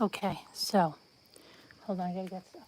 Okay, so hold on, I gotta get stuff.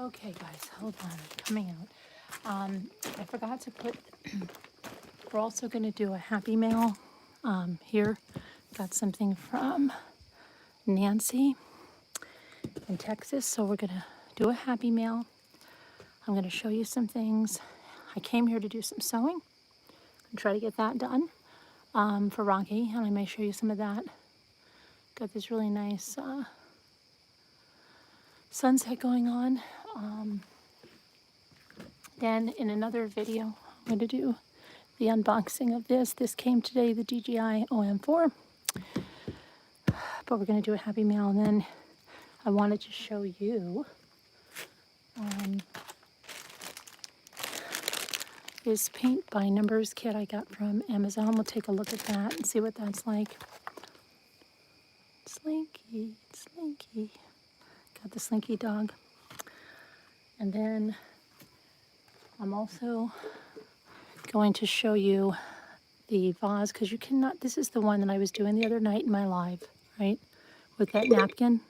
Okay, guys, hold on, I'm coming out. I forgot to put, we're also going to do a happy mail here. Got something from Nancy in Texas, so we're going to do a happy mail. I'm going to show you some things. I came here to do some sewing and try to get that done for Rocky, and I may show you some of that. Got this really nice sunset going on. Then in another video, I'm going to do the unboxing of this. This came today, the DJI OM4. But we're going to do a happy mail, and then I wanted to show you this paint by numbers kit I got from Amazon. We'll take a look at that and see what that's like. Slinky, Slinky. Got the Slinky dog. And then I'm also going to show you the vase, because you cannot, this is the one that I was doing the other night in my live, right? With that napkin.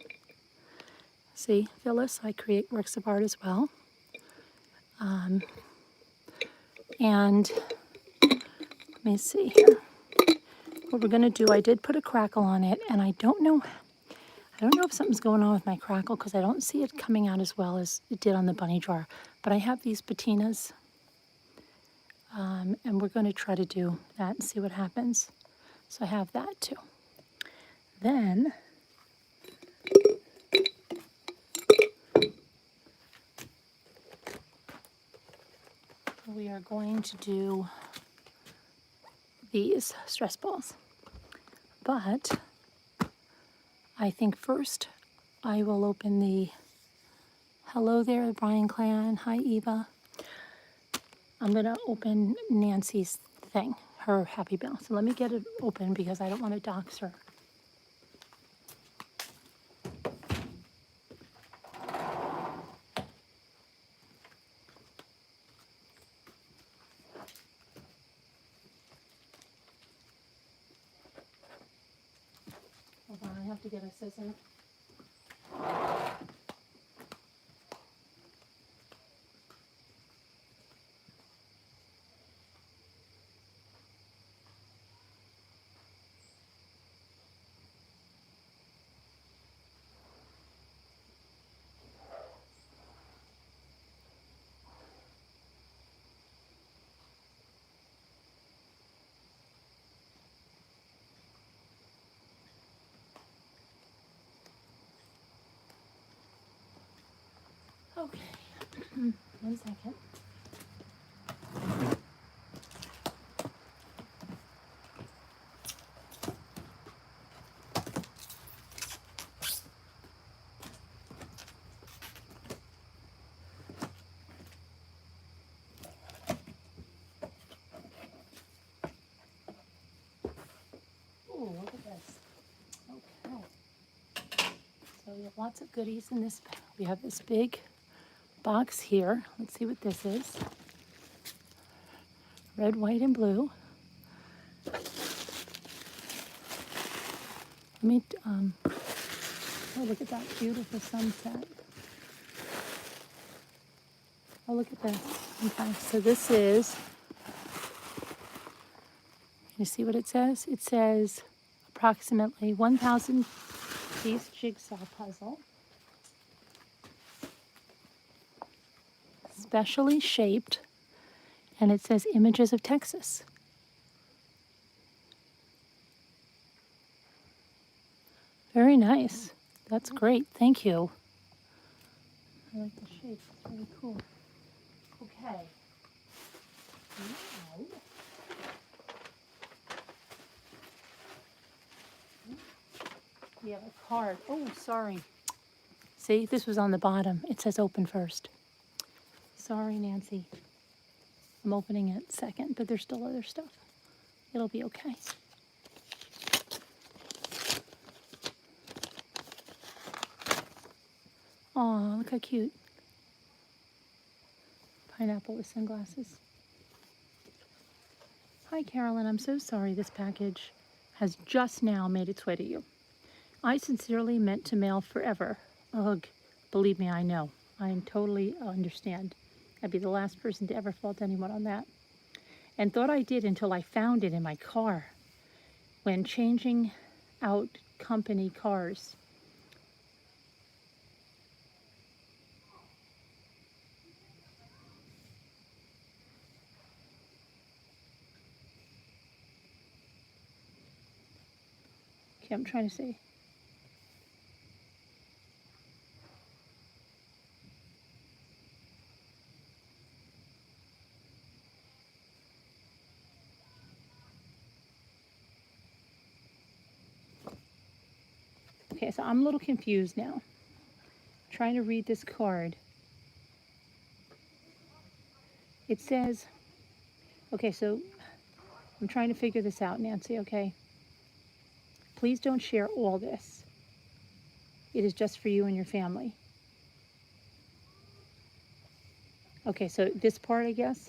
See, Phyllis, I create works of art as well. And let me see here. What we're going to do, I did put a crackle on it, and I don't know if something's going on with my crackle, because I don't see it coming out as well as it did on the bunny jar. But I have these patinas, and we're going to try to do that and see what happens. So I have that too. Then we are going to do these stress balls. But I think first I will open the, hello there, Brian Clan. Hi, Eva. I'm going to open Nancy's thing, her happy mail. So let me get it open because I don't want to dox her. Hold on, I have to get a scissor. Okay, 1 second. Oh, look at this. Okay. So we have lots of goodies in this. We have this big box here. Let's see what this is. Red, white, and blue. Let me, oh, look at that beautiful sunset. Oh, look at this. Okay, so this is, you see what it says? It says approximately 1,000 piece jigsaw puzzle. Specially shaped, and it says images of Texas. Very nice. That's great. Thank you. I like the shape. It's really cool. Okay. we have a card. Oh, sorry. See, this was on the bottom. It says open first. Sorry, Nancy. I'm opening it second, but there's still other stuff. It'll be okay. Aw, look how cute. Pineapple with sunglasses. Hi, Carolyn. I'm so sorry this package has just now made its way to you. I sincerely meant to mail forever. Ugh, believe me, I know. I totally understand. I'd be the last person to ever fault anyone on that. And thought I did until I found it in my car when changing out company cars. Okay, I'm trying to see. Okay, so I'm a little confused now. Trying to read this card. It says, okay, so I'm trying to figure this out, Nancy, okay? Please don't share all this. It is just for you and your family. Okay, so this part, I guess.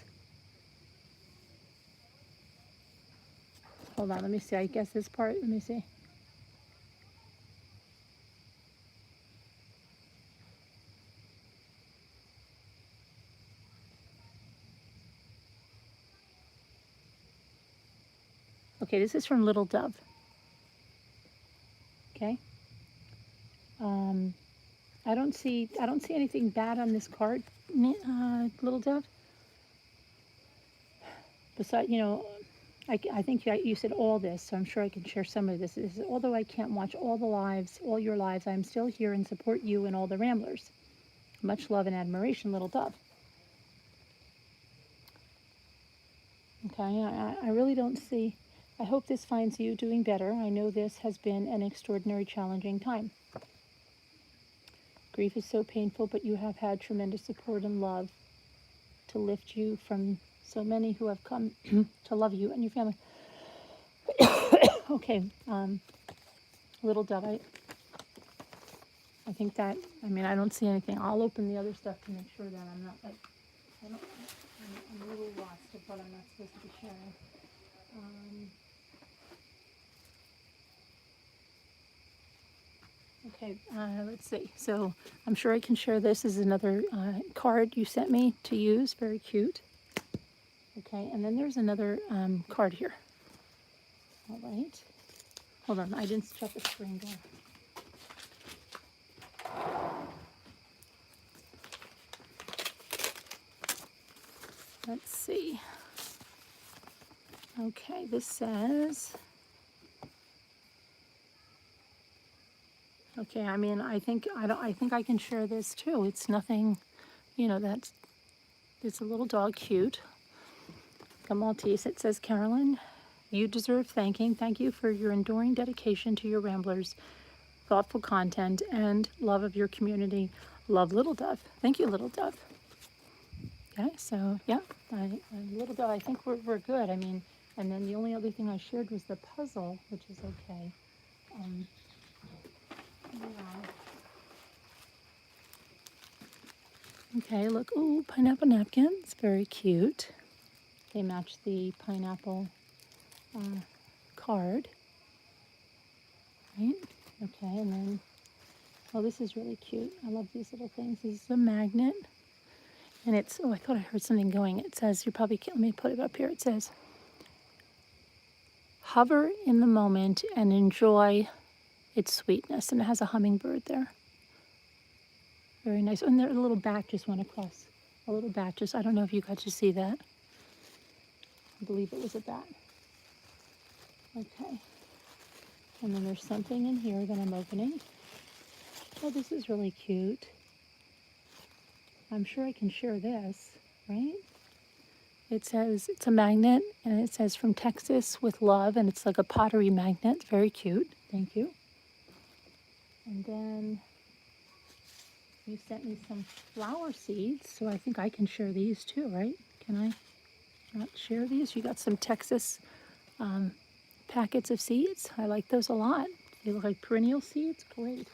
Hold on, let me see. I guess this part, let me see. Okay, this is from Little Dove. Okay. I don't see anything bad on this card, Little Dove. Besides, you know, I think you said all this, so I'm sure I can share some of this. This is, although I can't watch all the lives, all your lives, I am still here and support you and all the Ramblers. Much love and admiration, Little Dove. Okay, I really don't see. I hope this finds you doing better. I know this has been an extraordinary, challenging time. Grief is so painful, but you have had tremendous support and love to lift you from so many who have come to love you and your family. Okay, Little Dove, I think that, I mean, I don't see anything. I'll open the other stuff to make sure that I'm not like, I'm a little lost of what I'm not supposed to be sharing. Okay, let's see. So I'm sure I can share this as another card you sent me to use. Very cute. Okay, and then there's another card here. All right. Hold on, I didn't shut the screen door. Let's see. Okay, this says, okay, I mean, I think I can share this too. It's nothing, you know, it's a little dog, cute. A Maltese. It says, Carolyn, you deserve thanking. Thank you for your enduring dedication to your Ramblers, thoughtful content, and love of your community. Love, Little Dove. Thank you, Little Dove. Okay, so yeah, Little Dove, I think we're good. I mean, and then the only other thing I shared was the puzzle, which is okay. Yeah. Okay, look, ooh, pineapple napkins, very cute. They match the pineapple card, right? Okay, and then, oh, this is really cute. I love these little things. This is a magnet, and it's, oh, I thought I heard something going. It says, you probably can't, let me put it up here. It says, hover in the moment and enjoy its sweetness, and it has a hummingbird there. Very nice. And there, a little bat just went across. A little bat just, I don't know if you got to see that. I believe it was a bat. Okay. And then there's something in here that I'm opening. Oh, this is really cute. I'm sure I can share this, right? It says, it's a magnet, and it says from Texas with love, and it's like a pottery magnet. Very cute. Thank you. And then you sent me some flower seeds, so I think I can share these too, right? Can I not share these? You got some Texas packets of seeds. I like those a lot. They look like perennial seeds. Great.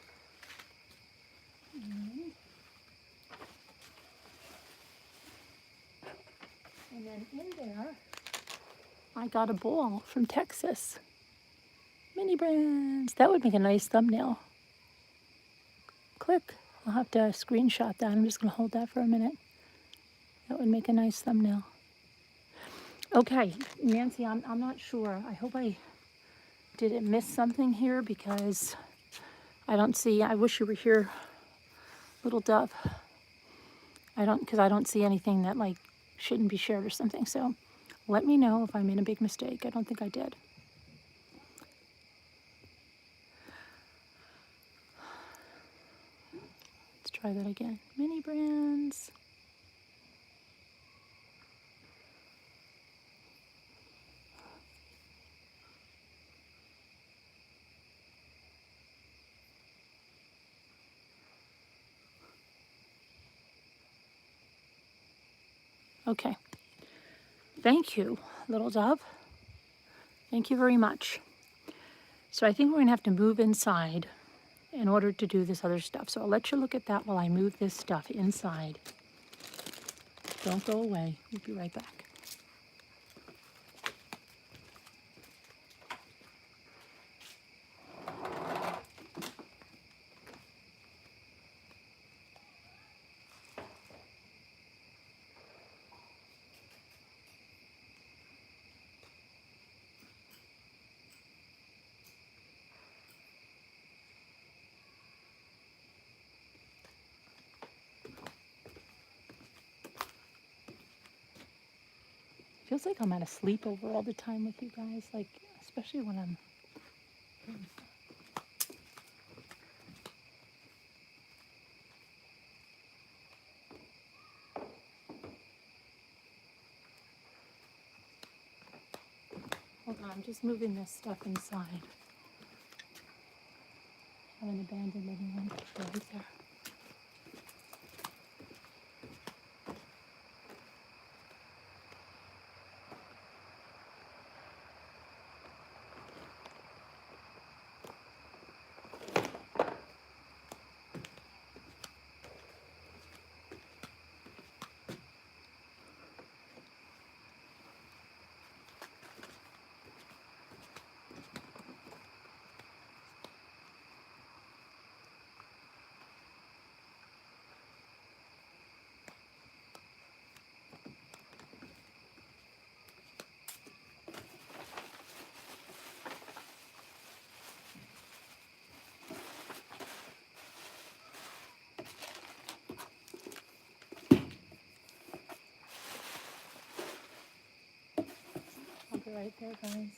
And then in there, I got a ball from Texas. Mini brands. That would make a nice thumbnail. Click. I'll have to screenshot that. I'm just going to hold that for a minute. That would make a nice thumbnail. Okay, Nancy, I'm not sure. I hope I didn't miss something here because I don't see, I wish you were here, little dove. Because I don't see anything that like shouldn't be shared or something. So let me know if I made a big mistake. I don't think I did. Let's try that again. Mini brands. Okay. Thank you, little dove. Thank you very much. So I think we're gonna have to move inside in order to do this other stuff. So I'll let you look at that while I move this stuff inside. Don't go away. We'll be right back. Feels like I'm at a sleepover all the time with you guys, like especially when I'm hold on, I'm just moving this stuff inside. I haven't abandoned anyone right there. I'll be right there, guys.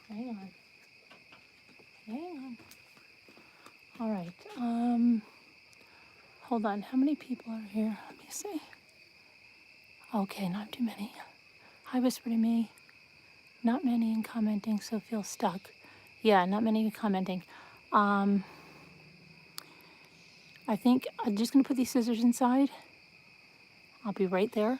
Hang on. Hang on. All right. Hold on. How many people are here? Let me see. Okay, not too many. Hi, whisper to me. Not many in commenting, so feel stuck. Yeah, not many in commenting. I think I'm just gonna put these scissors inside I'll be right there.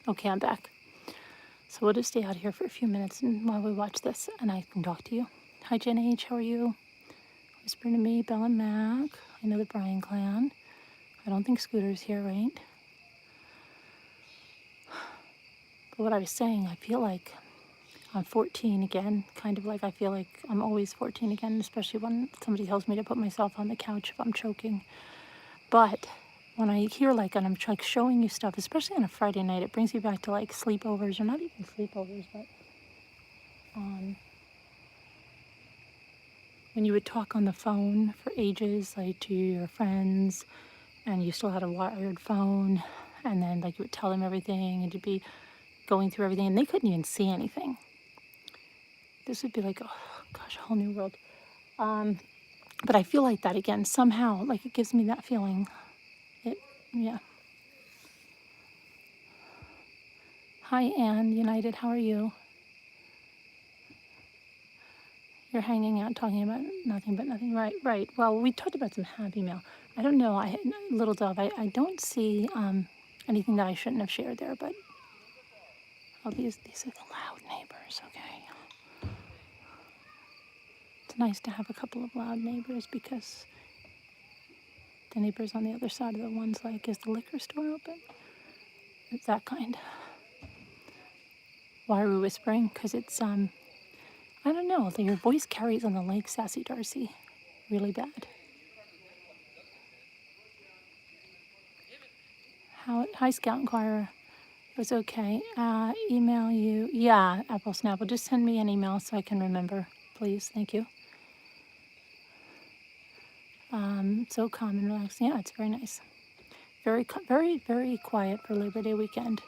Okay, I'm back. So we'll just stay out here for a few minutes and while we watch this, and I can talk to you. Hi, Jen H. How are you? Whisper to me, Bella Mac. I know the Bryan clan. I don't think Scooter's here, right? But what I was saying, I feel like I'm 14 again. Kind of like I feel like I'm always 14 again, especially when somebody tells me to put myself on the couch if I'm choking. But when I hear like, and I'm like showing you stuff, especially on a Friday night, it brings me back to like sleepovers, or not even sleepovers, but when you would talk on the phone for ages, like to your friends, and you still had a wired phone, and then like you would tell them everything, and you'd be going through everything, and they couldn't even see anything. This would be like, oh gosh, a whole new world. But I feel like that again somehow, like it gives me that feeling. Yeah. Hi, Anne United. How are you? You're hanging out talking about nothing but nothing. Right. Well, we talked about some Happy Meal. I don't know. Little Dove, I don't see anything that I shouldn't have shared there, but these are the loud neighbors, okay? It's nice to have a couple of loud neighbors because the neighbors on the other side are the ones like, is the liquor store open? It's that kind. Why are we whispering? Because it's, I don't know, your voice carries on the lake, Sassy Darcy, really bad. Hi, Scout Inquirer. It was okay. Email you. Yeah, Apple Snapple. Just send me an email so I can remember, please. Thank you. So calm and relaxing. Yeah, it's very nice. Very, very quiet for Labor Day weekend.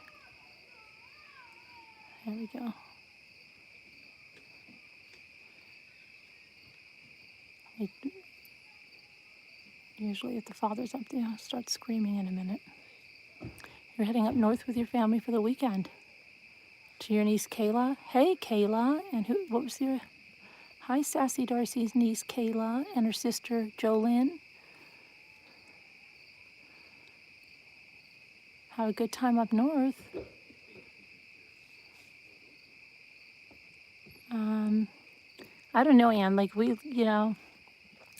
There we go. Usually if the father's up there, I'll start screaming in a minute. You're heading up north with your family for the weekend. To your niece Kayla. Hey, Kayla. And what was your... Hi, Sassy Darcy's niece Kayla and her sister Jolynn. Have a good time up north. I don't know, Anne. Like we,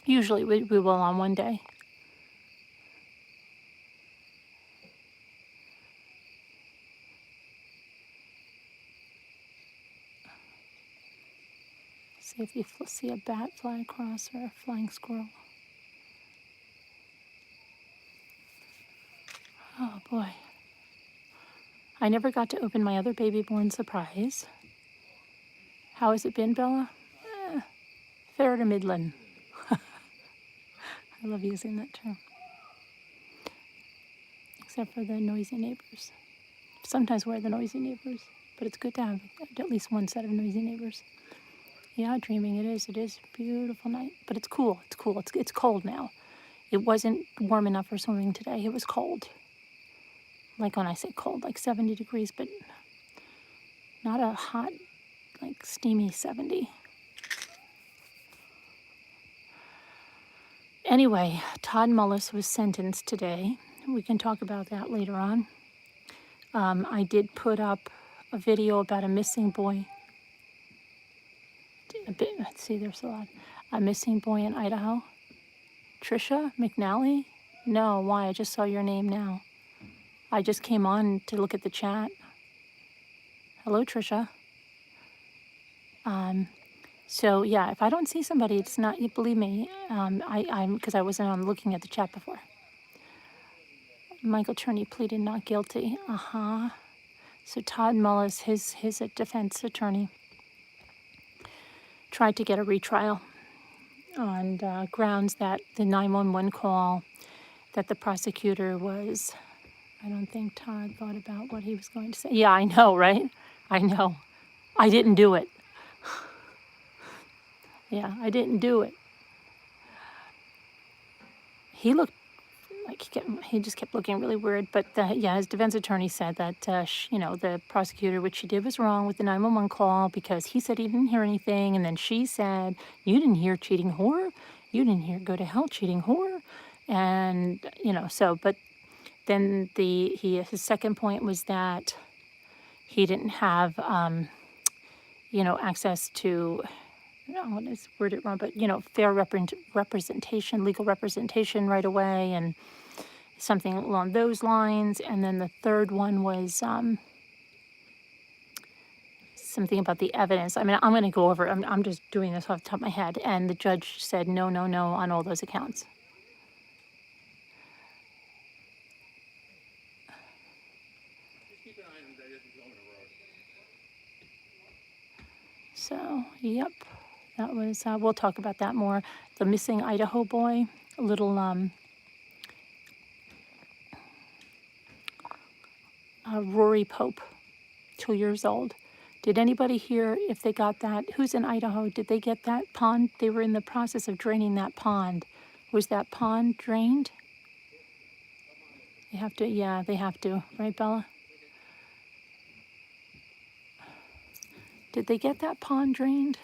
usually we will on one day. See if you see a bat fly across or a flying squirrel. Oh boy. I never got to open my other baby born surprise. How has it been, Bella? Fair to middling. I love using that term. Except for the noisy neighbors. Sometimes we're the noisy neighbors, but it's good to have at least one set of noisy neighbors. Yeah, dreaming it is. It is a beautiful night, but it's cool. It's cool. It's cold now. It wasn't warm enough for swimming today. It was cold. Like when I say cold, like 70 degrees, but not a hot, like steamy 70. Anyway, Todd Mullis was sentenced today. We can talk about that later on. I did put up a video about a missing boy. Let's see, there's a lot. A missing boy in Idaho. Trisha McNally? No, why? I just saw your name now. I just came on to look at the chat. Hello, Trisha. So yeah, if I don't see somebody, it's not, you believe me, I'm, because I wasn't on looking at the chat before. Michael Turney pleaded not guilty. So Todd Mullis, his defense attorney, tried to get a retrial on grounds that the 911 call that the prosecutor was, I don't think Todd thought about what he was going to say. Yeah, I know, right? I know. I didn't do it. Yeah, I didn't do it. He looked like he just kept looking really weird. But yeah, his defense attorney said that the prosecutor, what she did was wrong with the 911 call because he said he didn't hear anything, and then she said, "You didn't hear cheating whore. You didn't hear go to hell cheating whore," and so. But then his second point was that he didn't have access to. No, let's word it wrong, but fair representation, legal representation right away, and something along those lines. And then the third one was something about the evidence. I mean, I'm going to go over. I'm just doing this off the top of my head. And the judge said no, no, no on all those accounts. So, yep, that was. We'll talk about that more. The missing Idaho boy, little Rory Pope, 2 years old. Did anybody hear if they got that? Who's in Idaho? Did they get that pond? They were in the process of draining that pond. Was that pond drained? They have to, yeah, they have to, right, Bella? Did they get that pond drained?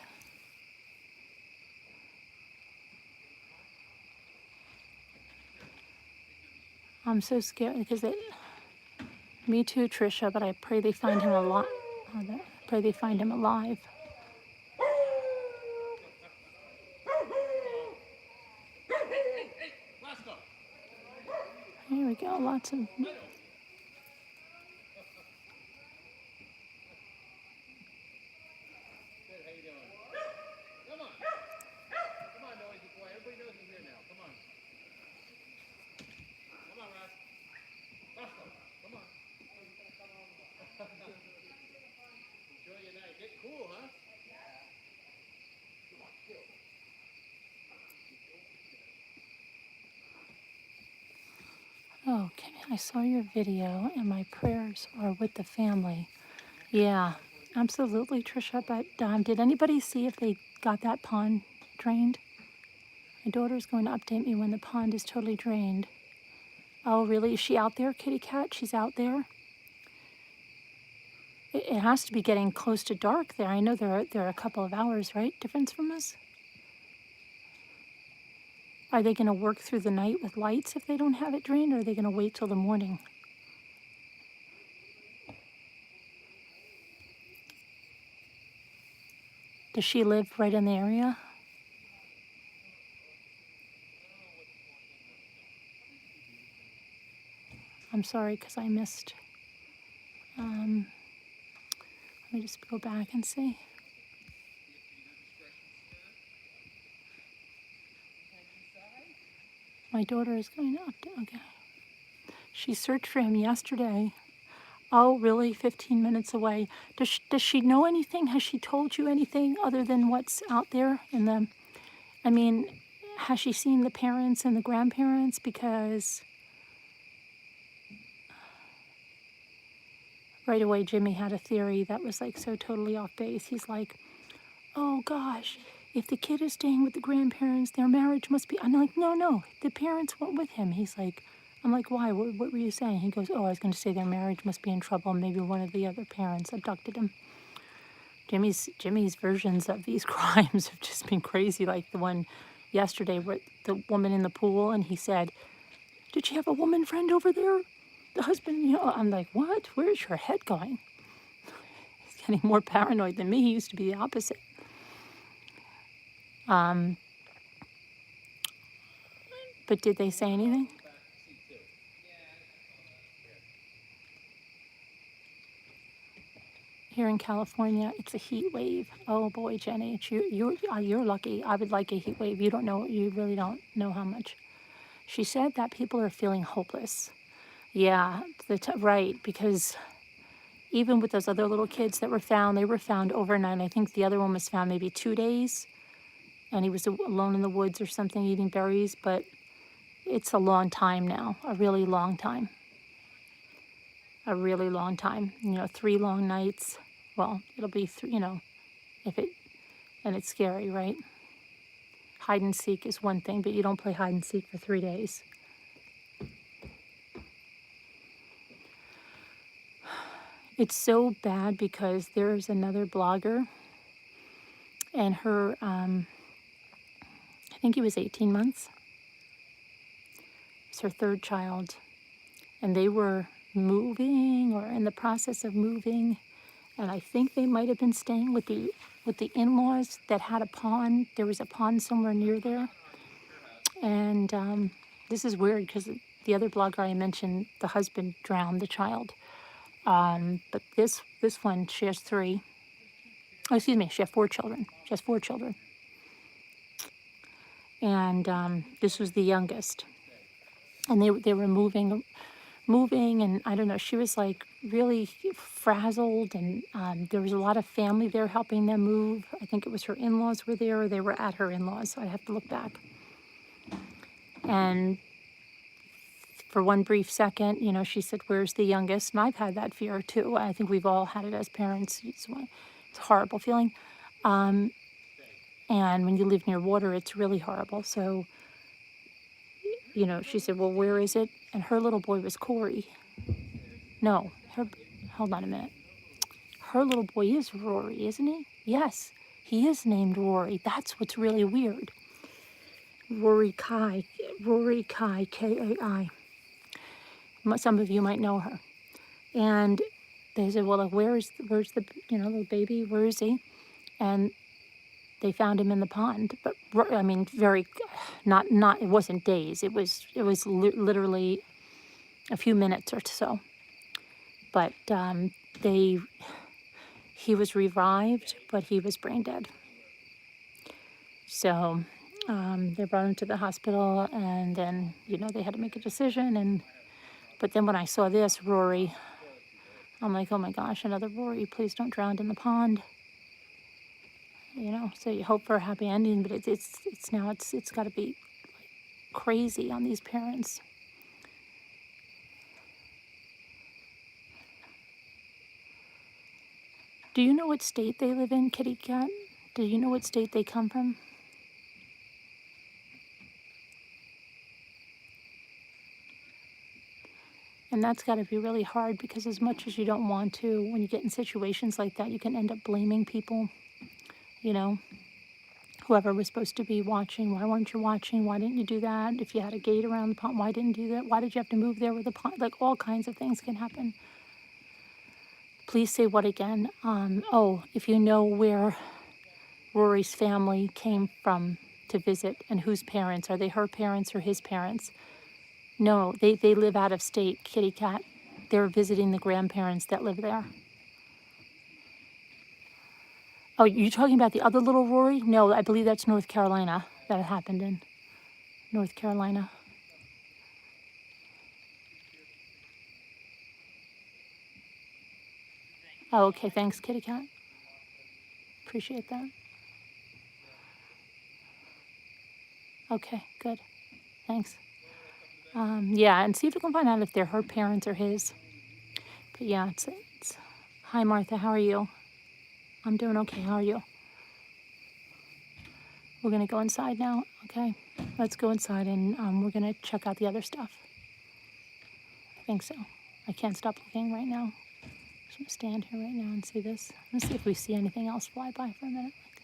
I'm so scared because me too, Trisha, but I pray they find him alive. I pray they find him alive. Here we go, lots of. Okay, I saw your video and my prayers are with the family. Yeah, absolutely, Trisha. But did anybody see if they got that pond drained? My daughter's going to update me when the pond is totally drained. Oh, really? Is she out there, kitty cat? She's out there? It has to be getting close to dark there. I know there are a couple of hours, right? Difference from us? Are they going to work through the night with lights if they don't have it drained, or are they going to wait till the morning? Does she live right in the area? I'm sorry, because I missed. Let me just go back and see. My daughter is going to update. Okay. She searched for him yesterday. Oh, really? 15 minutes away. Does she know anything? Has she told you anything other than what's out there in the? I mean, has she seen the parents and the grandparents? Because right away, Jimmy had a theory that was like so totally off base. He's like, oh gosh, if the kid is staying with the grandparents, their marriage must be. I'm like, no, the parents went with him. He's like, I'm like, why? What were you saying? He goes, oh, I was going to say their marriage must be in trouble. Maybe one of the other parents abducted him. Jimmy's versions of these crimes have just been crazy. Like the one yesterday with the woman in the pool, and he said, did she have a woman friend over there? The husband, I'm like, what? Where's your head going? He's getting more paranoid than me. He used to be the opposite. But did they say anything? Here, in California, it's a heat wave. Oh boy, Jenny, you're lucky. I would like a heat wave. You don't know, you really don't know how much. She said that people are feeling hopeless. Yeah, right, because even with those other little kids that were found, they were found overnight. I think the other one was found maybe 2 days, and he was alone in the woods or something eating berries, but it's a long time now, a really long time. A really long time, 3 long nights. Well, it'll be three, if it, and it's scary, right? Hide and seek is one thing, but you don't play hide and seek for 3 days. It's so bad because there's another blogger, and her, I think he was 18 months. It's her third child, and they were moving or in the process of moving, and I think they might have been staying with the in-laws that had a pond. There was a pond somewhere near there, and this is weird because the other blogger I mentioned, the husband drowned the child. But this one, she has 3. Oh, excuse me, she has 4 children. She has 4 children. And this was the youngest. And they were moving, and I don't know, she was like really frazzled, and there was a lot of family there helping them move. I think it was her in-laws were there, or they were at her in-laws. So I have to look back. And for one brief second, she said, "Where's the youngest?" And I've had that fear too. I think we've all had it as parents. It's a horrible feeling. And when you live near water, it's really horrible. So, she said, "Well, where is it?" And her little boy was Corey. No, hold on a minute. Her little boy is Rory, isn't he? Yes, he is named Rory. That's what's really weird. Rory Kai, Kai. Some of you might know her. And they said, "Well, where's the little baby? Where is he?" And they found him in the pond. But I mean, very not. It wasn't days. It was literally a few minutes or so. But he was revived, but he was brain dead. So they brought him to the hospital, and then they had to make a decision. But then when I saw this Rory, I'm like, oh my gosh, another Rory! Please don't drown in the pond. So you hope for a happy ending, but it's now it's got to be crazy on these parents. Do you know what state they live in, Kitty Cat? Do you know what state they come from? And that's got to be really hard, because as much as you don't want to, when you get in situations like that, you can end up blaming people. Whoever was supposed to be watching, why weren't you watching? Why didn't you do that? If you had a gate around the pond, why didn't you do that? Why did you have to move there with the pond? Like, all kinds of things can happen. Please say what again? If you know where Rory's family came from to visit, and whose parents. Are they her parents or his parents? No, they live out of state, Kitty Cat. They're visiting the grandparents that live there. Oh, you're talking about the other little Rory? No, I believe that's North Carolina that it happened in. North Carolina. Oh, okay, thanks, Kitty Cat. Appreciate that. Okay, good. Thanks. Yeah, and see if you can find out if they're her parents or his. But yeah, it's hi, Martha, how are you? I'm doing okay, how are you? We're going to go inside now, okay? Let's go inside, and we're going to check out the other stuff. I think so. I can't stop looking right now. Just going to stand here right now and see this. Let's see if we see anything else fly by for a minute, like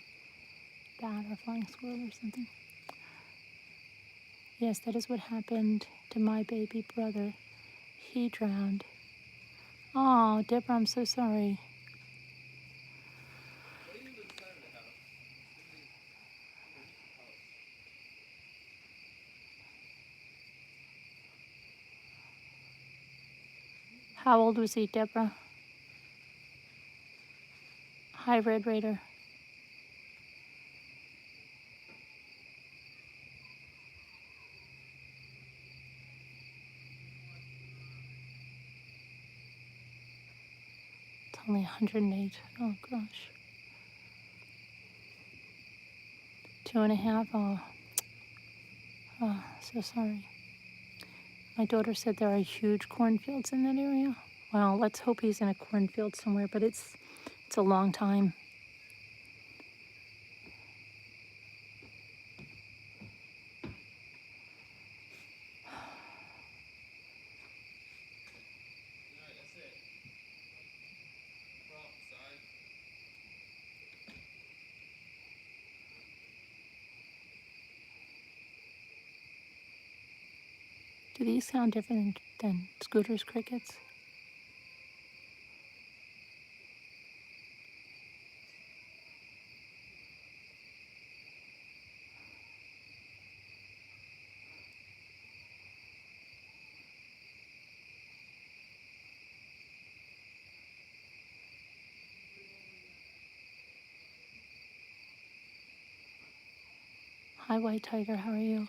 bat or flying squirrel or something. Yes, that is what happened to my baby brother. He drowned. Oh, Deborah, I'm so sorry. How old was he, Deborah? Hi, Red Raider. It's only 108. Oh, gosh. 2.5. Oh, so sorry. My daughter said there are huge cornfields in that area. Well, let's hope he's in a cornfield somewhere, but it's a long time. Do these sound different than Scooter's crickets? Hi, White Tiger, how are you?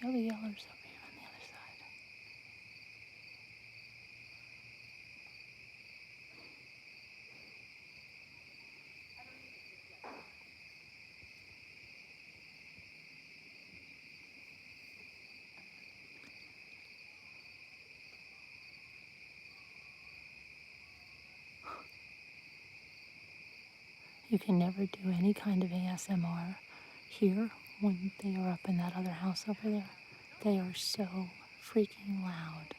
Here we go, the yellow's over here on the other side. You can never do any kind of ASMR here when they are up in that other house over there. They are so freaking loud.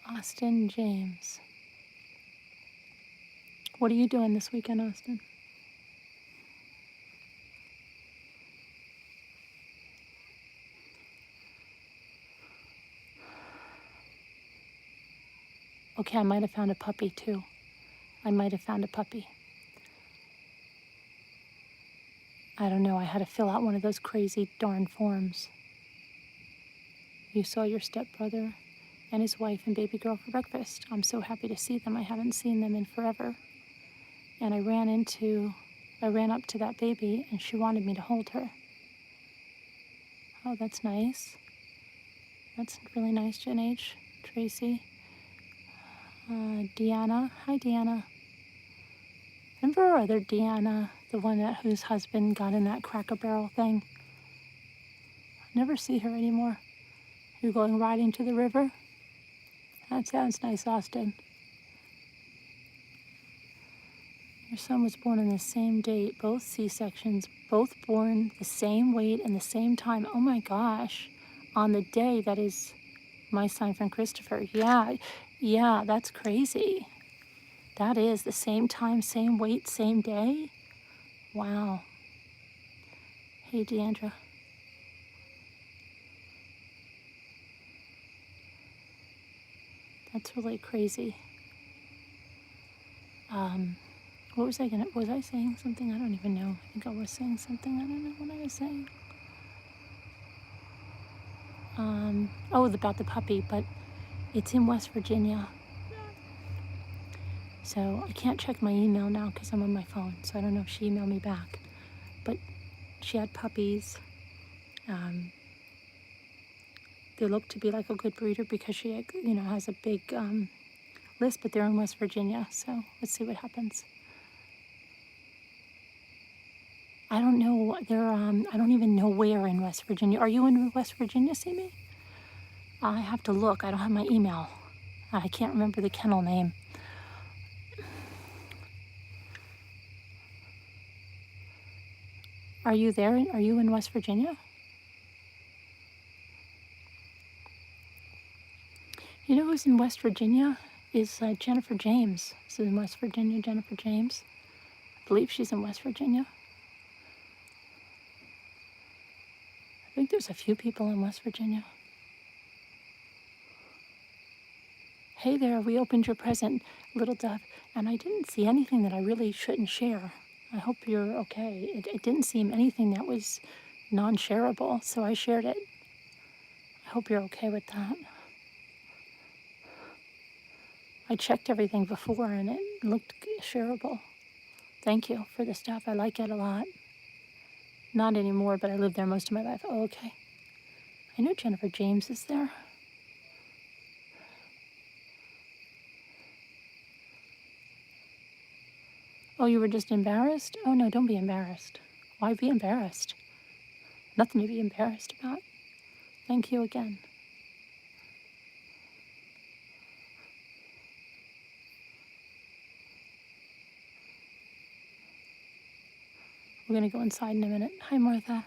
Austin James. What are you doing this weekend, Austin? Okay, I might have found a puppy too. I might have found a puppy. I don't know, I had to fill out one of those crazy darn forms. You saw your stepbrother and his wife and baby girl for breakfast. I'm so happy to see them. I haven't seen them in forever. And I ran up to that baby and she wanted me to hold her. Oh, that's nice. That's really nice, Jen H. Tracy. Deanna. Hi, Deanna. Remember our other Deanna, the one whose husband got in that Cracker Barrel thing? Never see her anymore. You're going riding to the river? That sounds nice, Austin. Your son was born on the same date, both C-sections, both born the same weight and the same time. Oh my gosh. On the day that is my sign from Christopher. Yeah, that's crazy. That is the same time, same weight, same day. Wow. Hey, Deandra. That's really crazy. What was I saying something? I don't even know. I think I was saying something. I don't know what I was saying. About the puppy, but it's in West Virginia. So I can't check my email now because I'm on my phone. So I don't know if she emailed me back. But she had puppies. They look to be like a good breeder because she, has a big list, but they're in West Virginia. So let's see what happens. I don't know. I don't even know where in West Virginia. Are you in West Virginia, Simi? I have to look. I don't have my email. I can't remember the kennel name. Are you there? Are you in West Virginia? You know who's in West Virginia? Is Jennifer James. Is in West Virginia, Jennifer James. I believe she's in West Virginia. there's a few people in West Virginia. Hey there, we opened your present, little dove, and I didn't see anything that I really shouldn't share. I hope you're okay. It didn't seem anything that was non-shareable, so I shared it. I hope you're okay with that. I checked everything before and it looked shareable. Thank you for the stuff. I like it a lot. Not anymore, but I lived there most of my life. Oh, okay. I know Jennifer James is there. Oh, you were just embarrassed? Oh, no, don't be embarrassed. Why be embarrassed? Nothing to be embarrassed about. Thank you again. We're going to go inside in a minute. Hi, Martha.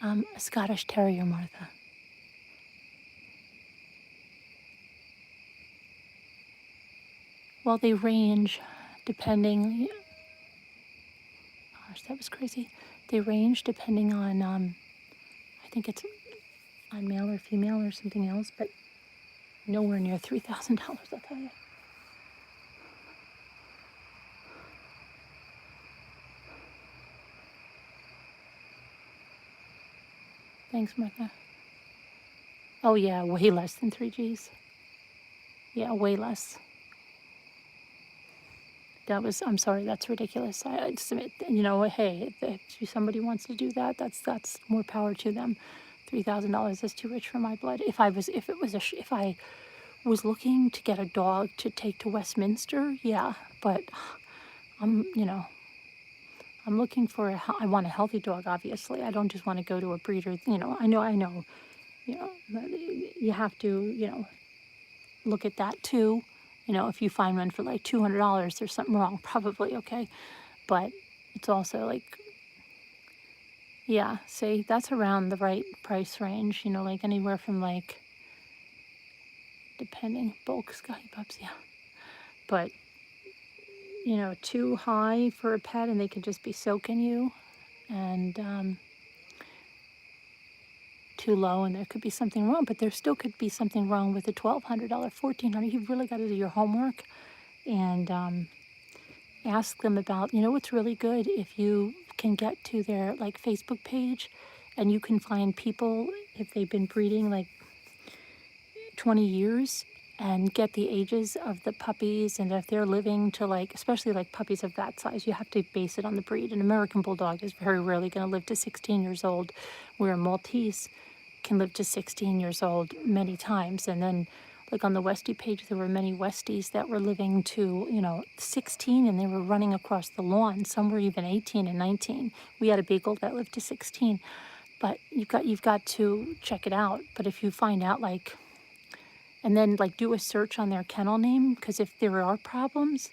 A Scottish Terrier, Martha. Well, they range depending. Gosh, that was crazy. They range depending on, I think it's on male or female or something else, but nowhere near $3,000, I'll tell you. Thanks, Martha. Oh, yeah, way less than 3Gs. Yeah, way less. I'm sorry, that's ridiculous. I submit, hey, if somebody wants to do that, that's more power to them. $3,000 is too rich for my blood. If I was looking to get a dog to take to Westminster, yeah, but I'm looking for I want a healthy dog, obviously. I don't just want to go to a breeder, I know, you have to, look at that too. If you find one for like $200, there's something wrong, probably, okay? But it's also like, yeah, see, that's around the right price range, like anywhere from like, depending, bulk Scotty pups, yeah. But, too high for a pet and they could just be soaking you, and too low and there could be something wrong, but there still could be something wrong with a $1,200, $1,400. You've really got to do your homework and ask them about, what's really good if you can get to their like Facebook page and you can find people if they've been breeding like 20 years and get the ages of the puppies, and if they're living to like, especially like puppies of that size, you have to base it on the breed. An American Bulldog is very rarely going to live to 16 years old, where a Maltese can live to 16 years old many times. And then like on the Westie page, there were many Westies that were living to, 16, and they were running across the lawn. Some were even 18 and 19. We had a Beagle that lived to 16, but you've got to check it out. But if you find out like, and then like do a search on their kennel name, because if there are problems,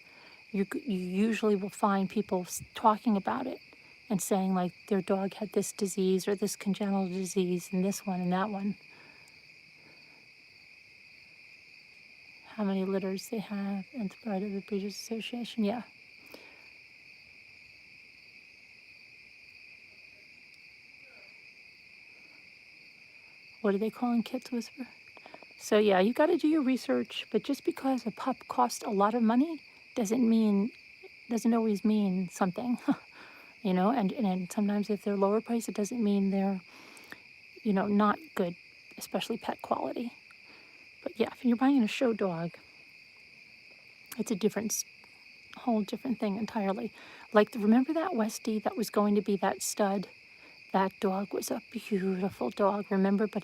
you usually will find people talking about it and saying like their dog had this disease or this congenital disease and this one and that one. How many litters they have and the part of the Breeders Association, yeah. What are they calling Kids Whisper? So yeah, you got to do your research, but just because a pup costs a lot of money doesn't always mean something, and sometimes if they're lower price, it doesn't mean they're, not good, especially pet quality. But yeah, if you're buying a show dog, it's a whole different thing entirely. Like, remember that Westie that was going to be that stud? That dog was a beautiful dog, remember? But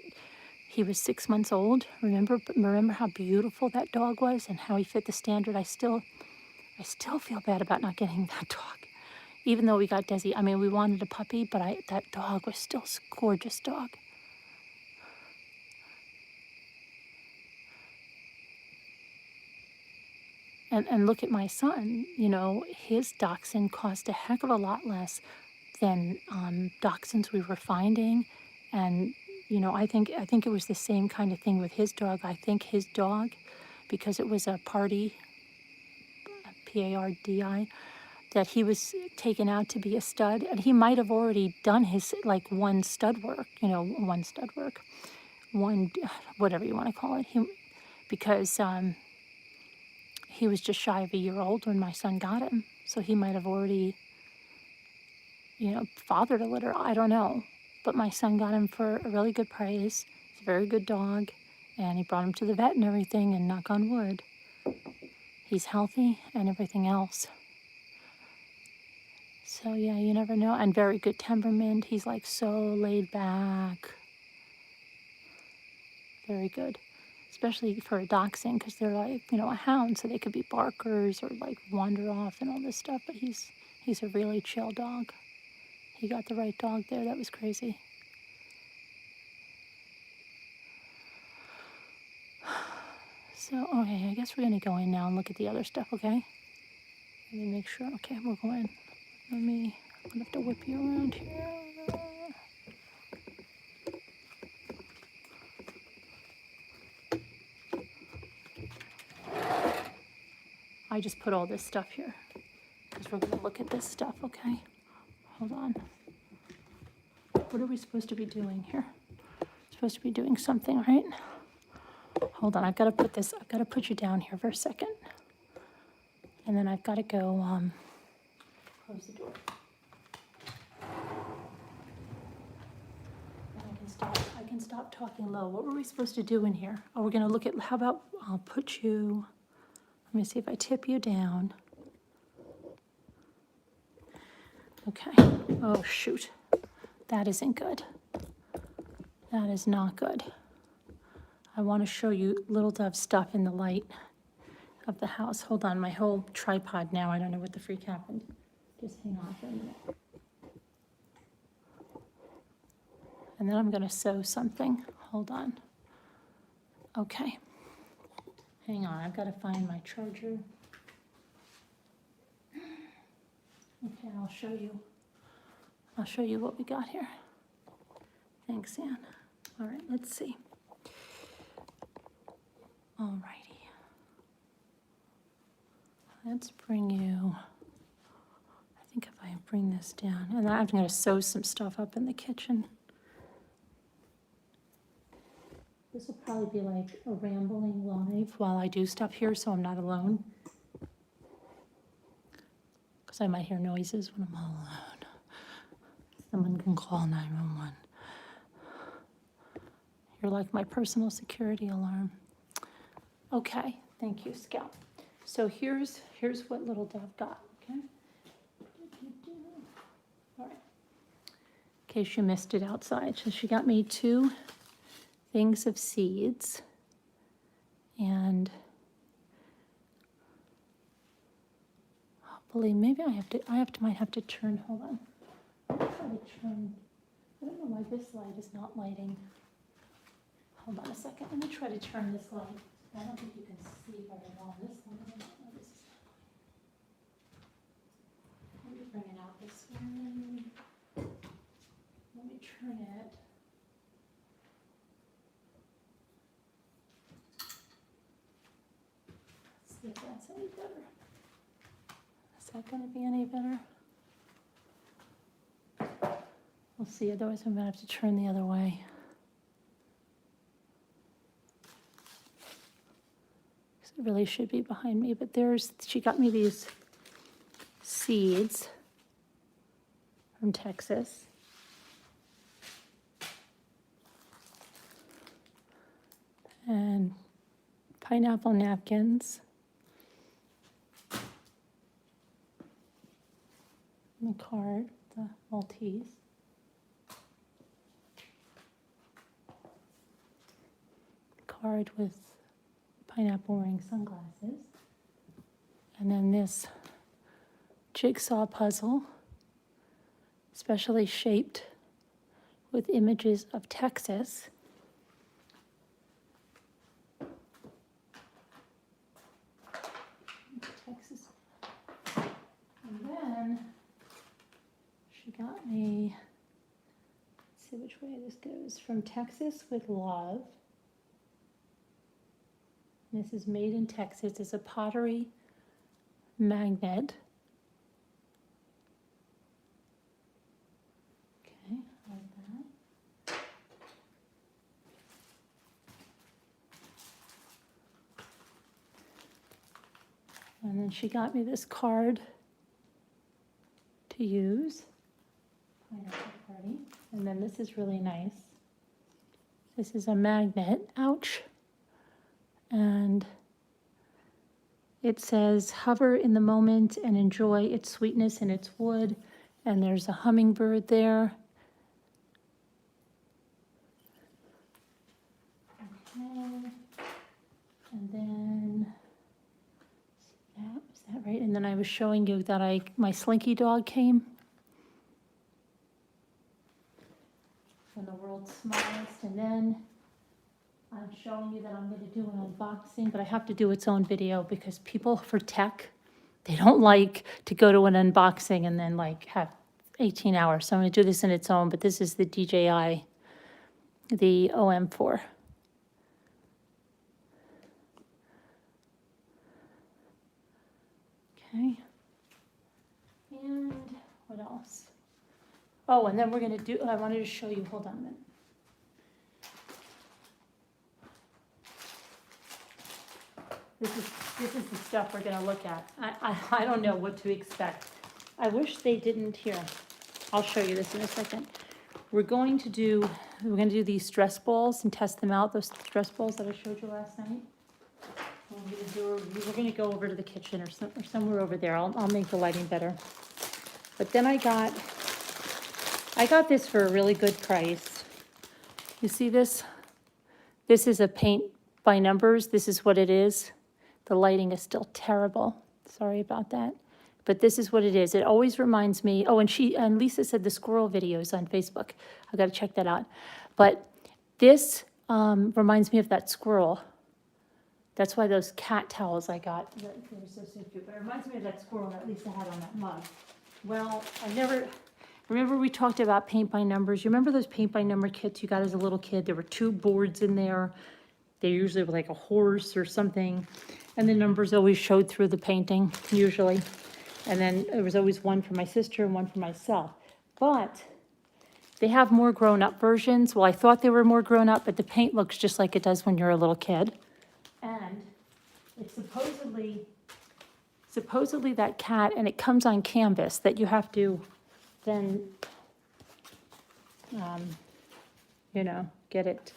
he was 6 months old, remember? But remember how beautiful that dog was and how he fit the standard? I still feel bad about not getting that dog. Even though we got Desi, I mean, we wanted a puppy, but that dog was still a gorgeous dog. And look at my son, his dachshund cost a heck of a lot less than dachshunds we were finding. And, I think it was the same kind of thing with his dog. I think his dog, because it was a party, PARDI, that he was taken out to be a stud, and he might have already done his like one stud work, one whatever you want to call it. Because he was just shy of a year old when my son got him, so he might have already, fathered a litter. I don't know, but my son got him for a really good price. He's a very good dog, and he brought him to the vet and everything. And knock on wood, he's healthy and everything else. So yeah, you never know. And very good temperament. He's like so laid back. Very good. Especially for a dachshund, because they're like, a hound, so they could be barkers or like wander off and all this stuff. But he's a really chill dog. He got the right dog there. That was crazy. So, okay, I guess we're going to go in now and look at the other stuff, okay? Let me make sure. Okay, we'll go in. I'm going to have to whip you around here. I just put all this stuff here because we're going to look at this stuff, okay? Hold on. What are we supposed to be doing here? We're supposed to be doing something, right? Hold on, I've got to put you down here for a second. And then I've got to go close the door. And I can stop talking low. What were we supposed to do in here? Oh, we're going to look at, how about I'll put you, let me see if I tip you down. Okay. Oh, shoot. That isn't good. That is not good. I want to show you Little Dove stuff in the light of the house. Hold on, my whole tripod now. I don't know what the freak happened. Just hang on for a minute. And then I'm going to sew something. Hold on. Okay. Hang on, I've got to find my charger. Okay, I'll show you what we got here. Thanks, Anne. All right, let's see. All righty. Let's bring you, I think if I bring this down, and I'm going to sew some stuff up in the kitchen. This will probably be like a rambling live while I do stuff here, so I'm not alone. Because I might hear noises when I'm all alone. Someone can call 911. You're like my personal security alarm. Okay, thank you, Scout. So here's what Little Dove got, okay? All right. In case you missed it outside. So she got me 2 things of seeds. And hopefully, maybe might have to turn, hold on. I'll try to turn, I don't know why this light is not lighting. Hold on a second, let me try to turn this light. I don't think you can see very well this light. Let me bring it out this way. Let me turn it. Let's see if that's any better. Is that going to be any better? We'll see, otherwise I'm going to have to turn the other way. It really should be behind me, but she got me these seeds from Texas. And pineapple napkins. And the card, the Maltese. Card with pineapple wearing sunglasses. And then this jigsaw puzzle, specially shaped with images of Texas. Texas. And then she got me, let's see which way this goes, from Texas with Love. This is made in Texas. It's a pottery magnet And then she got me this card to use. Pineapple Party. And then this is really nice. This is a magnet. Ouch. And it says, hover in the moment and enjoy its sweetness and its wood. And there's a hummingbird there. Okay. And then, is that right? And then I was showing you that my Slinky dog came. And the world's smallest. And then I'm showing you that I'm going to do an unboxing, but I have to do its own video because people for tech, they don't like to go to an unboxing and then like have 18 hours. So I'm going to do this in its own, but this is the DJI, the OM4. Okay. And what else? Oh, and then we're going to do, I wanted to show you, hold on a minute. This is the stuff we're going to look at. I don't know what to expect. I wish they didn't here. I'll show you this in a second. We're going to do these stress balls and test them out, those stress balls that I showed you last night. We're going to go over to the kitchen or somewhere over there. I'll make the lighting better. But then I got this for a really good price. You see this? This is a paint by numbers. This is what it is. The lighting is still terrible. Sorry about that. But this is what it is. It always reminds me, oh, and Lisa said the squirrel videos on Facebook. I've got to check that out. But this reminds me of that squirrel. That's why those cat towels I got, they were so cute. But it reminds me of that squirrel that Lisa had on that mug. Well, remember we talked about paint by numbers? You remember those paint by number kits you got as a little kid? There were 2 boards in there. They usually were like a horse or something. And the numbers always showed through the painting, usually. And then there was always one for my sister and one for myself. But they have more grown-up versions. Well, I thought they were more grown-up, but the paint looks just like it does when you're a little kid. And it's supposedly that cat, and it comes on canvas that you have to then, get it.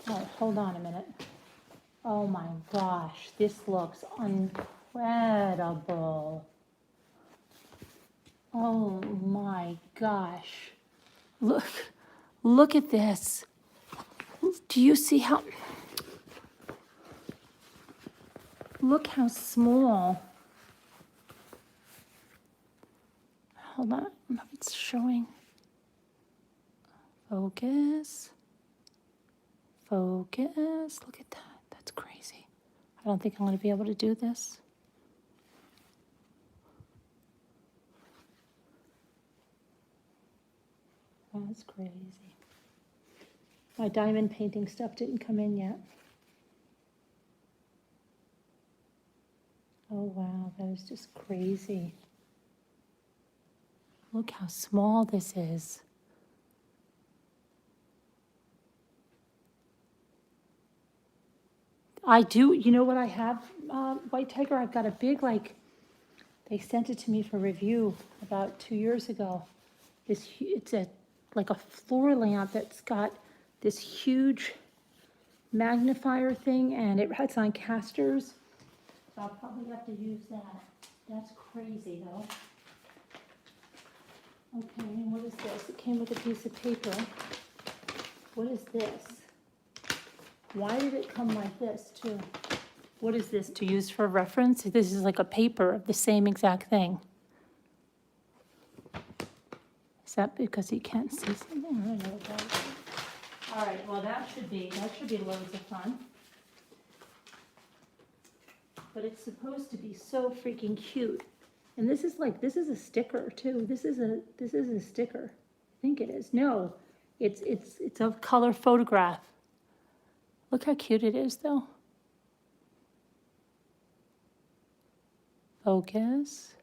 Oh, hold on a minute. Oh my gosh, this looks incredible. Oh my gosh. Look at this. Do you see how, look how small. Hold on, it's showing. Focus. Focus. Look at that. That's crazy. I don't think I'm going to be able to do this. That's crazy. My diamond painting stuff didn't come in yet. Oh wow, that is just crazy. Look how small this is. I do, you know what I have, White Tiger? I've got a big, they sent it to me for review about 2 years ago. It's like a floor lamp that's got this huge magnifier thing, and it's on casters. So I'll probably have to use that. That's crazy, though. Okay, and what is this? It came with a piece of paper. What is this? Why did it come like this, too? What is this, to use for reference? This is like a paper of the same exact thing. Is that because you can't see something? I don't know what that is. All right, well, that should be loads of fun. But it's supposed to be so freaking cute. And this is a sticker, too. This is a sticker. I think it is. No, it's a color photograph. Look how cute it is, though. Focus.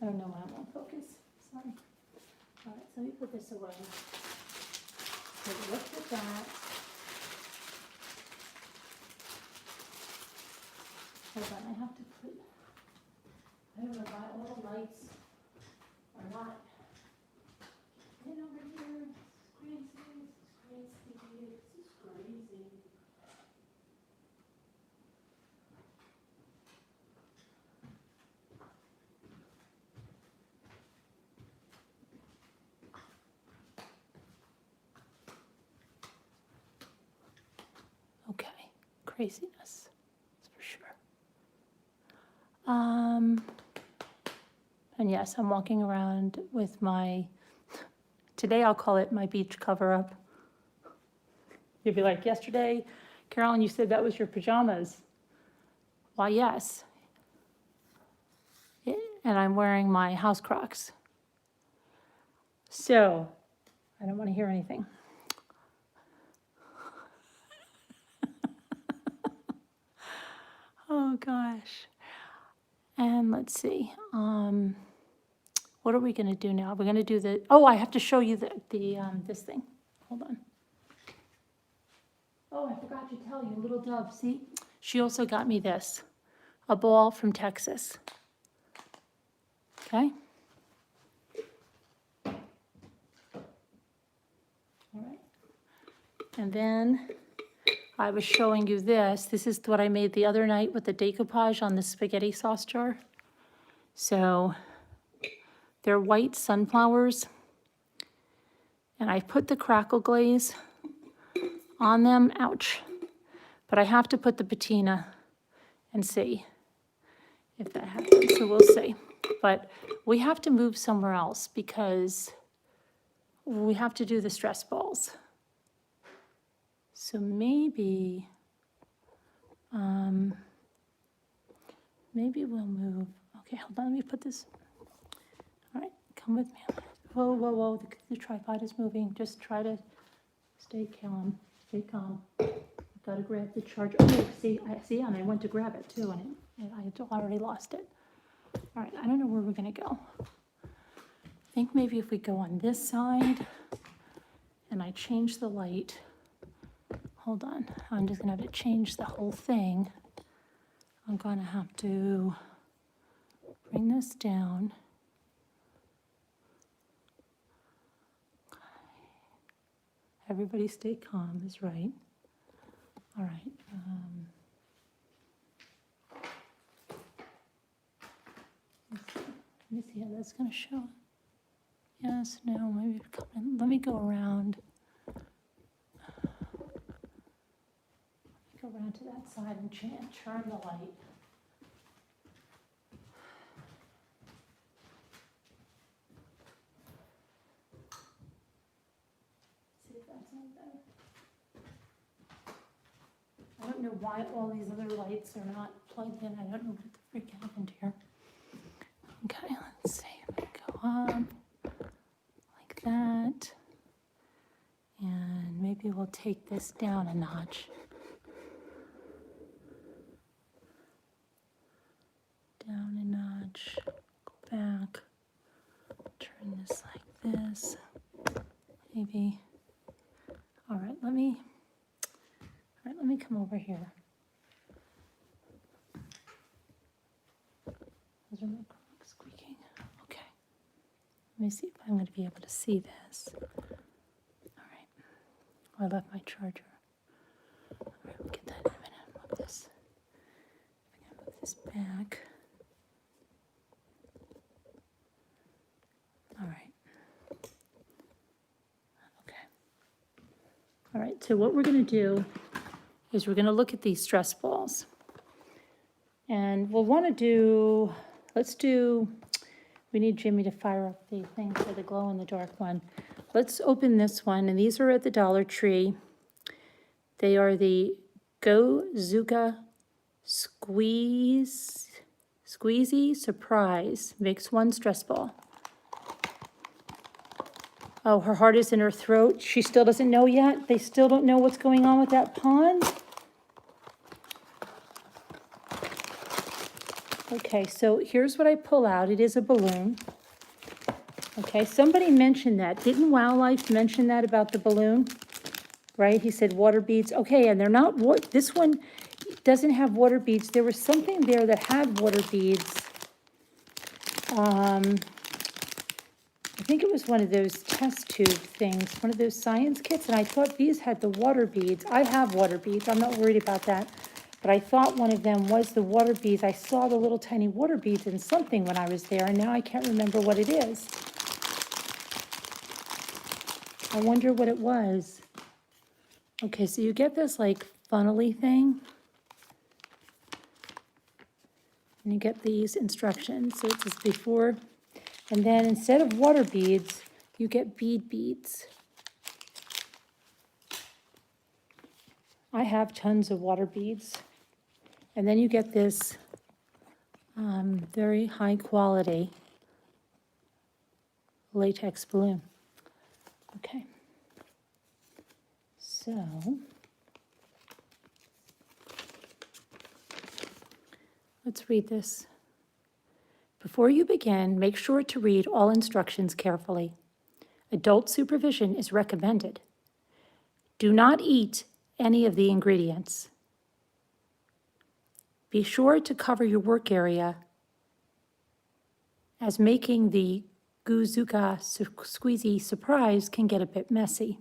I don't know why I won't focus. Sorry. All right, so let me put this away. So look at that. Hold on, I have to put, I don't know why all the lights are not. Get over here. This is crazy. This is crazy. This is crazy. Okay, craziness, that's for sure. And yes, I'm walking around with my, today I'll call it my beach cover up. You'd be like, yesterday, Carolyn, you said that was your pajamas. Why, yes. And I'm wearing my house Crocs. So, I don't want to hear anything. Oh gosh. And let's see. What are we going to do now? We're going to do the. Oh, I have to show you this thing. Hold on. Oh, I forgot to tell you, little dove. See, she also got me this, a ball from Texas. Okay. All right. And then I was showing you this. This is what I made the other night with the decoupage on the spaghetti sauce jar. So they're white sunflowers. And I put the crackle glaze on them. Ouch. But I have to put the patina and see if that happens. So we'll see. But we have to move somewhere else because we have to do the stress balls. So maybe we'll move. Okay, hold on, let me put this. All right, come with me. Whoa, whoa, whoa, the tripod is moving. Just try to stay calm, stay calm. I've got to grab the charger. Oh, see, and I went to grab it too, and I had already lost it. All right, I don't know where we're gonna go. I think maybe if we go on this side and I change the light. Hold on, I'm just gonna have to change the whole thing. I'm gonna have to bring this down. Everybody stay calm is right. All right. Let me see how that's gonna show. Yes, no, maybe come in. Let me go around. Go around to that side and turn the light. See if that's any better. I don't know why all these other lights are not plugged in. I don't know what the freak happened here. Okay, let's see if we go up like that. And maybe we'll take this down a notch. Down a notch, go back, turn this like this, maybe. All right, let me come over here. Those are my Crocs squeaking. Okay, let me see if I'm going to be able to see this. All right, oh, I left my charger. All right, we'll get that in a minute. Move this. I'm going to move this back. All right. Okay. All right, so what we're going to do is we're going to look at these stress balls. And we'll want to do, we need Jimmy to fire up the thing for the glow in the dark one. Let's open this one, and these are at the Dollar Tree. They are the Go Zuka Squeezy Surprise. Makes one stress ball. Oh, her heart is in her throat. She still doesn't know yet. They still don't know what's going on with that pond. Okay, so here's what I pull out. It is a balloon. Okay, somebody mentioned that. Didn't Wildlife mention that about the balloon? Right, he said water beads. Okay, and they're not, this one doesn't have water beads. There was something there that had water beads. I think it was one of those test tube things, one of those science kits, and I thought these had the water beads. I have water beads, I'm not worried about that. But I thought one of them was the water beads. I saw the little tiny water beads in something when I was there, and now I can't remember what it is. I wonder what it was. Okay, so you get this like funnely thing. And you get these instructions. So it says before, and then instead of water beads, you get beads. I have tons of water beads. And then you get this very high quality latex balloon. Okay. So, let's read this. Before you begin, make sure to read all instructions carefully. Adult supervision is recommended. Do not eat any of the ingredients. Be sure to cover your work area, as making the Guzuka squeezy surprise can get a bit messy.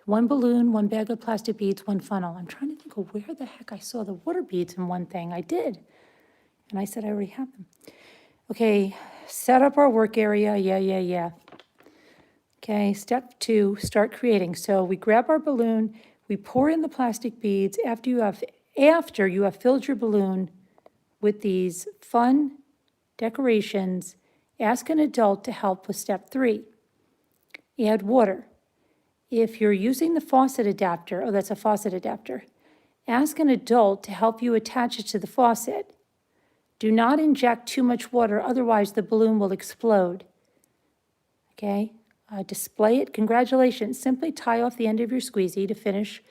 One balloon, one bag of plastic beads, one funnel. I'm trying to think of where the heck I saw the water beads in one thing. I did. And I said I already have them. Okay, set up our work area. Yeah. Okay, step 2, start creating. So we grab our balloon, we pour in the plastic beads after you have filled your balloon with these fun decorations. Ask an adult to help with step 3. Add water. If you're using the faucet adapter, that's a faucet adapter, ask an adult to help you attach it to the faucet. Do not inject too much water, otherwise the balloon will explode. Okay, display it. Congratulations. Simply tie off the end of your squeezy to finish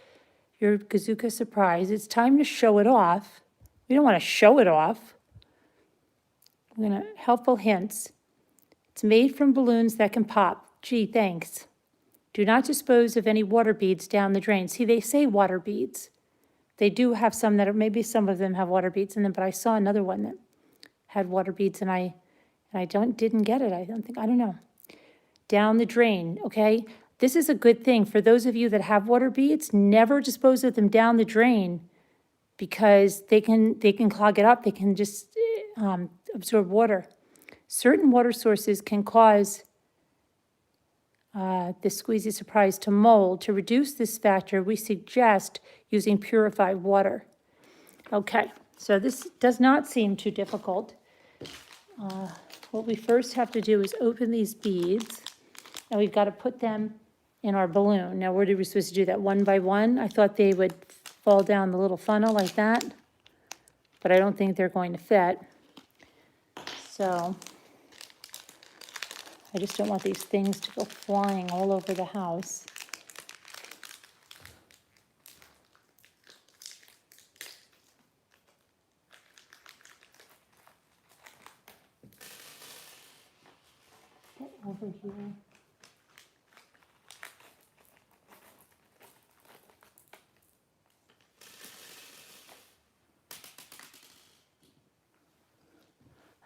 your Gazuka surprise. It's time to show it off. We don't want to show it off. We're going to helpful hints. It's made from balloons that can pop. Gee, thanks. Do not dispose of any water beads down the drain. See, they say water beads. They do have some that are, maybe some of them have water beads in them, but I saw another one that had water beads and I didn't get it. I don't know. Down the drain, okay? This is a good thing for those of you that have water beads. Never dispose of them down the drain because they can clog it up. They can just absorb water. Certain water sources can cause the squeezy surprise to mold. To reduce this factor, we suggest using purified water. Okay, so this does not seem too difficult. What we first have to do is open these beads, and we've got to put them in our balloon. Now, where are we supposed to do that? One by one? I thought they would fall down the little funnel like that, but I don't think they're going to fit. So I just don't want these things to go flying all over the house. Get over here.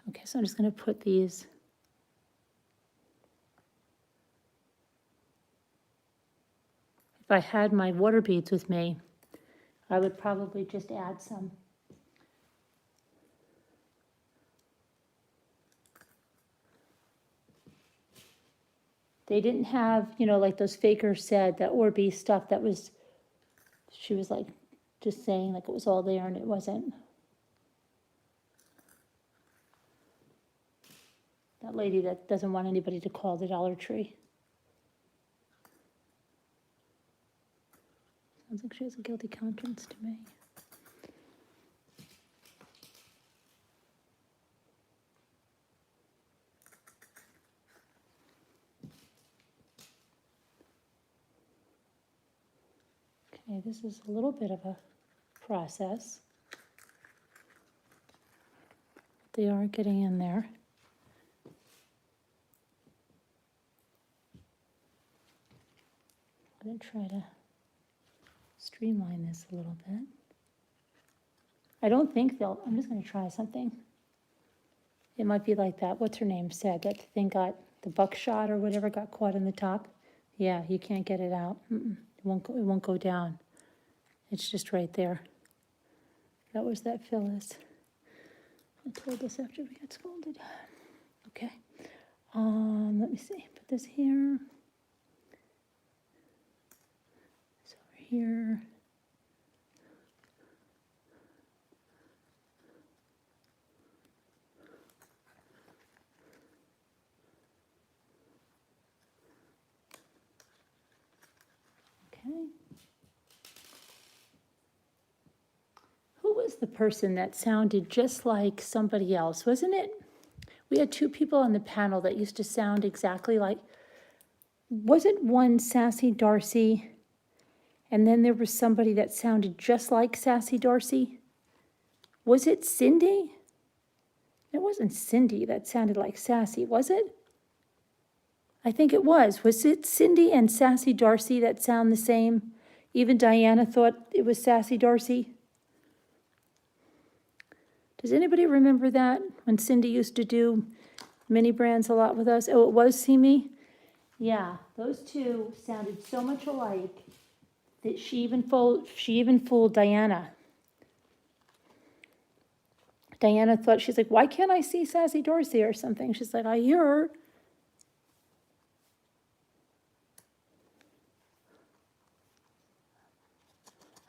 Okay, so I'm just going to put these if I had my water beads with me, I would probably just add some. They didn't have, like those fakers said, that Orbeez stuff that was, she was like, just saying like it was all there and it wasn't. That lady that doesn't want anybody to call the Dollar Tree. Sounds like she has a guilty conscience to me. Okay, this is a little bit of a process. they are getting in there. I'm going to try to streamline this a little bit. I don't think they'll, I'm just going to try something. It might be like that, what's her name said, that thing got, the buckshot or whatever got caught in the top. Yeah, you can't get it out. It won't go down. It's just right there. That was that Phyllis. I told this after we got scolded. Okay. Let me see. Put this here. This over here. Okay. Who was the person that sounded just like somebody else, wasn't it? We had two people on the panel that used to sound exactly like, wasn't one Sassy Darcy? And then there was somebody that sounded just like Sassy Darcy. Was it Cindy? It wasn't Cindy that sounded like Sassy, was it? I think it was. Was it Cindy and Sassy Darcy that sound the same? Even Diana thought it was Sassy Darcy. Does anybody remember that when Cindy used to do mini brands a lot with us? Oh, it was See Me? Yeah, those two sounded so much alike that she even fooled Diana. Diana thought, she's like, why can't I see Sassy Darcy or something? She's like, I hear her.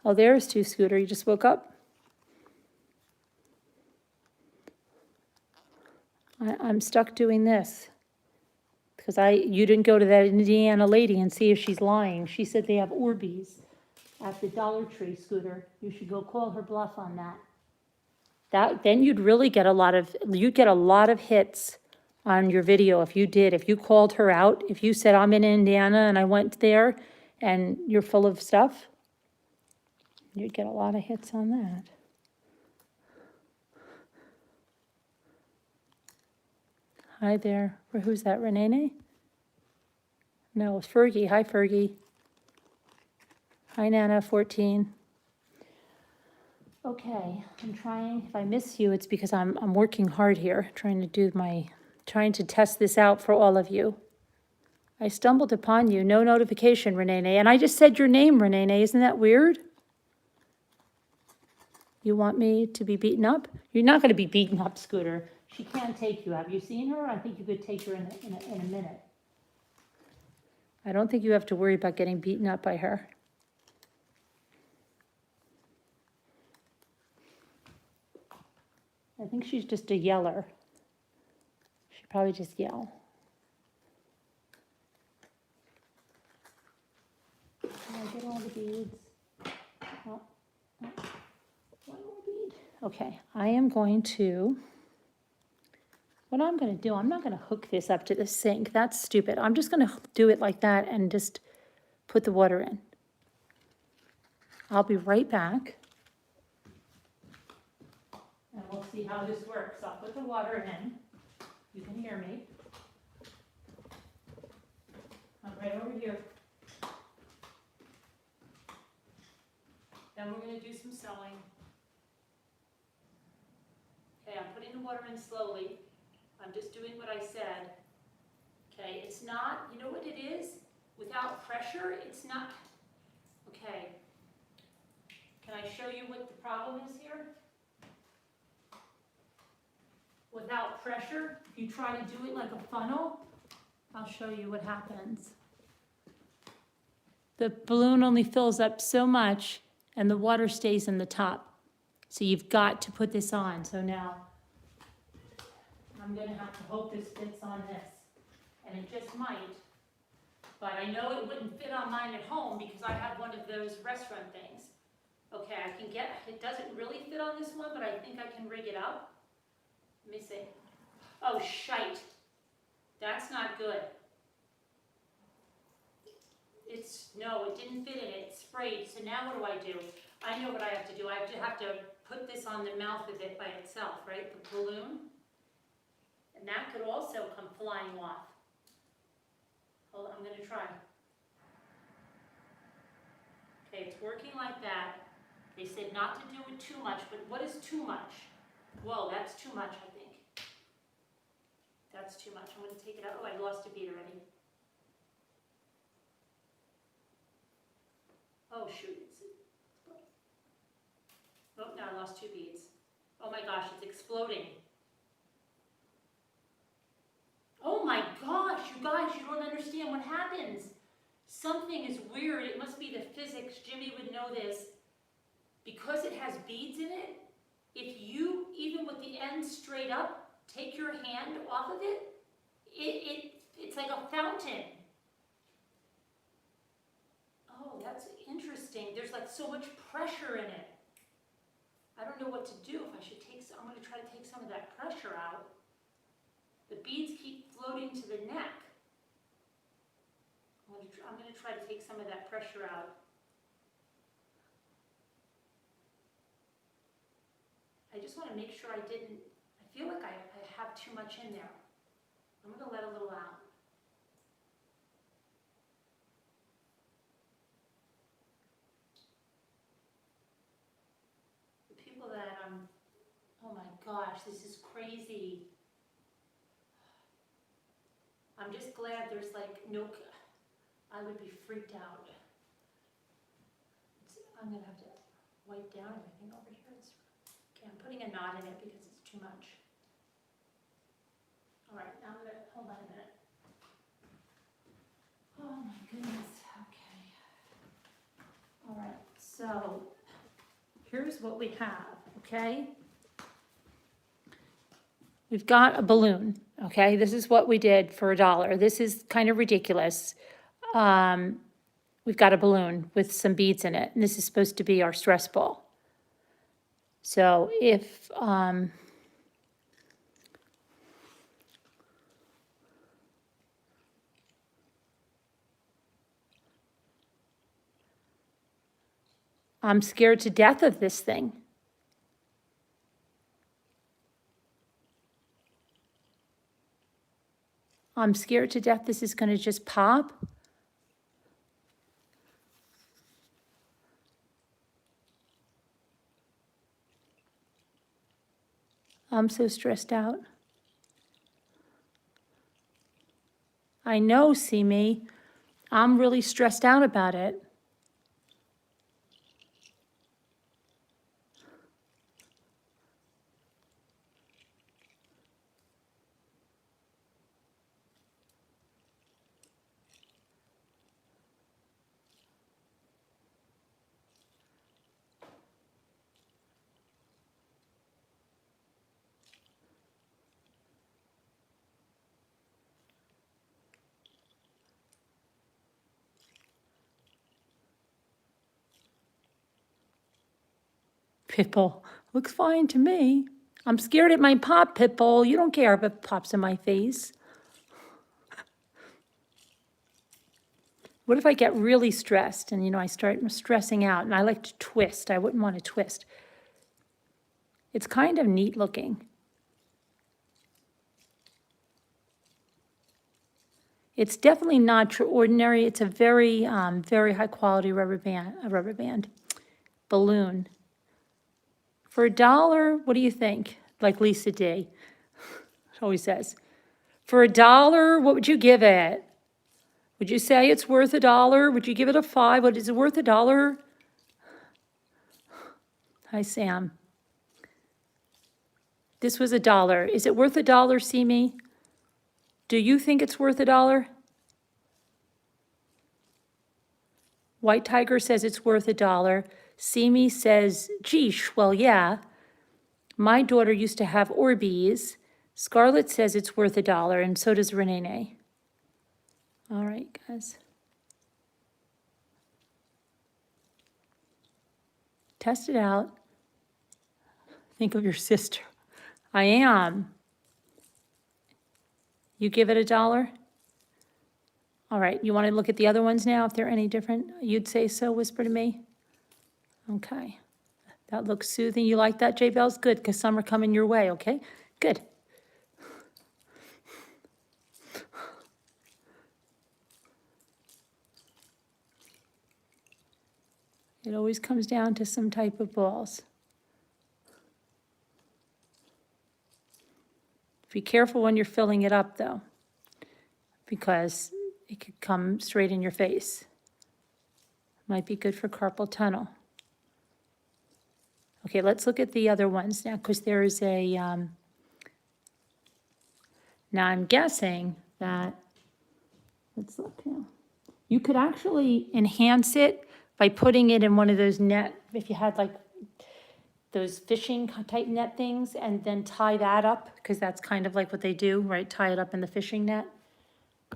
Oh, there's two, Scooter. You just woke up? I'm stuck doing this because you didn't go to that Indiana lady and see if she's lying. She said they have Orbeez at the Dollar Tree, Scooter. You should go call her bluff on that. Then you'd really get a lot of hits on your video if you did. If you called her out, if you said I'm in Indiana and I went there and you're full of stuff, you'd get a lot of hits on that. Hi there. Who's that, Renee? No, it's Fergie. Hi, Fergie. Hi, Nana, 14. Okay, I'm trying. If I miss you, it's because I'm working hard here, trying to test this out for all of you. I stumbled upon you. No notification, Renee. And I just said your name, Renee. Isn't that weird? You want me to be beaten up? You're not going to be beaten up, Scooter. She can't take you. Have you seen her? I think you could take her in a minute. I don't think you have to worry about getting beaten up by her. I think she's just a yeller. She'd probably just yell. Can I get all the beads? Oh, one more bead. Okay, what I'm going to do, I'm not going to hook this up to the sink. That's stupid. I'm just going to do it like that and just put the water in. I'll be right back. And we'll see how this works. I'll put the water in. You can hear me. I'm right over here. Then we're going to do some sewing. Okay, I'm putting the water in slowly. I'm just doing what I said. Okay, it's not, you know what it is? Without pressure, it's not. Okay. Can I show you what the problem is here? Without pressure, if you try to do it like a funnel, I'll show you what happens. The balloon only fills up so much and the water stays in the top. So you've got to put this on. So now I'm going to have to hope this fits on this. And it just might. But I know it wouldn't fit on mine at home because I have one of those restaurant things. Okay, it doesn't really fit on this one, but I think I can rig it up. Let me see. Oh, shite. That's not good. No, it didn't fit in it. It sprayed. So now what do? I know what I have to do. I have to put this on the mouth of it by itself, right? The balloon. And that could also come flying off. Hold on, I'm gonna try. Okay, it's working like that. They said not to do it too much, but what is too much? Whoa, that's too much, I think. That's too much. I'm gonna take it out. Oh, I lost a bead already. Oh, shoot. Oh, now I lost 2 beads. Oh my gosh, it's exploding. Oh my gosh, you guys, you don't understand what happens. Something is weird. It must be the physics. Jimmy would know this. Because it has beads in it, if you, even with the end straight up, take your hand off of it, it's like a fountain. Oh, that's interesting. There's like so much pressure in it. I don't know what to do. If I should I'm going to try to take some of that pressure out. The beads keep floating to the neck. I'm going to try to take some of that pressure out. I just want to make sure I feel like I have too much in there. I'm going to let a little out. The people that oh my gosh, this is crazy. I'm just glad there's like no, I would be freaked out. I'm going to have to wipe down everything over here. Okay, I'm putting a knot in it because it's too much. All right, now I'm going to, hold on a minute. Oh my goodness, okay. All right, so here's what we have, okay? We've got a balloon, okay? This is what we did for $1. This is kind of ridiculous. We've got a balloon with some beads in it, and this is supposed to be our stress ball. So if, I'm scared to death of this thing. I'm scared to death this is going to just pop. I'm so stressed out. I know, see me. I'm really stressed out about it. Pitbull, looks fine to me. I'm scared it might pop, Pitbull. You don't care if it pops in my face. What if I get really stressed and, I start stressing out and I like to twist? I wouldn't want to twist. It's kind of neat looking. It's definitely not ordinary. It's a very, very high quality rubber band balloon. For $1, what do you think? Like Lisa D always says. For $1, what would you give it? Would you say it's worth $1? Would you give it a 5? What is it worth $1? Hi, Sam. This was $1. Is it worth $1, see me? Do you think it's worth $1? White Tiger says it's worth $1. Simi says, geesh, well, yeah. My daughter used to have Orbeez. Scarlett says it's worth $1, and so does Renee. All right, guys. Test it out. Think of your sister. I am. You give it $1? All right, you want to look at the other ones now, if they're any different? You'd say so, whisper to me. Okay. That looks soothing. You like that, J Bells? Good, because some are coming your way, okay? Good. It always comes down to some type of balls. Be careful when you're filling it up, though, because it could come straight in your face. Might be good for carpal tunnel. Okay, let's look at the other ones now, because there is a, now I'm guessing that, let's look now. You could actually enhance it by putting it in one of those net, if you had like those fishing type net things, and then tie that up, because that's kind of like what they do, right? Tie it up in the fishing net.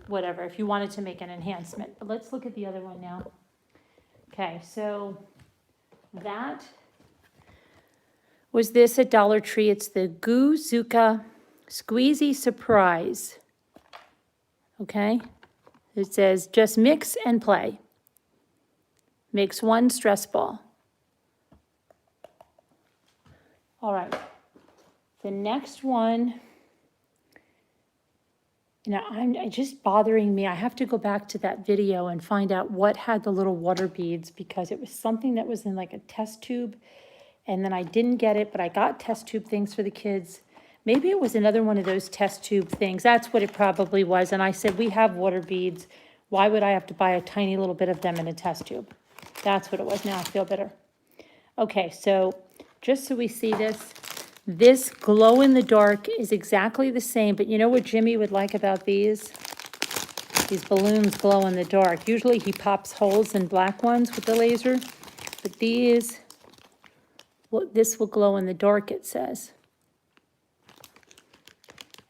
Whatever, if you wanted to make an enhancement. But let's look at the other one now. Okay, so that was this at Dollar Tree. It's the Goo Zuka Squeezy Surprise. Okay, it says just mix and play. Makes one stress ball. All right, the next one, now it's just bothering me. I have to go back to that video and find out what had the little water beads, because it was something that was in like a test tube, and then I didn't get it, but I got test tube things for the kids. Maybe it was another one of those test tube things. That's what it probably was. And I said, we have water beads. Why would I have to buy a tiny little bit of them in a test tube? That's what it was. Now I feel better. Okay, so just so we see this glow in the dark is exactly the same, but you know what Jimmy would like about these? These balloons glow in the dark. Usually he pops holes in black ones with the laser, but these, well, this will glow in the dark, it says.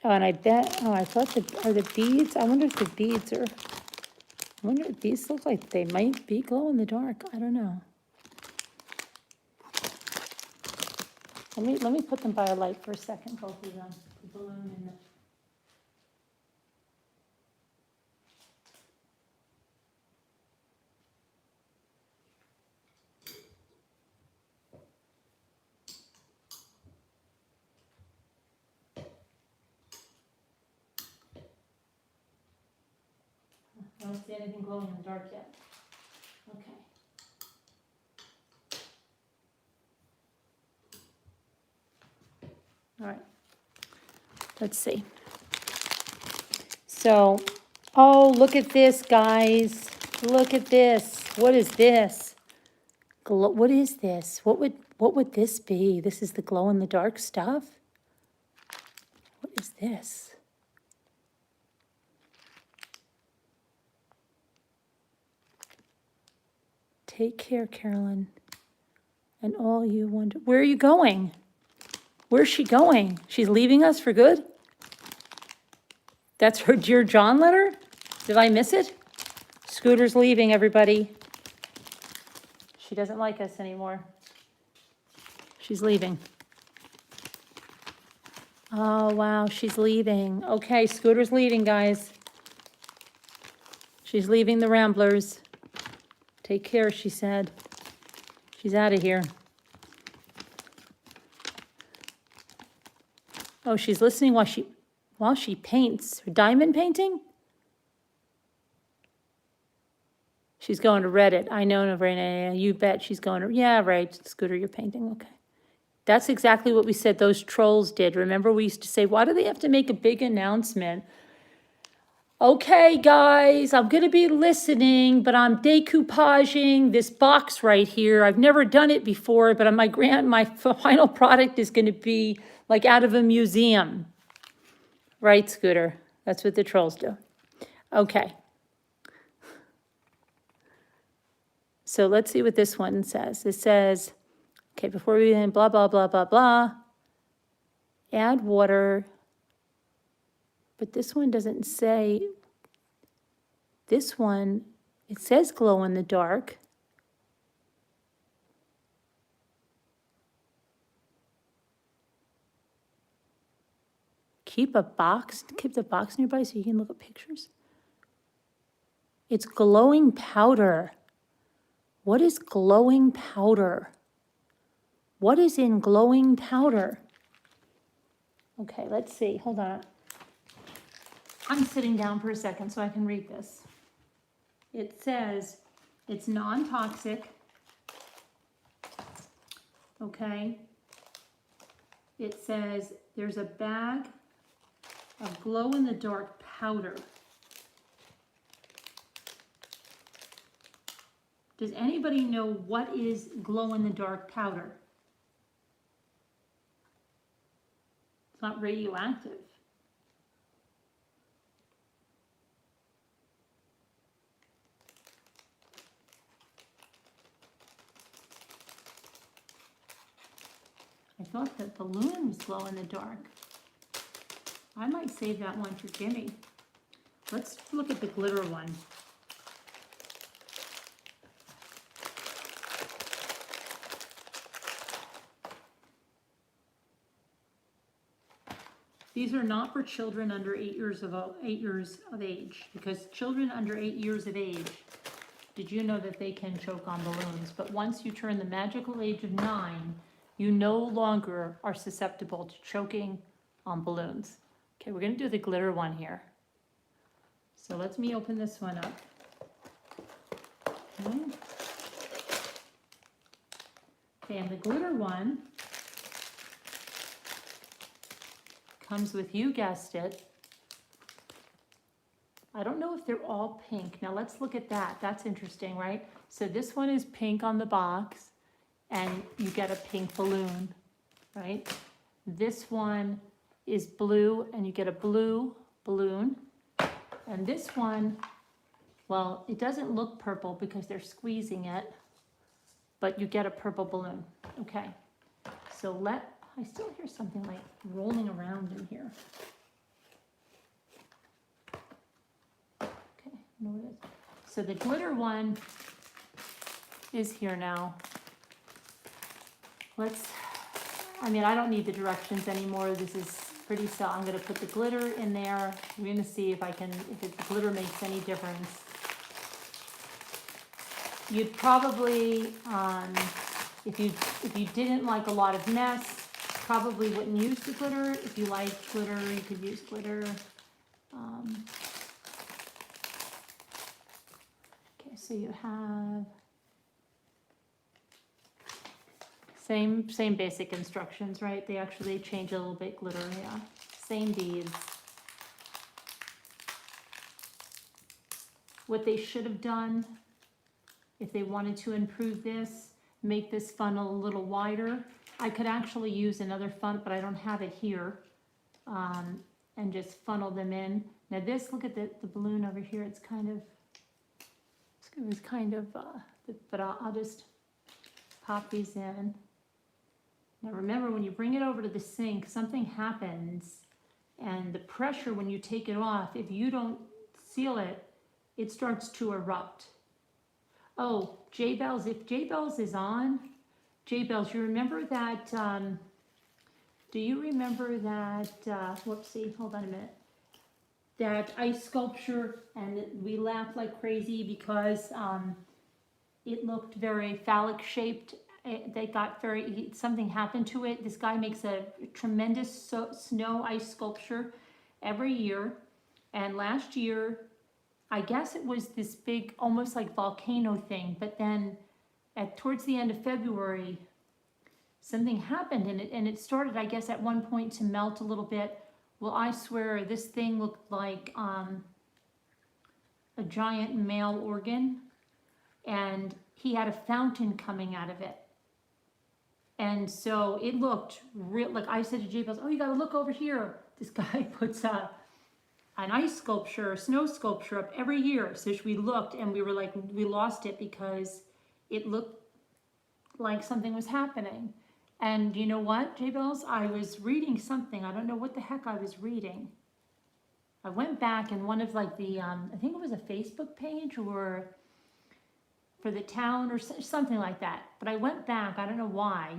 Oh, and I bet, oh, I thought are the beads, I wonder if the beads are, I wonder if these look like they might be glow in the dark. I don't know. Let me put them by a light for a second, both of them, the balloon and the... I don't see anything glowing in the dark yet. Okay. All right. Let's see. So, oh, look at this, guys. Look at this. What is this? What is this? What would this be? This is the glow in the dark stuff? What is this? Take care, Carolyn. And all you wonder, where are you going? Where's she going? She's leaving us for good? That's her Dear John letter? Did I miss it? Scooter's leaving, everybody. She doesn't like us anymore. She's leaving. Oh, wow, she's leaving. Okay, Scooter's leaving, guys. She's leaving the Ramblers. Take care, she said. She's out of here. Oh, she's listening while she paints. Her diamond painting? She's going to Reddit. I know, Renee. You bet she's going to... Yeah, right, Scooter, you're painting. Okay. That's exactly what we said those trolls did. Remember, we used to say, why do they have to make a big announcement? Okay, guys, I'm going to be listening, but I'm decoupaging this box right here. I've never done it before, but my final product is going to be like out of a museum. Right, Scooter? That's what the trolls do. Okay. So let's see what this one says. It says, okay, before we begin, blah, blah, blah, blah, blah. Add water. But this one doesn't say, this one, it says glow in the dark. Keep the box nearby so you can look at pictures. It's glowing powder. What is glowing powder? What is in glowing powder? Okay, let's see, hold on. I'm sitting down for a second so I can read this. It says it's non-toxic, okay? It says there's a bag of glow-in-the-dark powder. Does anybody know what is glow-in-the-dark powder? It's not radioactive. I thought that balloon was glow-in-the-dark. I might save that one for Jimmy. Let's look at the glitter one. These are not for children under 8 years of age, because children under 8 years of age, did you know that they can choke on balloons? But once you turn the magical age of 9, you no longer are susceptible to choking on balloons. Okay, we're gonna do the glitter one here. So let me open this one up. Okay, and the glitter one comes with, you guessed it, I don't know if they're all pink. Now let's look at that. That's interesting, right? So this one is pink on the box, and you get a pink balloon, right? This one is blue, and you get a blue balloon. And this one, well, it doesn't look purple because they're squeezing it, but you get a purple balloon. Okay, so I still hear something like rolling around in here. Okay, I know what it is. So the glitter one is here now. I don't need the directions anymore. This is pretty simple. I'm gonna put the glitter in there. I'm gonna see if the glitter makes any difference. You'd probably, if you didn't like a lot of mess, probably wouldn't use the glitter. If you like glitter, you could use glitter. Okay, so you have same basic instructions, right? They actually change a little bit glitter, yeah. Same beads. What they should have done, if they wanted to improve this, make this funnel a little wider. I could actually use another funnel, but I don't have it here, and just funnel them in. Now this, look at the balloon over here. It was kind of, but I'll just pop these in. Now remember, when you bring it over to the sink, something happens, and the pressure when you take it off, if you don't seal it, it starts to erupt. Oh, J-Bells, if J-Bells is on, J-Bells, you remember that, do you remember that, whoopsie, hold on a minute, that ice sculpture, and we laughed like crazy because it looked very phallic shaped. They got something happened to it. This guy makes a tremendous snow ice sculpture every year, and last year, I guess it was this big, almost like volcano thing, but then towards the end of February, something happened, and it started, I guess, at one point to melt a little bit. Well, I swear, this thing looked like a giant male organ, and he had a fountain coming out of it. And so it looked real, like I said to J-Bells, oh, you gotta look over here. This guy puts an ice sculpture, a snow sculpture up every year. So we looked, and we were like, we lost it because it looked like something was happening. And you know what, J-Bells? I was reading something. I don't know what the heck I was reading. I went back, and one of like the, I think it was a Facebook page or for the town or something like that. But I went back, I don't know why.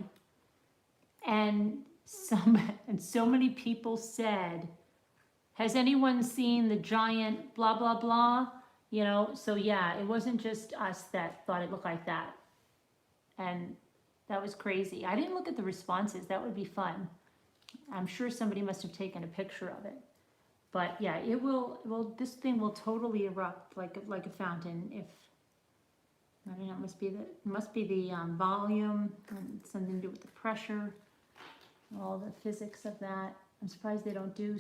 And so many people said, has anyone seen the giant blah, blah, blah? You know, so yeah, it wasn't just us that thought it looked like that. And that was crazy. I didn't look at the responses. That would be fun. I'm sure somebody must have taken a picture of it. But yeah, this thing will totally erupt like a fountain I don't know, it must be the volume, and something to do with the pressure, all the physics of that. I'm surprised they don't do,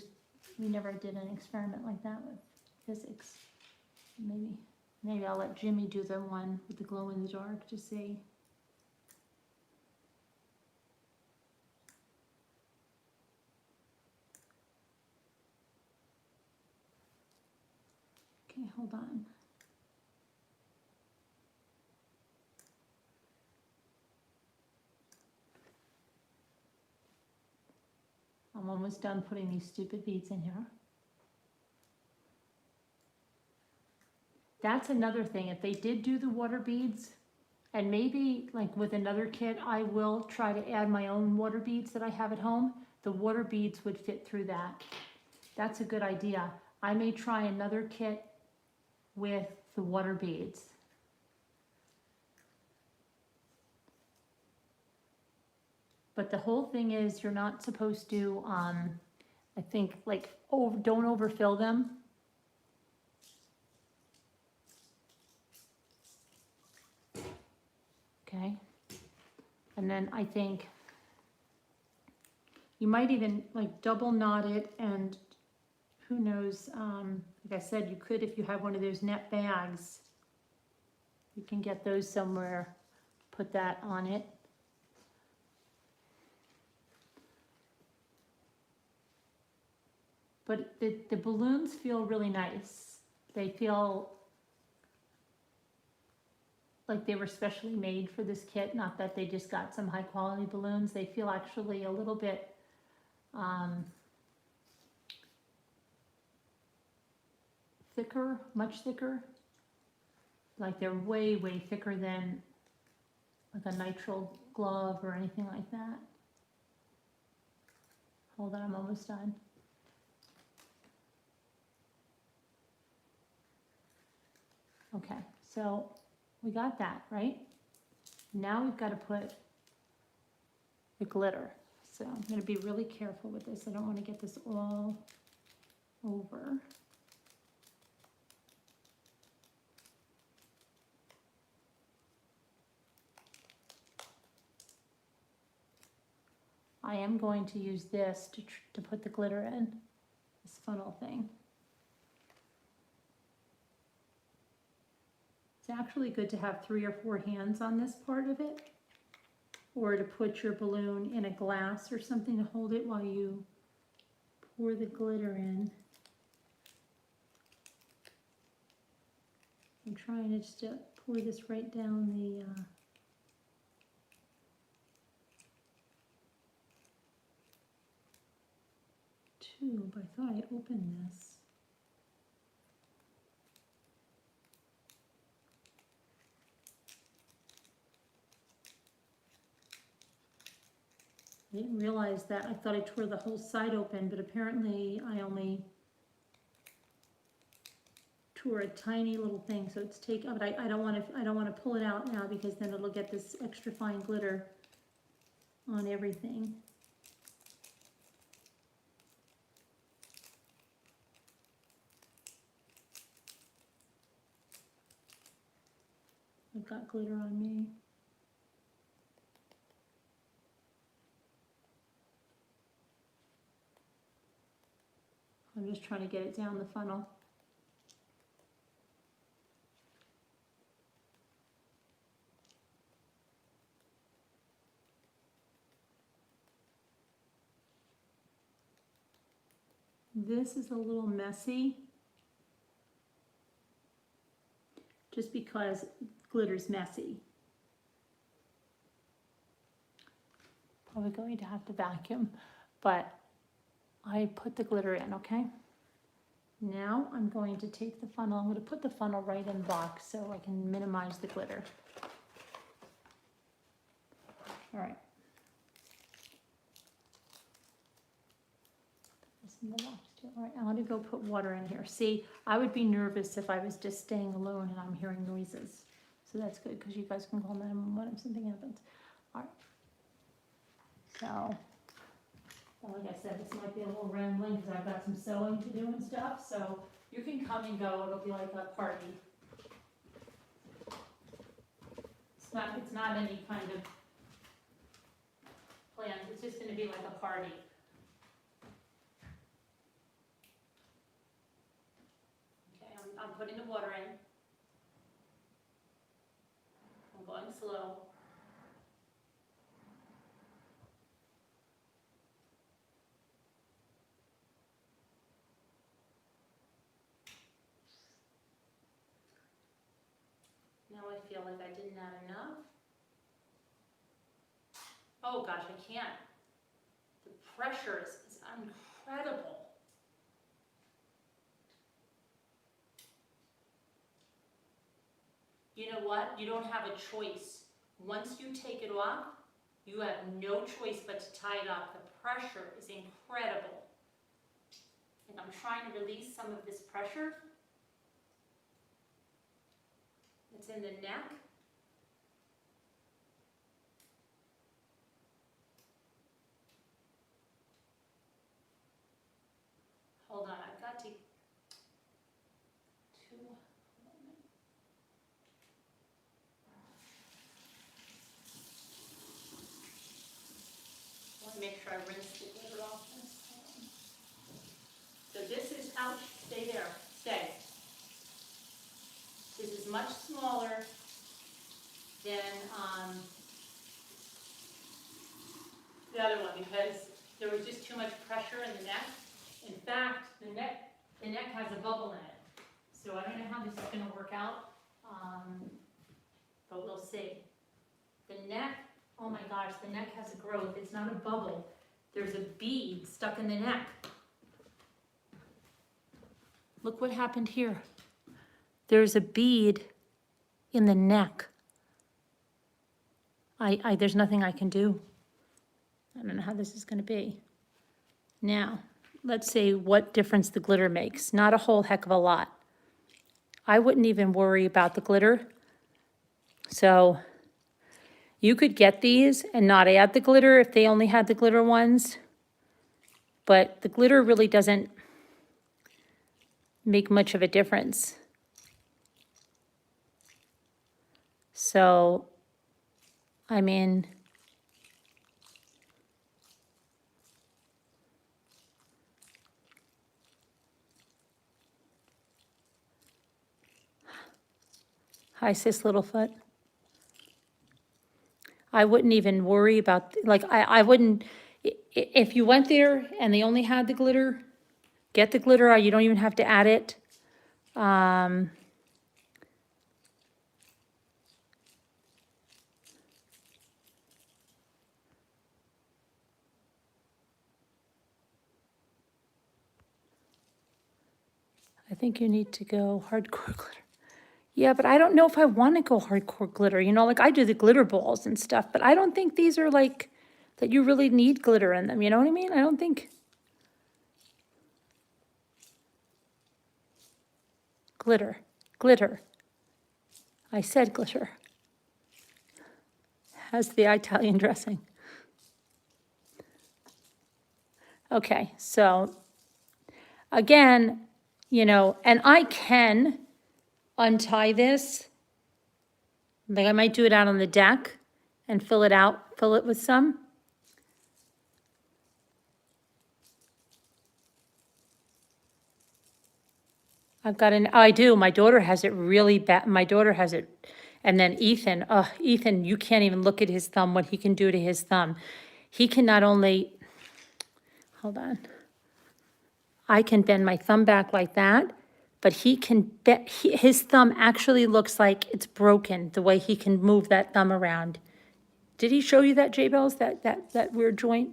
we never did an experiment like that with physics. Maybe I'll let Jimmy do the one with the glow in the dark to see. Okay, hold on. I'm almost done putting these stupid beads in here. That's another thing, if they did do the water beads, and maybe like with another kit, I will try to add my own water beads that I have at home. The water beads would fit through that. That's a good idea. I may try another kit with the water beads. But the whole thing is you're not supposed to, I think, like, don't overfill them. Okay. And then I think you might even like double knot it, and who knows, like I said, you could, if you have one of those net bags, you can get those somewhere, put that on it. But the balloons feel really nice. They feel like they were specially made for this kit, not that they just got some high quality balloons. They feel actually a little bit thicker, much thicker. Like they're way, way thicker than like a nitrile glove or anything like that. Hold on, I'm almost done. Okay, so we got that, right? Now we've got to put the glitter. So I'm going to be really careful with this. I don't want to get this all over. I am going to use this to put the glitter in, this funnel thing. It's actually good to have 3 or 4 hands on this part of it, or to put your balloon in a glass or something to hold it while you pour the glitter in. I'm trying to just pour this right down the tube. I thought I opened this. I didn't realize that. I thought I tore the whole side open, but apparently I only tore a tiny little thing. So it's but I don't want to pull it out now, because then it'll get this extra fine glitter on everything. I've got glitter on me. I'm just trying to get it down the funnel. This is a little messy, just because glitter's messy. Probably going to have to vacuum, but I put the glitter in, okay? Now I'm going to take the funnel, I'm going to put the funnel right in the box so I can minimize the glitter. All right. This in the box too. All right, I'm going to go put water in here. See, I would be nervous if I was just staying alone and I'm hearing noises. So that's good, because you guys can call 911 if something happens. All right. So, well, like I said, this might be a little rambling because I've got some sewing to do and stuff. So you can come and go. It'll be like a party. It's not any kind of plans, it's just gonna be like a party. Okay, I'm putting the water in. I'm going slow. Now I feel like I didn't add enough. Oh gosh, I can't. The pressure is incredible. You know what? You don't have a choice. Once you take it off, you have no choice but to tie it off. The pressure is incredible. And I'm trying to release some of this pressure. It's in the neck. Hold on, I've got to make sure I rinse the glitter off this. So this is out. Stay there. Stay. This is much smaller than the other one because there was just too much pressure in the neck. In fact, the neck has a bubble in it. So I don't know how this is going to work out, but we'll see. The neck. Oh my gosh, the neck has a growth. It's not a bubble. There's a bead stuck in the neck. Look what happened here. There's a bead in the neck. There's nothing I can do. I don't know how this is going to be. Now, let's see what difference the glitter makes. Not a whole heck of a lot. I wouldn't even worry about the glitter. So you could get these and not add the glitter if they only had the glitter ones. But the glitter really doesn't make much of a difference. So, I mean, hi, sis Littlefoot. I wouldn't even worry about, like, I wouldn't, if you went there and they only had the glitter, get the glitter, or you don't even have to add it. I think you need to go hardcore glitter. Yeah, but I don't know if I want to go hardcore glitter. You know, like I do the glitter balls and stuff, but I don't think these are like, that you really need glitter in them. You know what I mean? I don't think. Glitter, glitter. I said glitter. Has the Italian dressing. Okay, so again, you know, and I can untie this. Like I might do it out on the deck and fill it with some. I do, my daughter has it really bad, my daughter has it, and then Ethan, Ethan, you can't even look at his thumb, what he can do to his thumb. He can not only, hold on, I can bend my thumb back like that, but he can, his thumb actually looks like it's broken, the way he can move that thumb around. Did he show you that, J-Bells, that weird joint?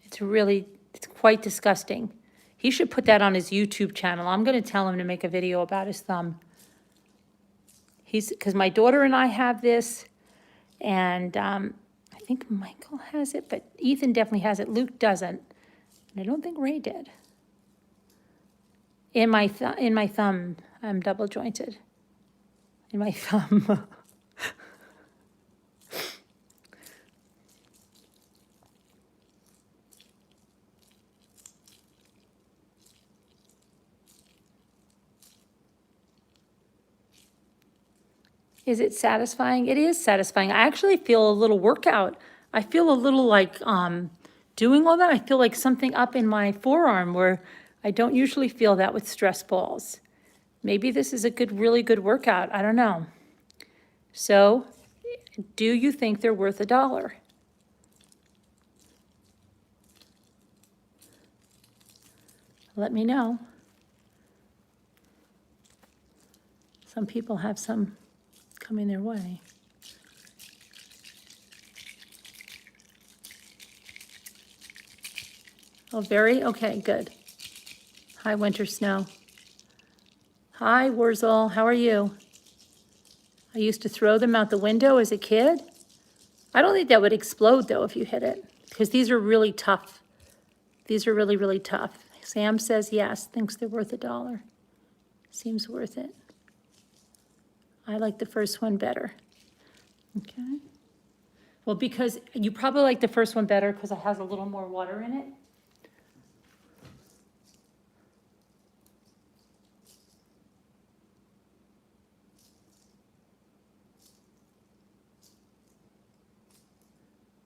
It's quite disgusting. He should put that on his YouTube channel. I'm going to tell him to make a video about his thumb. Because my daughter and I have this, and I think Michael has it, but Ethan definitely has it. Luke doesn't. And I don't think Ray did. In my thumb, I'm double jointed. In my thumb. Is it satisfying? It is satisfying. I actually feel a little workout. I feel a little like doing all that. I feel like something up in my forearm where I don't usually feel that with stress balls. Maybe this is a really good workout. I don't know. So, do you think they're worth $1? Let me know. Some people have some coming their way. Oh, very? Okay, good. Hi, Winter Snow. Hi, Wurzel. How are you? I used to throw them out the window as a kid. I don't think that would explode, though, if you hit it, because these are really tough. These are really, really tough. Sam says yes, thinks they're worth $1. Seems worth it. I like the first one better. Okay. Well, because you probably like the first one better because it has a little more water in it.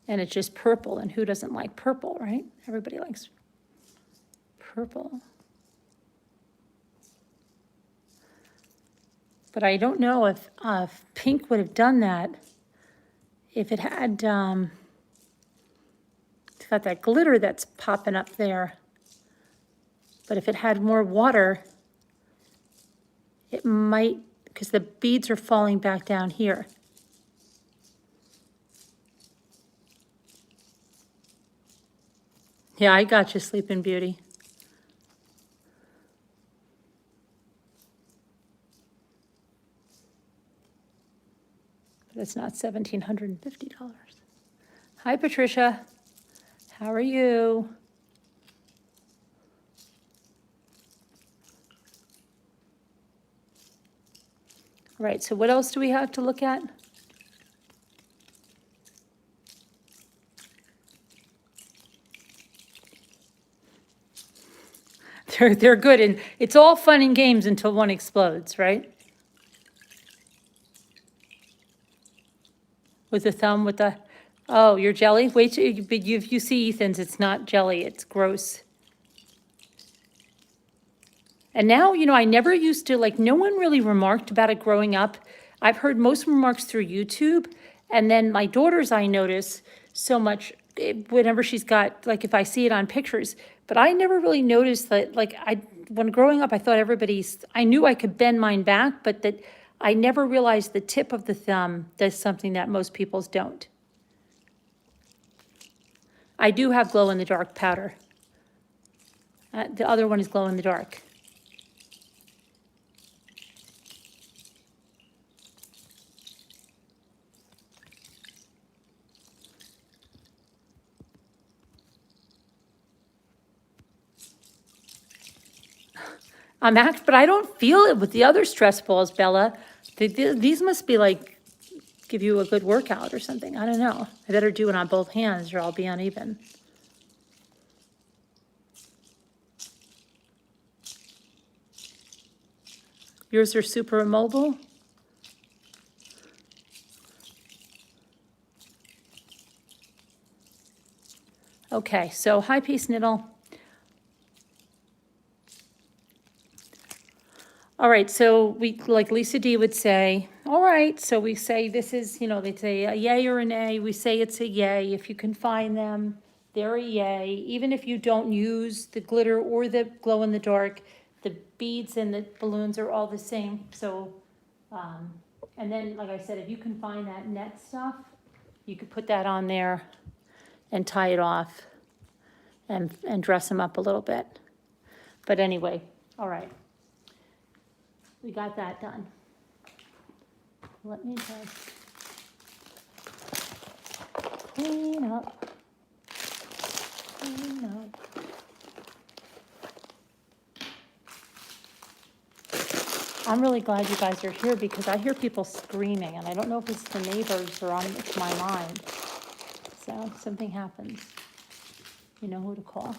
And it's just purple, and who doesn't like purple, right? Everybody likes purple. But I don't know if pink would have done that if it had, it's got that glitter that's popping up there. But if it had more water, it might, because the beads are falling back down here. Yeah, I got you, Sleeping Beauty. But it's not $1,750. Hi, Patricia. How are you? All right, so what else do we have to look at? They're good, and it's all fun and games until one explodes, right? With the thumb, with the, oh, your jelly? Wait, but you see Ethan's, it's not jelly, it's gross. And now, I never used to, like, no one really remarked about it growing up. I've heard most remarks through YouTube, and then my daughters, I notice so much whenever she's got, like, if I see it on pictures. But I never really noticed that, like, when growing up, I thought I knew I could bend mine back, but that I never realized the tip of the thumb does something that most people's don't. I do have glow-in-the-dark powder. The other one is glow-in-the-dark. But I don't feel it with the other stress balls, Bella. These must be like, give you a good workout or something. I don't know. I better do it on both hands or I'll be uneven. Yours are super immobile? Okay, so hi, Peace Niddle. All right, so we, like Lisa D would say, all right, so we say this is, they'd say a yay or an A. We say it's a yay. If you can find them, they're a yay. Even if you don't use the glitter or the glow in the dark, the beads and the balloons are all the same. So, and then, like I said, if you can find that net stuff, you could put that on there and tie it off and dress them up a little bit. But anyway, all right. We got that done. Let me just clean up. I'm really glad you guys are here because I hear people screaming, and I don't know if it's the neighbors or it's my mind. So if something happens, you know who to call.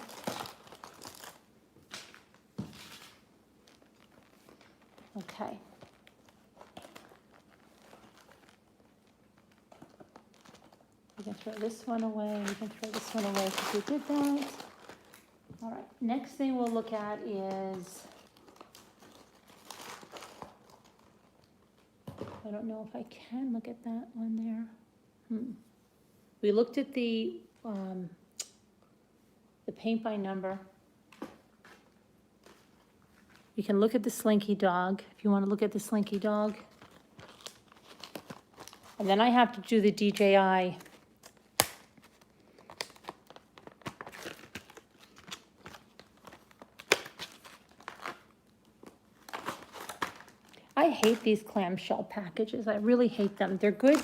Okay. can throw this one away. We can throw this one away because we did that. All right, next thing we'll look at is, I don't know if I can look at that one there. We looked at the paint by number. You can look at the Slinky dog, if you want to look at the Slinky dog. And then I have to do the DJI. I hate these clamshell packages. I really hate them. They're good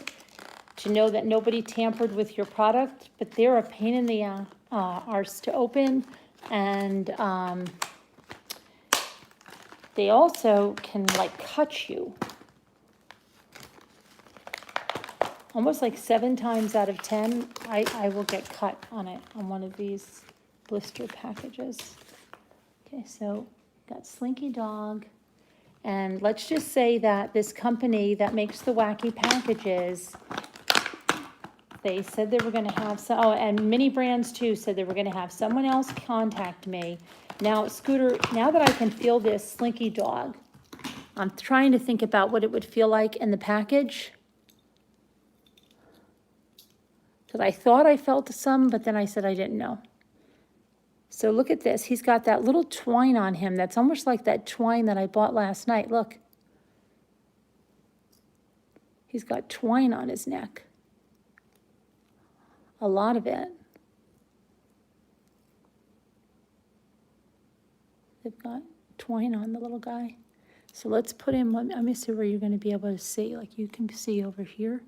to know that nobody tampered with your product, but they're a pain in the arse to open. And they also can like cut you. Almost like 7 times out of 10, I will get cut on it, on one of these blister packages. Okay, so got Slinky dog. And let's just say that this company that makes the wacky packages, they said they were going to have some, oh, and Mini Brands too said they were going to have someone else contact me. Now, Scooter, now that I can feel this Slinky dog, I'm trying to think about what it would feel like in the package. Because I thought I felt some, but then I said I didn't know. So look at this. He's got that little twine on him that's almost like that twine that I bought last night. Look. He's got twine on his neck. A lot of it. They've got twine on the little guy. So let's put him, let me see where you're going to be able to see. Like you can see over here.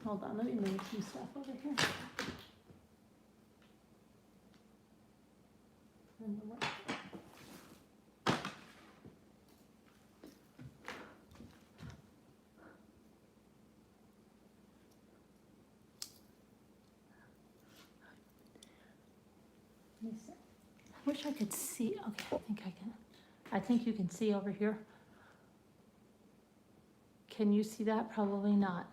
Hold on, let me move some stuff over here. I wish I could see. Okay, I think I can. I think you can see over here. Can you see that? Probably not.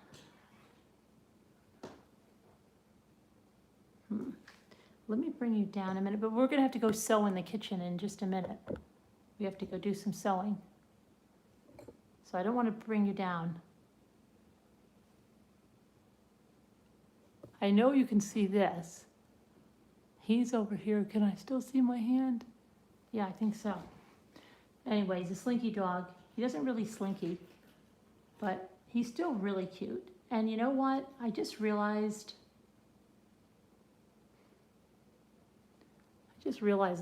Let me bring you down a minute, but we're going to have to go sew in the kitchen in just a minute. We have to go do some sewing. So I don't want to bring you down. I know you can see this. He's over here. Can I still see my hand? Yeah, I think so. Anyways, a Slinky dog. He doesn't really slinky, but he's still really cute. And you know what? I just realized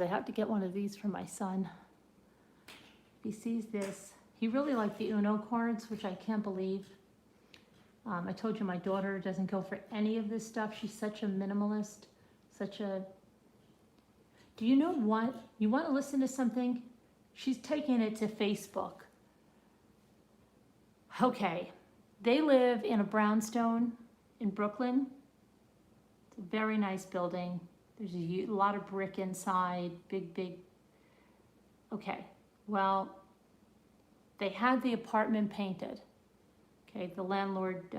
I have to get one of these for my son. He sees this. He really liked the Uno cards, which I can't believe. I told you my daughter doesn't go for any of this stuff. She's such a minimalist, do you know what? You want to listen to something? She's taking it to Facebook. Okay, they live in a brownstone in Brooklyn. It's a very nice building. There's a lot of brick inside, big. Okay, well, they had the apartment painted. Okay, the landlord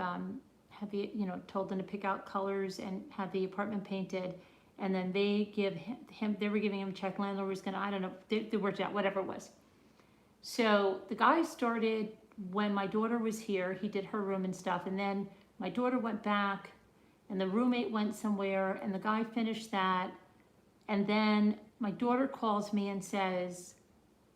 told them to pick out colors and have the apartment painted, and then they were giving him a check. Landlord was gonna, I don't know, they worked out, whatever it was. So the guy started when my daughter was here. He did her room and stuff, and then my daughter went back. And the roommate went somewhere, and the guy finished that. And then my daughter calls me and says,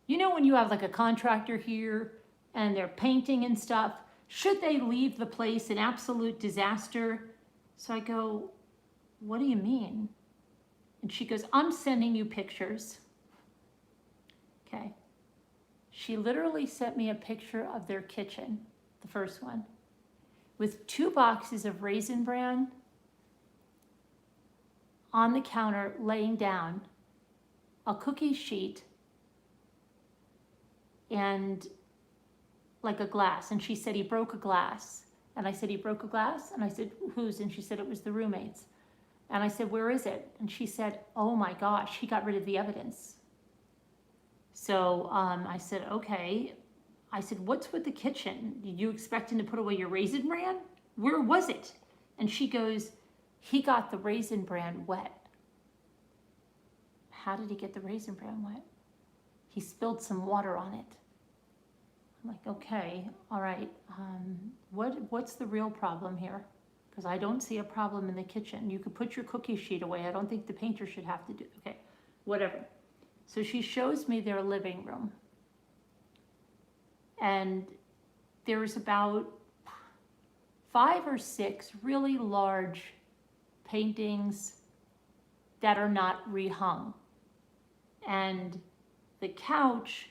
you know when you have like a contractor here and they're painting and stuff, should they leave the place an absolute disaster? So I go, what do you mean? And she goes, I'm sending you pictures. Okay. She literally sent me a picture of their kitchen, the first one, with 2 boxes of Raisin Bran on the counter laying down, a cookie sheet, and like a glass. And she said he broke a glass. And I said, he broke a glass? And I said, whose? And she said it was the roommate's. And I said, where is it? And she said, oh my gosh, he got rid of the evidence. So I said, okay. I said, what's with the kitchen? Did you expect him to put away your Raisin Bran? Where was it? And she goes, he got the Raisin Bran wet. How did he get the Raisin Bran wet? He spilled some water on it. I'm like, okay, all right. What's the real problem here? Because I don't see a problem in the kitchen. You could put your cookie sheet away. I don't think the painter should have to do, okay, whatever. So she shows me their living room. And there's about 5 or 6 really large paintings that are not rehung. And the couch,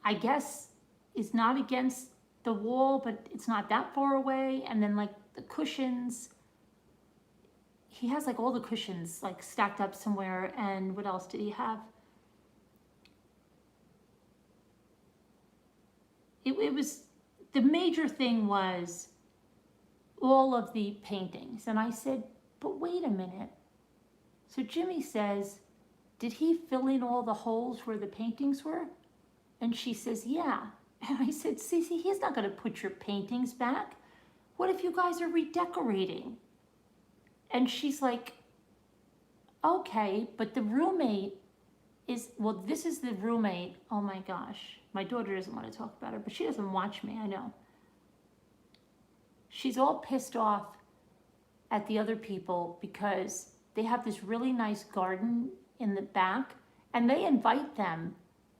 I guess, is not against the wall, but it's not that far away. And then like the cushions, he has like all the cushions like stacked up somewhere. And what else did he have? It was, the major thing was all of the paintings. And I said, but wait a minute. So Jimmy says, did he fill in all the holes where the paintings were? And she says, yeah. And I said, Cece, he's not going to put your paintings back. What if you guys are redecorating? And she's like, okay, but the roommate is, well, this is the roommate. Oh my gosh. My daughter doesn't want to talk about her, but she doesn't watch me, I know. She's all pissed off at the other people because they have this really nice garden in the back and they invite them.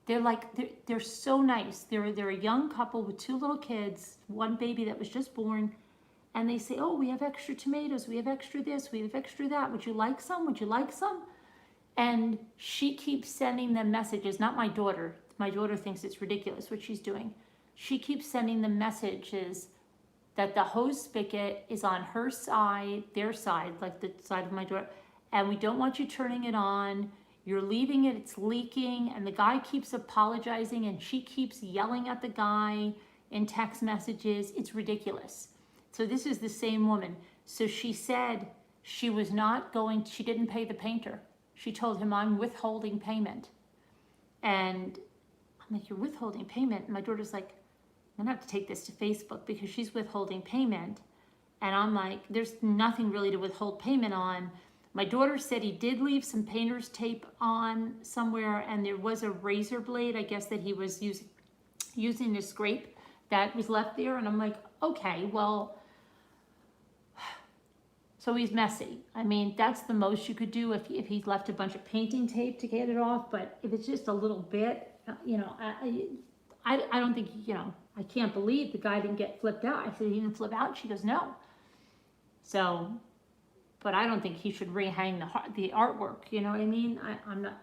They're like, they're so nice. They're a young couple with 2 little kids, 1 baby that was just born. And they say, oh, we have extra tomatoes. We have extra this. We have extra that. Would you like some? Would you like some? And she keeps sending them messages, not my daughter. My daughter thinks it's ridiculous what she's doing. She keeps sending them messages that the hose spigot is on her side, their side, like the side of my daughter, and we don't want you turning it on. You're leaving it, it's leaking, and the guy keeps apologizing, and she keeps yelling at the guy in text messages. It's ridiculous. So this is the same woman. So she said she was not going, she didn't pay the painter. She told him, I'm withholding payment. And I'm like, you're withholding payment? And my daughter's like, I'm gonna have to take this to Facebook because she's withholding payment. And I'm like, there's nothing really to withhold payment on. My daughter said he did leave some painter's tape on somewhere, and there was a razor blade, I guess, that he was using to scrape that was left there. And I'm like, okay, well, so he's messy. I mean, that's the most you could do if he's left a bunch of painting tape to get it off. But if it's just a little bit, you know, I don't think, you know, I can't believe the guy didn't get flipped out. I said, he didn't flip out? She goes, no. So, but I don't think he should rehang the artwork, you know what I mean? I'm not,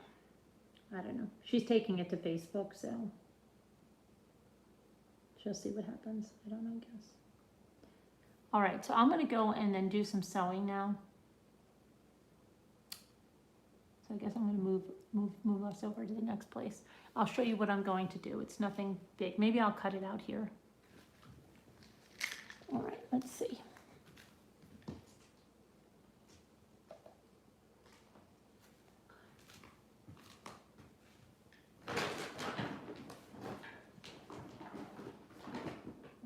I don't know. She's taking it to Facebook, so she'll see what happens. I don't know, I guess. All right, so I'm gonna go and then do some sewing now. So I guess I'm gonna move us over to the next place. I'll show you what I'm going to do. It's nothing big. Maybe I'll cut it out here. All right, let's see.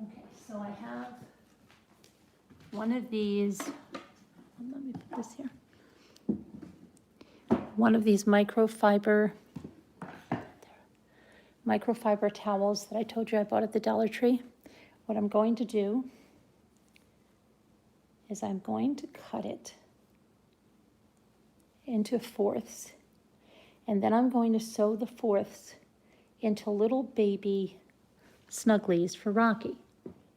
Okay, so I have one of these, let me put this here. One of these microfiber towels that I told you I bought at the Dollar Tree. What I'm going to do is I'm going to cut it into fourths, and then I'm going to sew the fourths into little baby snugglies for Rocky.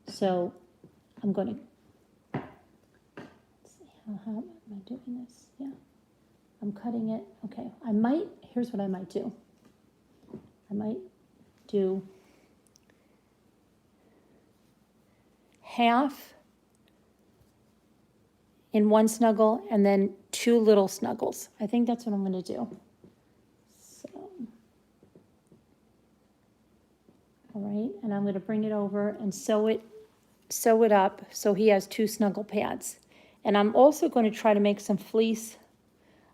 So I'm going to, let's see, how am I doing this? Yeah, I'm cutting it. Okay, here's what I might do. I might do half in one snuggle and then 2 little snuggles. I think that's what I'm going to do. So, all right, and I'm going to bring it over and sew it sew it up so he has 2 snuggle pads. And I'm also going to try to make some fleece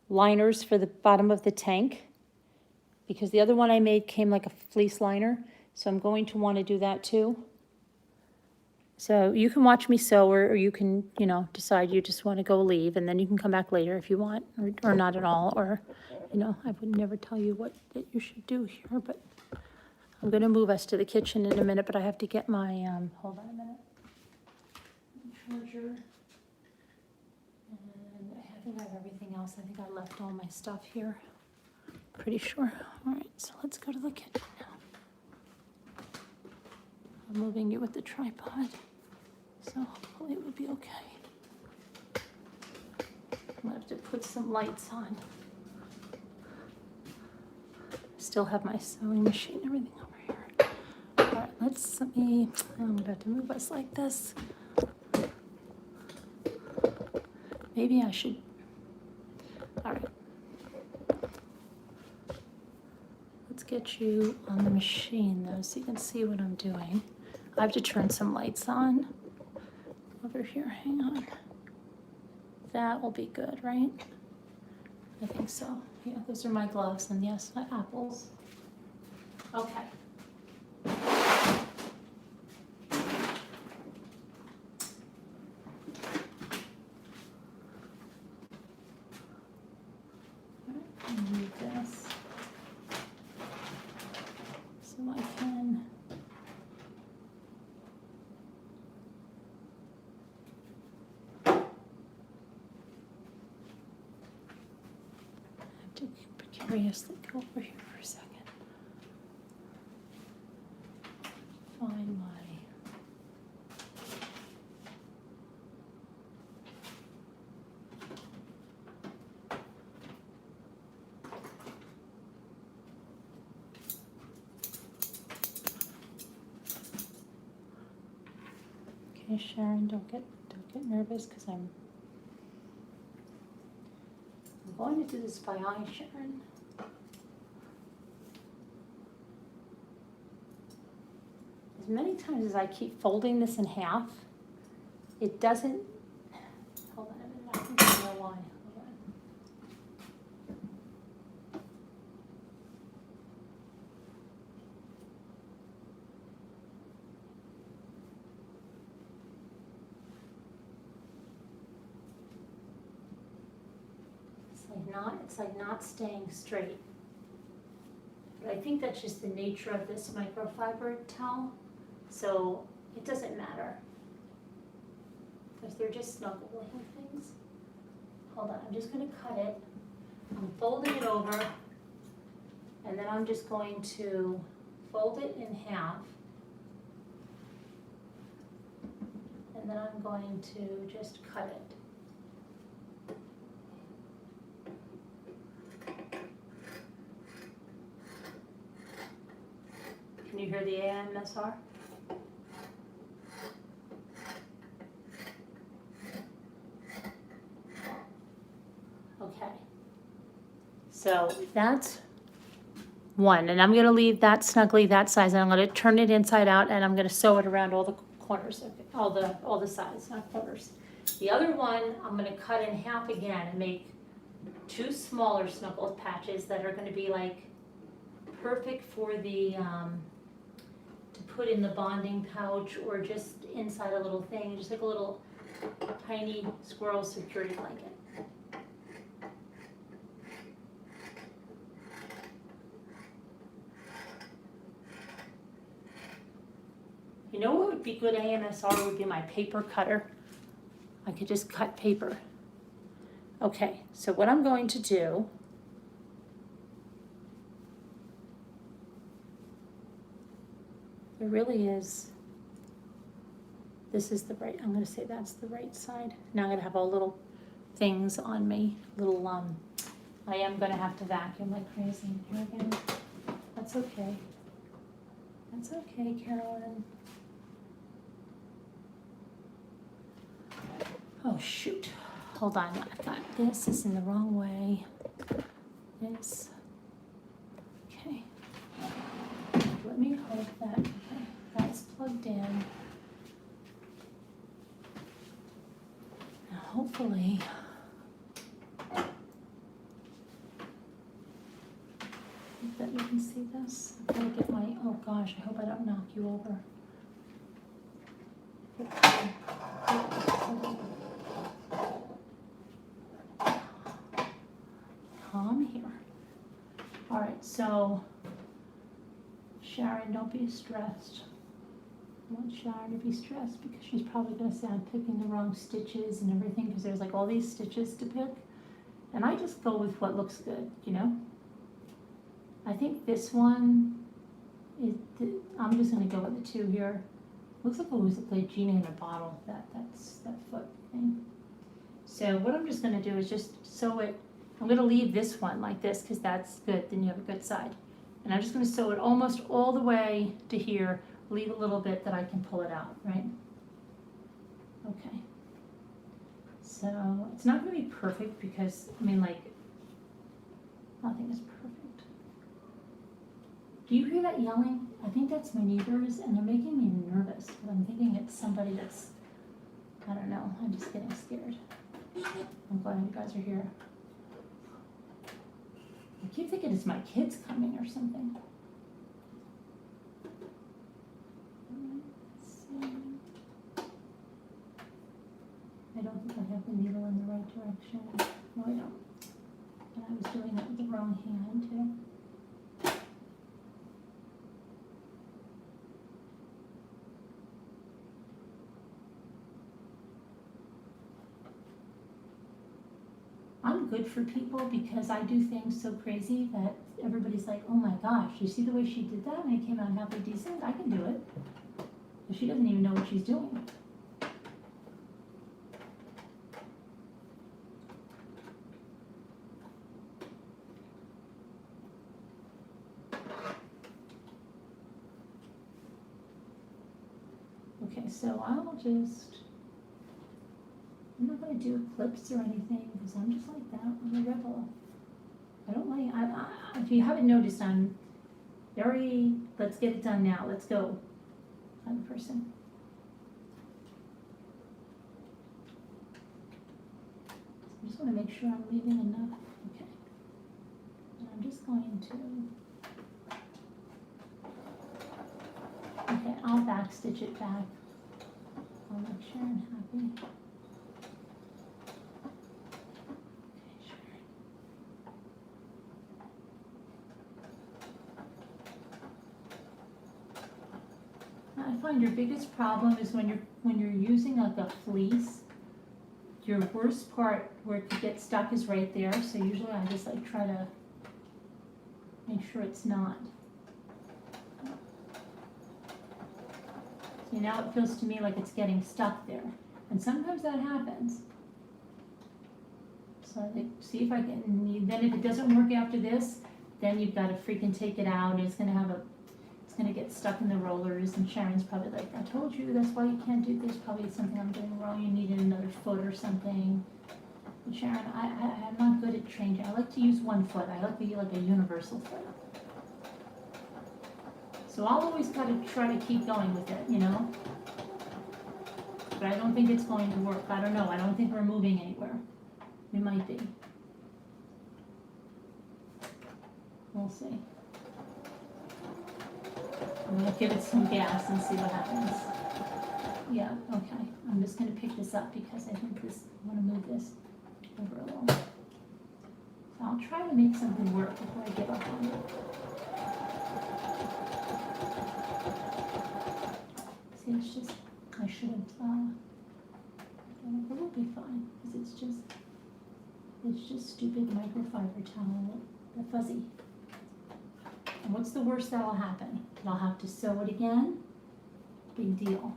liners for the bottom of the tank, because the other one I made came like a fleece liner. So I'm going to want to do that too. So you can watch me sew, or you can, you know, decide you just want to go leave, and then you can come back later if you want, or not at all, or, you know, I would never tell you what that you should do here, but I'm going to move us to the kitchen in a minute, but I have to get my, hold on a minute, charger, and I think I have everything else. I think I left all my stuff here, pretty sure. All right, so let's go to the kitchen now. I'm moving it with the tripod, so hopefully it will be okay. I'm gonna have to put some lights on. Still have my sewing machine, everything over here. All right, I'm about to move us like this. Maybe I should, all right. Let's get you on the machine though, so you can see what I'm doing. I have to turn some lights on over here, hang on. That will be good, right? I think so. Yeah, those are my gloves, and yes, my apples. Okay. Move this so I can precariously go over here for a second. Find my okay, Sharon, don't get nervous, because I'm going to do this by eye, Sharon. As many times as I keep folding this in half, it doesn't, hold on a minute, I think I know why. Hold on. It's like not staying straight. But I think that's just the nature of this microfiber towel, so it doesn't matter, because they're just snuggling things. Hold on, I'm just going to cut it. I'm folding it over, and then I'm just going to fold it in half, and then I'm going to just cut it. Can you hear the AMSR? Okay. So that's one, and I'm going to leave that snugly that size, and I'm going to turn it inside out, and I'm going to sew it around all the corners, all the sides, not corners. The other one, I'm going to cut in half again and make 2 smaller snuggle patches that are going to be like perfect for the to put in the bonding pouch, or just inside a little thing, just like a little tiny squirrel security blanket. You know what would be good AMSR would be my paper cutter. I could just cut paper. Okay, so what I'm going to do, there really is, this is the right, I'm going to say that's the right side. Now I'm going to have all little things on me, little, I am going to have to vacuum like crazy here again. That's okay. That's okay, Carolyn. Oh, shoot. Hold on, I've got this is in the wrong way. This. Okay. Let me hold that. Okay. That's plugged in. hopefully that you can see this. I've got to get my, oh gosh, I hope I don't knock you over. Calm here. All right, so Sharon, don't be stressed. I want Sharon to be stressed because she's probably going to say I'm picking the wrong stitches and everything because there's like all these stitches to pick. And I just go with what looks good, you know? I think this one, I'm just going to go with the 2 here. Looks like it was like genie in a bottle, that's that foot thing. So what I'm just going to do is just sew it. I'm going to leave this one like this because that's good, then you have a good side. And I'm just going to sew it almost all the way to here, leave a little bit that I can pull it out, right? Okay. So it's not going to be perfect because, I mean, like, nothing is perfect. Do you hear that yelling? I think that's my neighbors and they're making me nervous, but I'm thinking it's somebody that's, I don't know, I'm just getting scared. I'm glad you guys are here. I keep thinking it's my kids coming or something. Let's see. I don't think I have the needle in the right direction. No, I don't. And I was doing it with the wrong hand too. I'm good for people because I do things so crazy that everybody's like, oh my gosh, you see the way she did that and it came out halfway decent? I can do it. But she doesn't even know what she's doing. Okay, so I'll just, I'm not going to do clips or anything because I'm just like that. I'm a rebel. I don't like, if you haven't noticed, I'm very, let's get it done now, let's go kind of person. I just want to make sure I'm leaving enough. Okay. And I'm just going to, okay, I'll back stitch it back. I'll make sure I'm happy. I find your biggest problem is when you're using like a fleece, your worst part where it could get stuck is right there. So usually I just like try to make sure it's not. See, now it feels to me like it's getting stuck there. And sometimes that happens. So I think, see if I can, then if it doesn't work after this, then you've got to freaking take it out. It's going to have it's going to get stuck in the rollers, and Sharon's probably like, I told you, that's why you can't do this. Probably something I'm doing wrong. You needed another foot or something. But Sharon, I'm not good at changing. I like to use one foot. I like to use like a universal foot. So I'll always try to keep going with it, you know? But I don't think it's going to work. I don't know. I don't think we're moving anywhere. We might be. We'll see. I'm going to give it some gas and see what happens. Yeah, okay. I'm just going to pick this up because I think this, I want to move this over a little. So I'll try to make something work before I give up on it. See, it's just, I shouldn't, it will be fine because it's just stupid microfiber towel, the fuzzy. And what's the worst that'll happen? I'll have to sew it again. Big deal.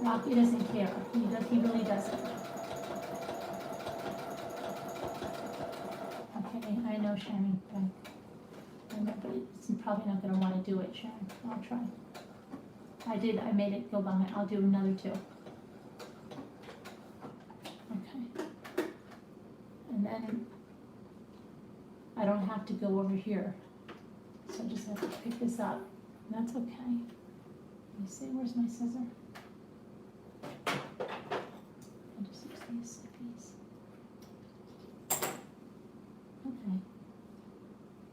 Rocky doesn't care. He really doesn't. Okay, I know, Sharon. I know, but it's probably not going to want to do it, Sharon. I'll try. I made it go by. I'll do another 2. And then I don't have to go over here. So I just have to pick this up That's okay. Let me see, where's my scissor? I'll just use these piece. Okay.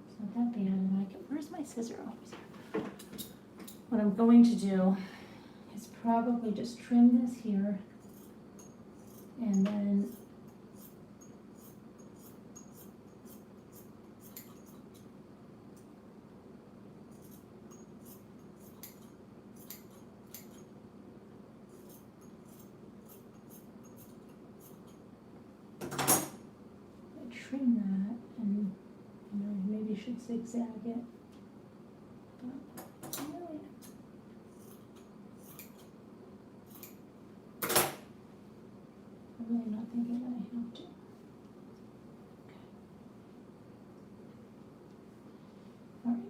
It's not that bad. I like it. Where's my scissor? Oh, it's here. What I'm going to do is probably just trim this here and then trim that, and maybe should zigzag it. But really, I'm really not thinking that I have to. Okay. All right.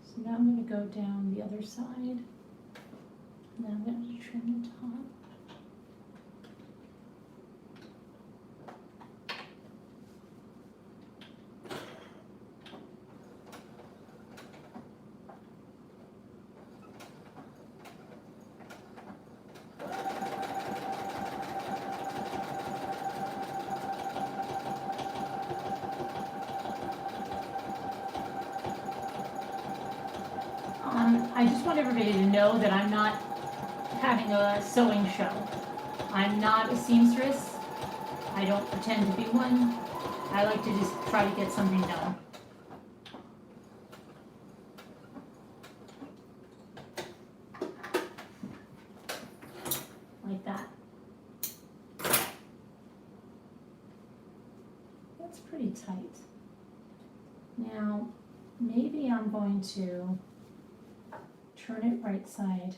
So now I'm going to go down the other side, and then I'm going to trim the top. I just want everybody to know that I'm not having a sewing show. I'm not a seamstress. I don't pretend to be one. I like to just try to get something done. Like that. That's pretty tight. Now, maybe I'm going to turn it right side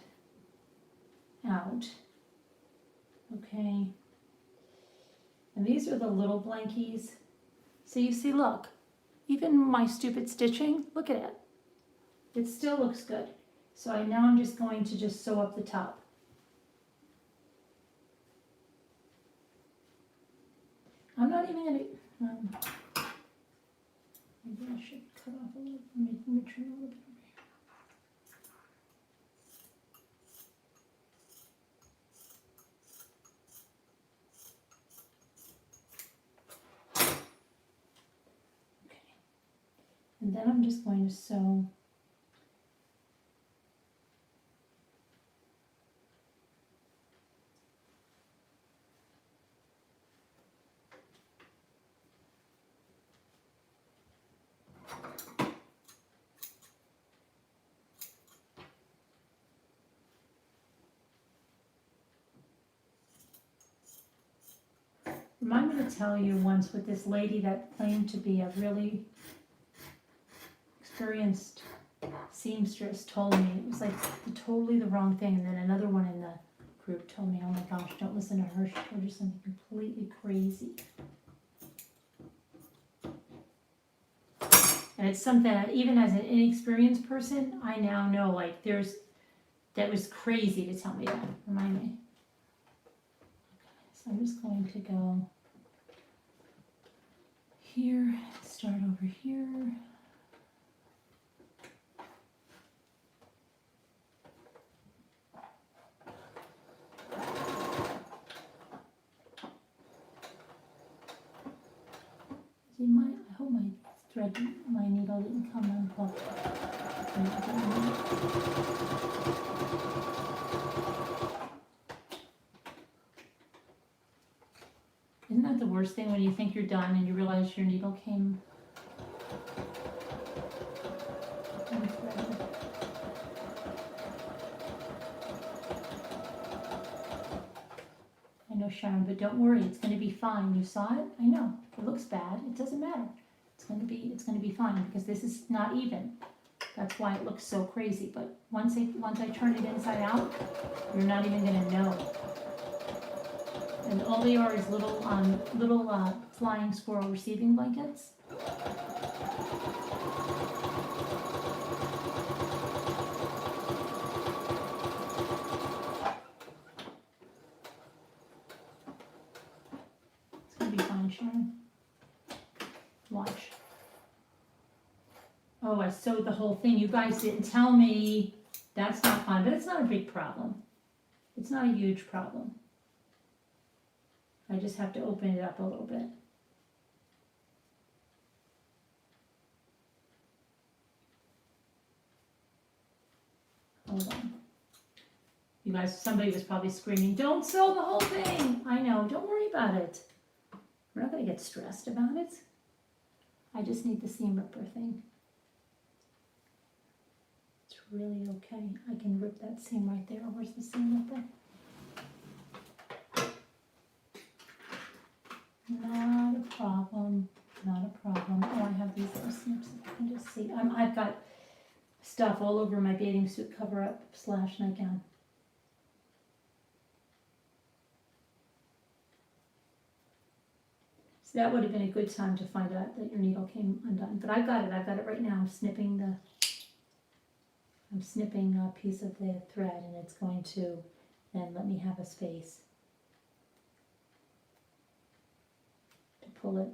out, okay? And these are the little blankies. So you see, look, even my stupid stitching, look at it. It still looks good. So now I'm just going to just sew up the top. I'm not even gonna, maybe I should cut off a little, let me trim a little bit. And then I'm just going to sew I'm going to tell you once with this lady that claimed to be a really experienced seamstress told me it was like totally the wrong thing, and then another one in the group told me, oh my gosh, don't listen to her, she told you something completely crazy. And it's something that even as an inexperienced person, I now know, like, that was crazy to tell me that. Remind me. Okay, so I'm just going to go here, start over here. See, I hope my needle didn't come unplugged. Isn't that the worst thing when you think you're done and you realize your needle came unthreaded? I know, Sharon, but don't worry, it's going to be fine. You saw it? I know. It looks bad. It doesn't matter. It's going to be fine because this is not even. That's why it looks so crazy. But once I turn it inside out, you're not even going to know. And all they are is little flying squirrel receiving blankets. sewed the whole thing. You guys didn't tell me. That's not fun, but it's not a big problem. It's not a huge problem. I just have to open it up a little bit. Hold on. You guys, somebody was probably screaming, don't sew the whole thing. I know, don't worry about it. We're not gonna get stressed about it. I just need the seam ripper thing. It's really okay. I can rip that seam right there. Where's the seam ripper? Not a problem, not a problem. Oh, I have these little snips, if I can just see. I've got stuff all over my bathing suit cover-up / nightgown. So that would have been a good time to find out that your needle came undone. But I've got it right now. I'm snipping a piece of the thread, and it's going to then let me have a space to pull it.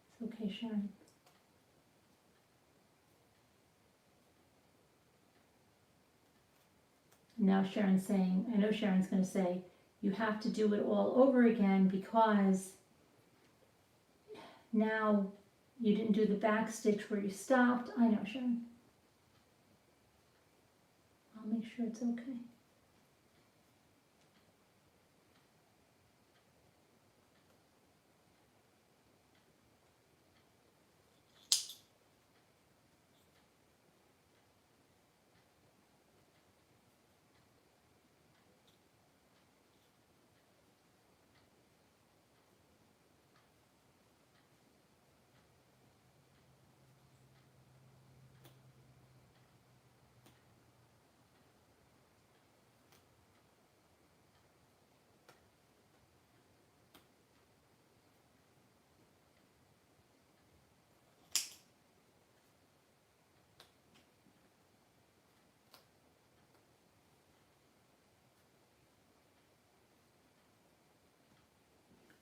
It's okay, Sharon. Now Sharon's saying, I know Sharon's going to say, you have to do it all over again because now you didn't do the back stitch where you stopped. I know, Sharon. I'll make sure it's okay.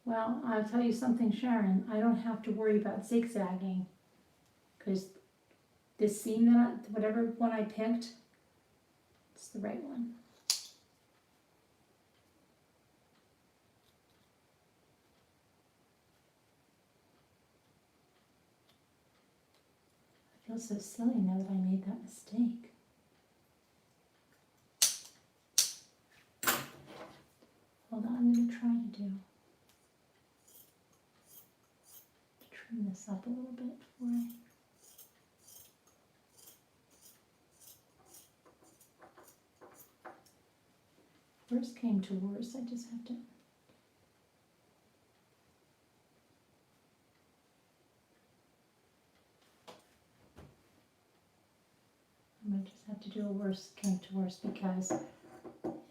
Well, I'll tell you something, Sharon. I don't have to worry about zigzagging because this seam that whatever one I picked, it's the right one. I feel so silly now that I made that mistake. Hold on, I'm going to try to trim this up a little bit before I... Worst came to worst, I just have to... I might just have to do a worst came to worst because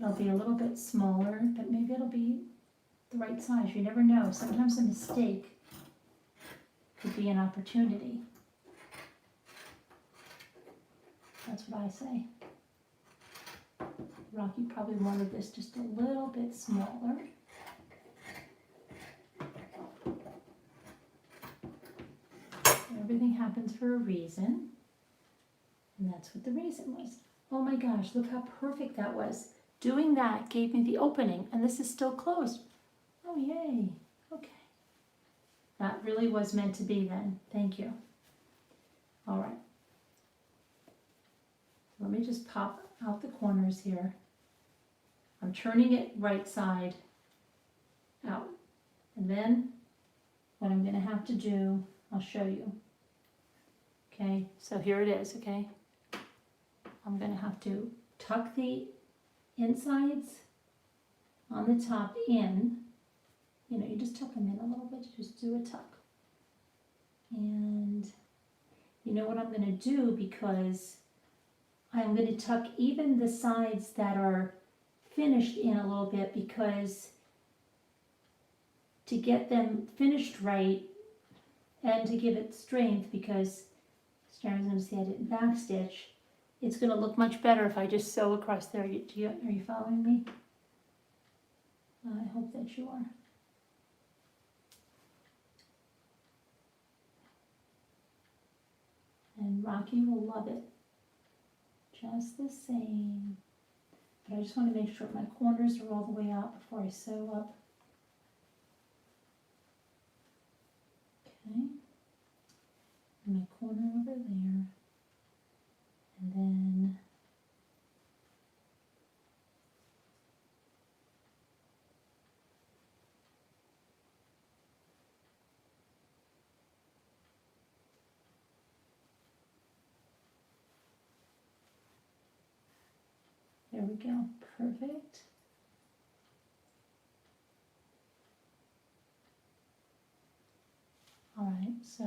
it'll be a little bit smaller, but maybe it'll be the right size. You never know. Sometimes a mistake could be an opportunity. That's what I say. Rocky probably wanted this just a little bit smaller. Everything happens for a reason. And that's what the reason was. Oh my gosh, look how perfect that was. Doing that gave me the opening, and this is still closed. Oh, yay. Okay. That really was meant to be then. Thank you. All right. Let me just pop out the corners here. I'm turning it right side out. And then what I'm going to have to do, I'll show you. Okay, so here it is, okay? I'm going to have to tuck the insides on the top in. You know, you just tuck them in a little bit, just do a tuck. And you know what I'm going to do, because I'm going to tuck even the sides that are finished in a little bit, because to get them finished right and to give it strength, because Sharon's going to see I didn't backstitch, it's going to look much better if I just sew across there. Are you following me? I hope that you are. And Rocky will love it just the same. But I just want to make sure my corners are all the way out before I sew up. Okay. And my corner over there. And then there we go, perfect. All right, so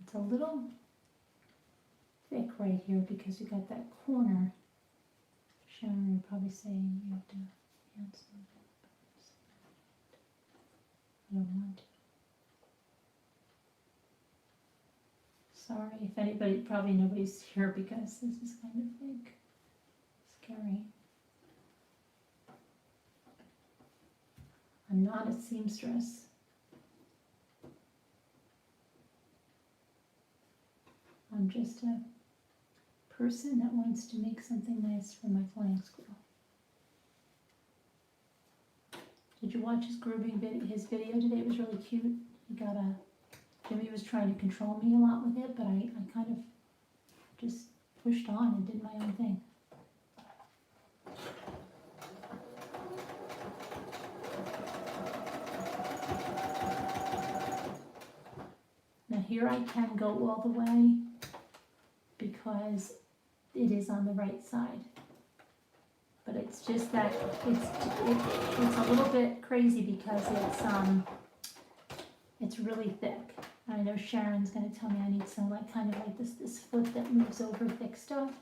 it's a little thick right here because you got that corner. Sharon would probably say you have to add some. I don't want to. Sorry if anybody, probably nobody's here because this is kind of like scary. I'm not a seamstress. I'm just a person that wants to make something nice for my flying squirrel. Did you watch his grooming his video today? It was really cute. He got a, Jimmy was trying to control me a lot with it, but I kind of just pushed on and did my own thing. Now here I can go all the way because it is on the right side. But it's just that it's a little bit crazy because it's really thick. I know Sharon's gonna tell me I need some like kind of like this foot that moves over thick stuff.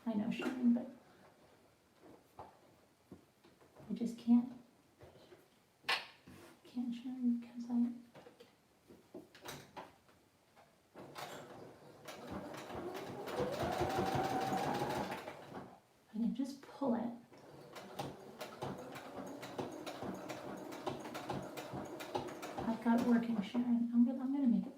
I know, Sharon, but I just can't Sharon, because I can just pull it. I've got it working, Sharon. I'm gonna make it work.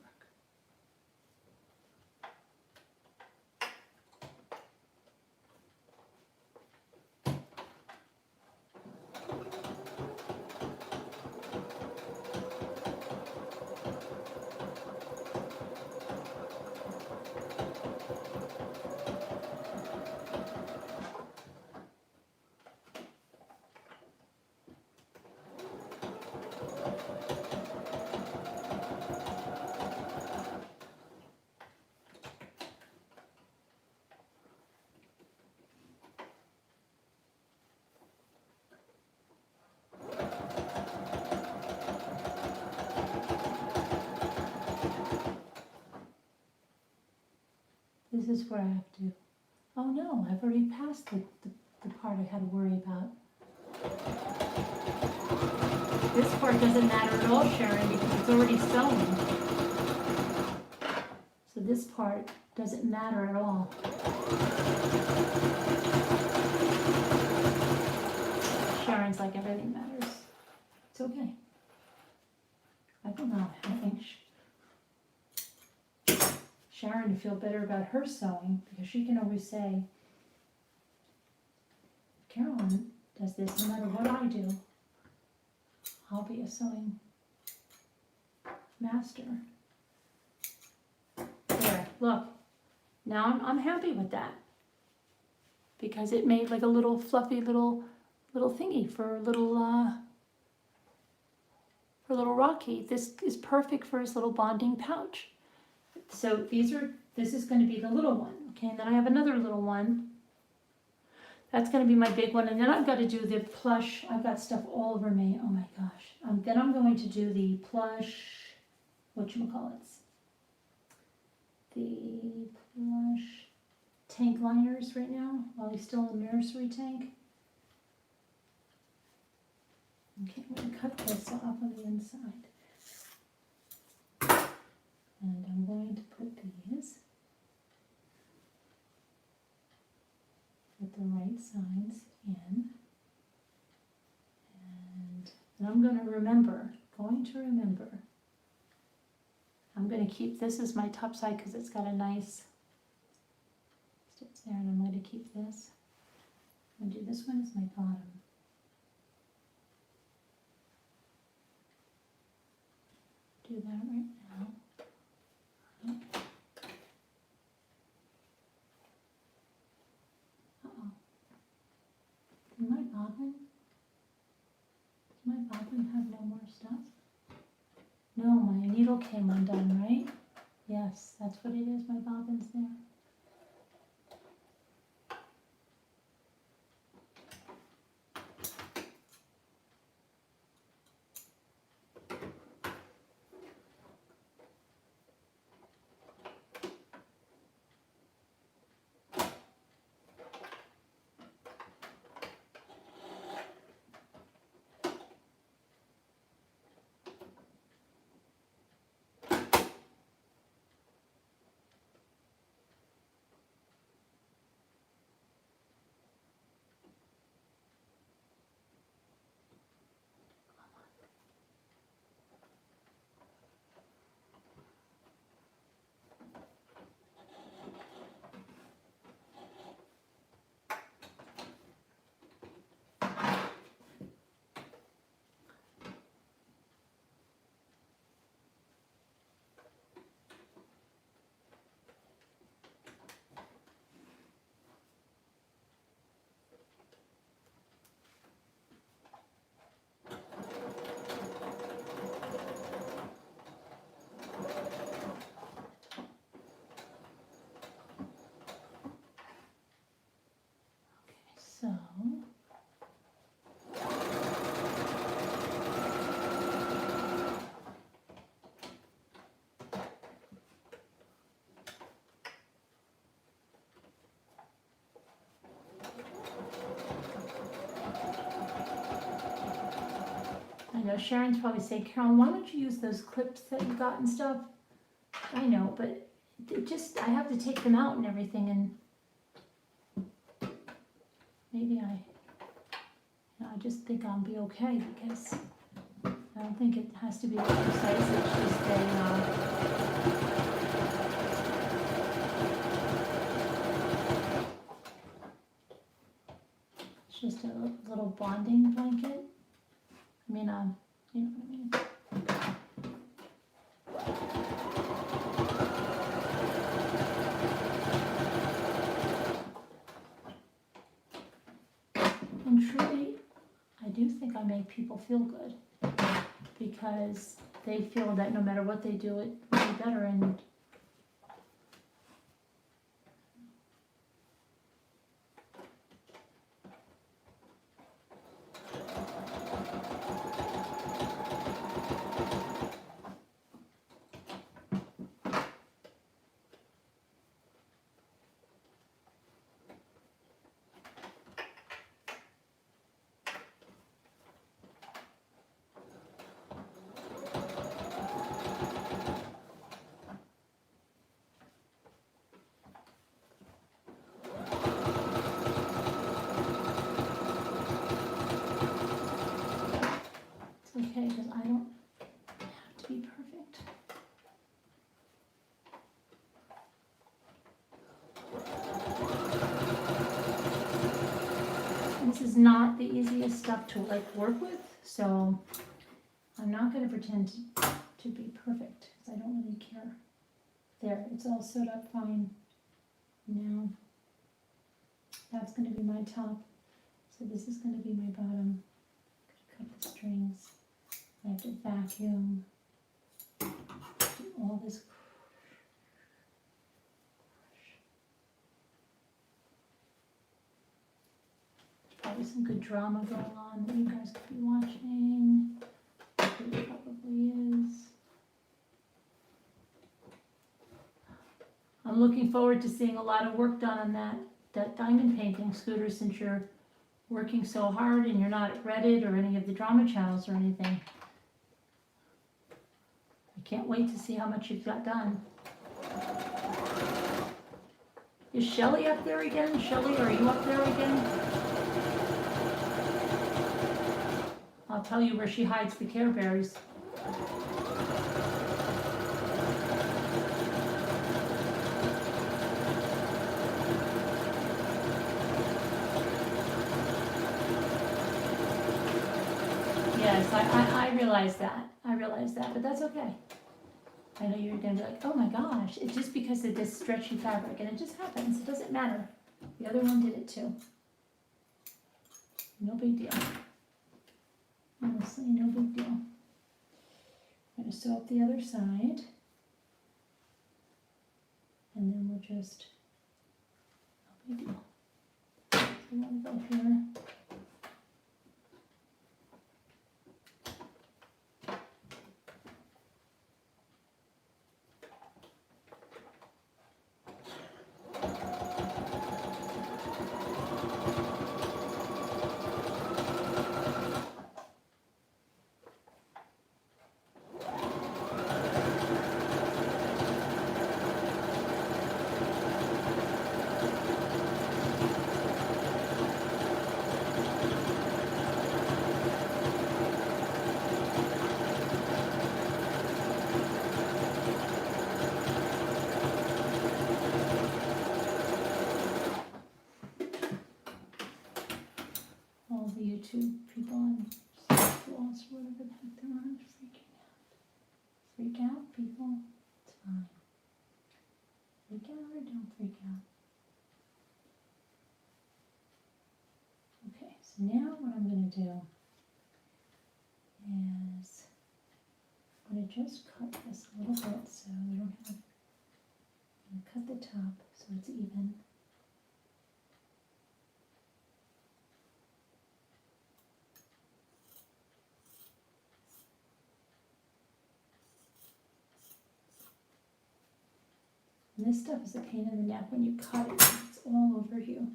This is where I have to, oh no, I've already passed the part I had to worry about. This part doesn't matter at all, Sharon, because it's already sewn. So this part doesn't matter at all. Sharon's like, everything matters. It's okay. I don't know, I think Sharon to feel better about her sewing, because she can always say, Carolyn does this no matter what I do. I'll be a sewing master. There, look. Now I'm happy with that. Because it made like a little fluffy little thingy for a little Rocky. This is perfect for his little bonding pouch. So this is going to be the little one, okay? And then I have another little one. That's going to be my big one. And then I've got to do the plush. I've got stuff all over me. Oh my gosh. Then I'm going to do the plush, whatchamacallits? The plush tank liners right now, while he's still in the nursery tank. Okay, I'm going to cut this off on the inside. And I'm going to put these put the right sides in. And I'm going to remember, I'm going to keep this as my top side because it's got a nice stitch there, and I'm going to keep this. I'm going to do this one as my bottom. Do that right now. Uh-oh. Does my bobbin have no more stuff? No, my needle came undone, right? Yes, that's what it is, my bobbin's there. So, I know Sharon's probably saying, Carolyn, why don't you use those clips that you got and stuff? I know, but it just, I have to take them out and everything, and maybe I just think I'll be okay because I don't think it has to be precise. It's just a little bonding blanket. I mean, you know what I mean. And truly, I do think I make people feel good because they feel that no matter what they do, it will be better. And okay, because I don't have to be perfect. This is not the easiest stuff to work with, so I'm not going to pretend to be perfect because I don't really care. There, it's all sewed up fine. Now, that's going to be my top, so this is going to be my bottom. I'm going to cut the strings. I have to vacuum, do all this. Probably some good drama going on that you guys could be watching. There probably is. I'm looking forward to seeing a lot of work done on that diamond painting, Scooter, since you're working so hard and you're not at Reddit or any of the drama channels or anything. I can't wait to see how much you've got done. Is Shelly up there again? Shelly, are you up there again? I'll tell you where she hides the Care Bears. Yes, I realize that. I realize that, but that's okay. I know you're gonna be like, oh my gosh, it's just because of this stretchy fabric, and it just happens. It doesn't matter. The other one did it too. No big deal. Honestly, no big deal. I'm gonna sew up the other side, and then we'll just, no big deal. So I'm gonna go here. All the YouTube people and schools, whatever the heck they're on, freaking out. Freak out, people. It's fine. Freak out or don't freak out. Okay, so now what I'm going to do is I'm going to just cut this a little bit so we don't have, I'm going to cut the top so it's even. And this stuff is a pain in the neck when you cut it. It's all over you,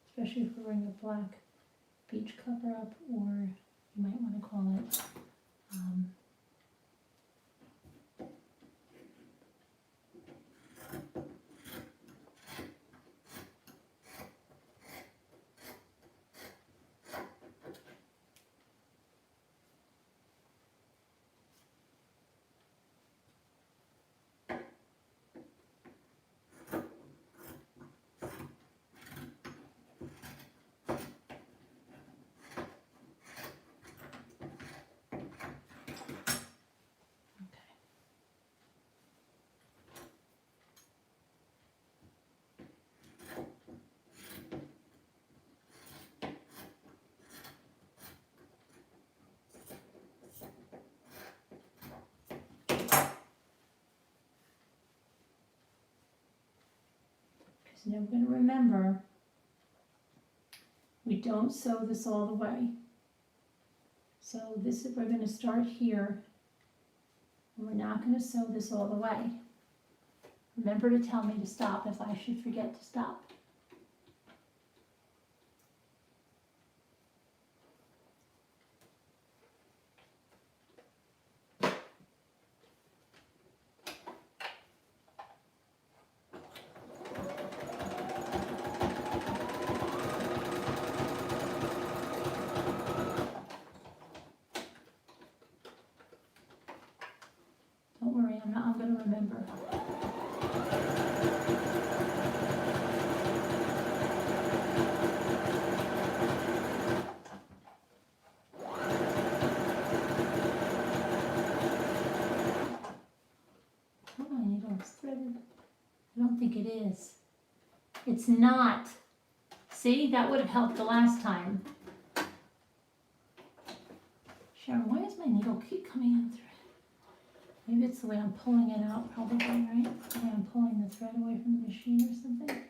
especially if we're wearing a black beach cover up, or you might want to call it now we're going to remember, we don't sew this all the way. So this is, we're going to start here, and we're not going to sew this all the way. Remember to tell me to stop if I should forget to stop. Don't worry, I'm going to remember. Oh, my needle is threaded. I don't think it is. It's not. See, that would have helped the last time. Sharon, why does my needle keep coming unthreaded? Maybe it's the way I'm pulling it out, probably, right? The way I'm pulling the thread away from the machine or something.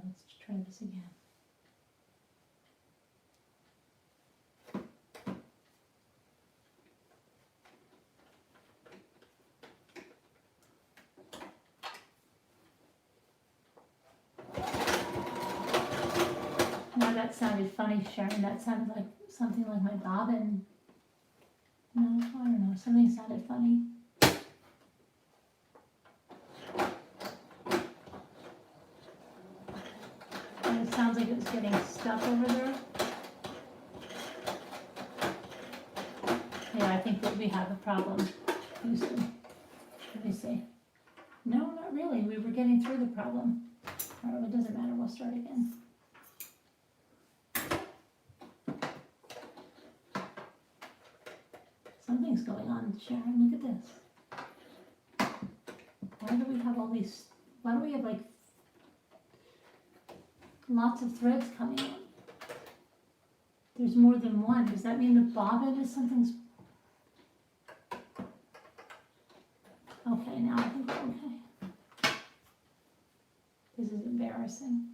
let's try this again. Now that sounded funny, Sharon. That sounded like something like my bobbin. No, I don't know. Something sounded funny. And it sounds like it was getting stuck over there. Yeah, I think that we have a problem, Houston. Let me see. No, not really. We were getting through the problem. All right, it doesn't matter. We'll start again. Something's going on, Sharon. Look at this. Why do we have all these? Why do we have like lots of threads coming in? There's more than one. Does that mean the bobbin is something's? Okay, now I think we're okay. This is embarrassing.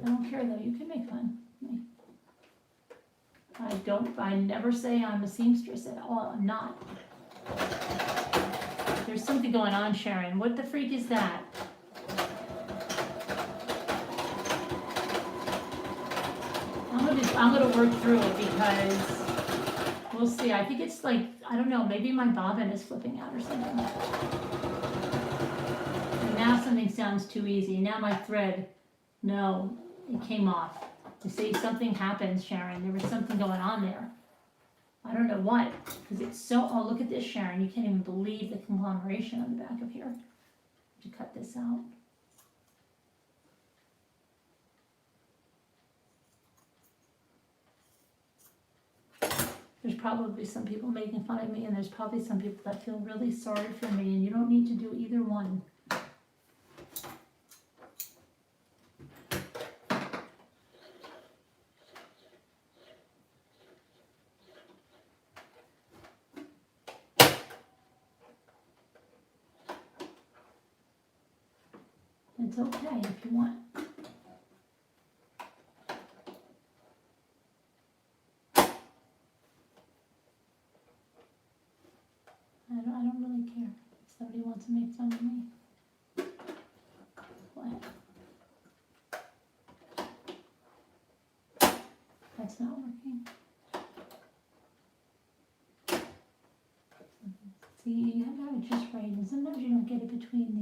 I don't care though. You can make fun of me. I never say I'm a seamstress at all. I'm not. There's something going on, Sharon. What the freak is that? I'm gonna work through it because we'll see. I think it's like, I don't know, maybe my bobbin is flipping out or something. And now something sounds too easy. Now my thread, no, it came off. You see, something happens, Sharon. There was something going on there. I don't know what, because it's so, oh, look at this, Sharon. You can't even believe the conglomeration on the back of here. To cut this out. There's probably some people making fun of me, and there's probably some people that feel really sorry for me, and you don't need to do either one. It's okay if you want. I don't really care if somebody wants to make fun of me. What? That's not working. See, you have to have it just right, and sometimes you don't get it between the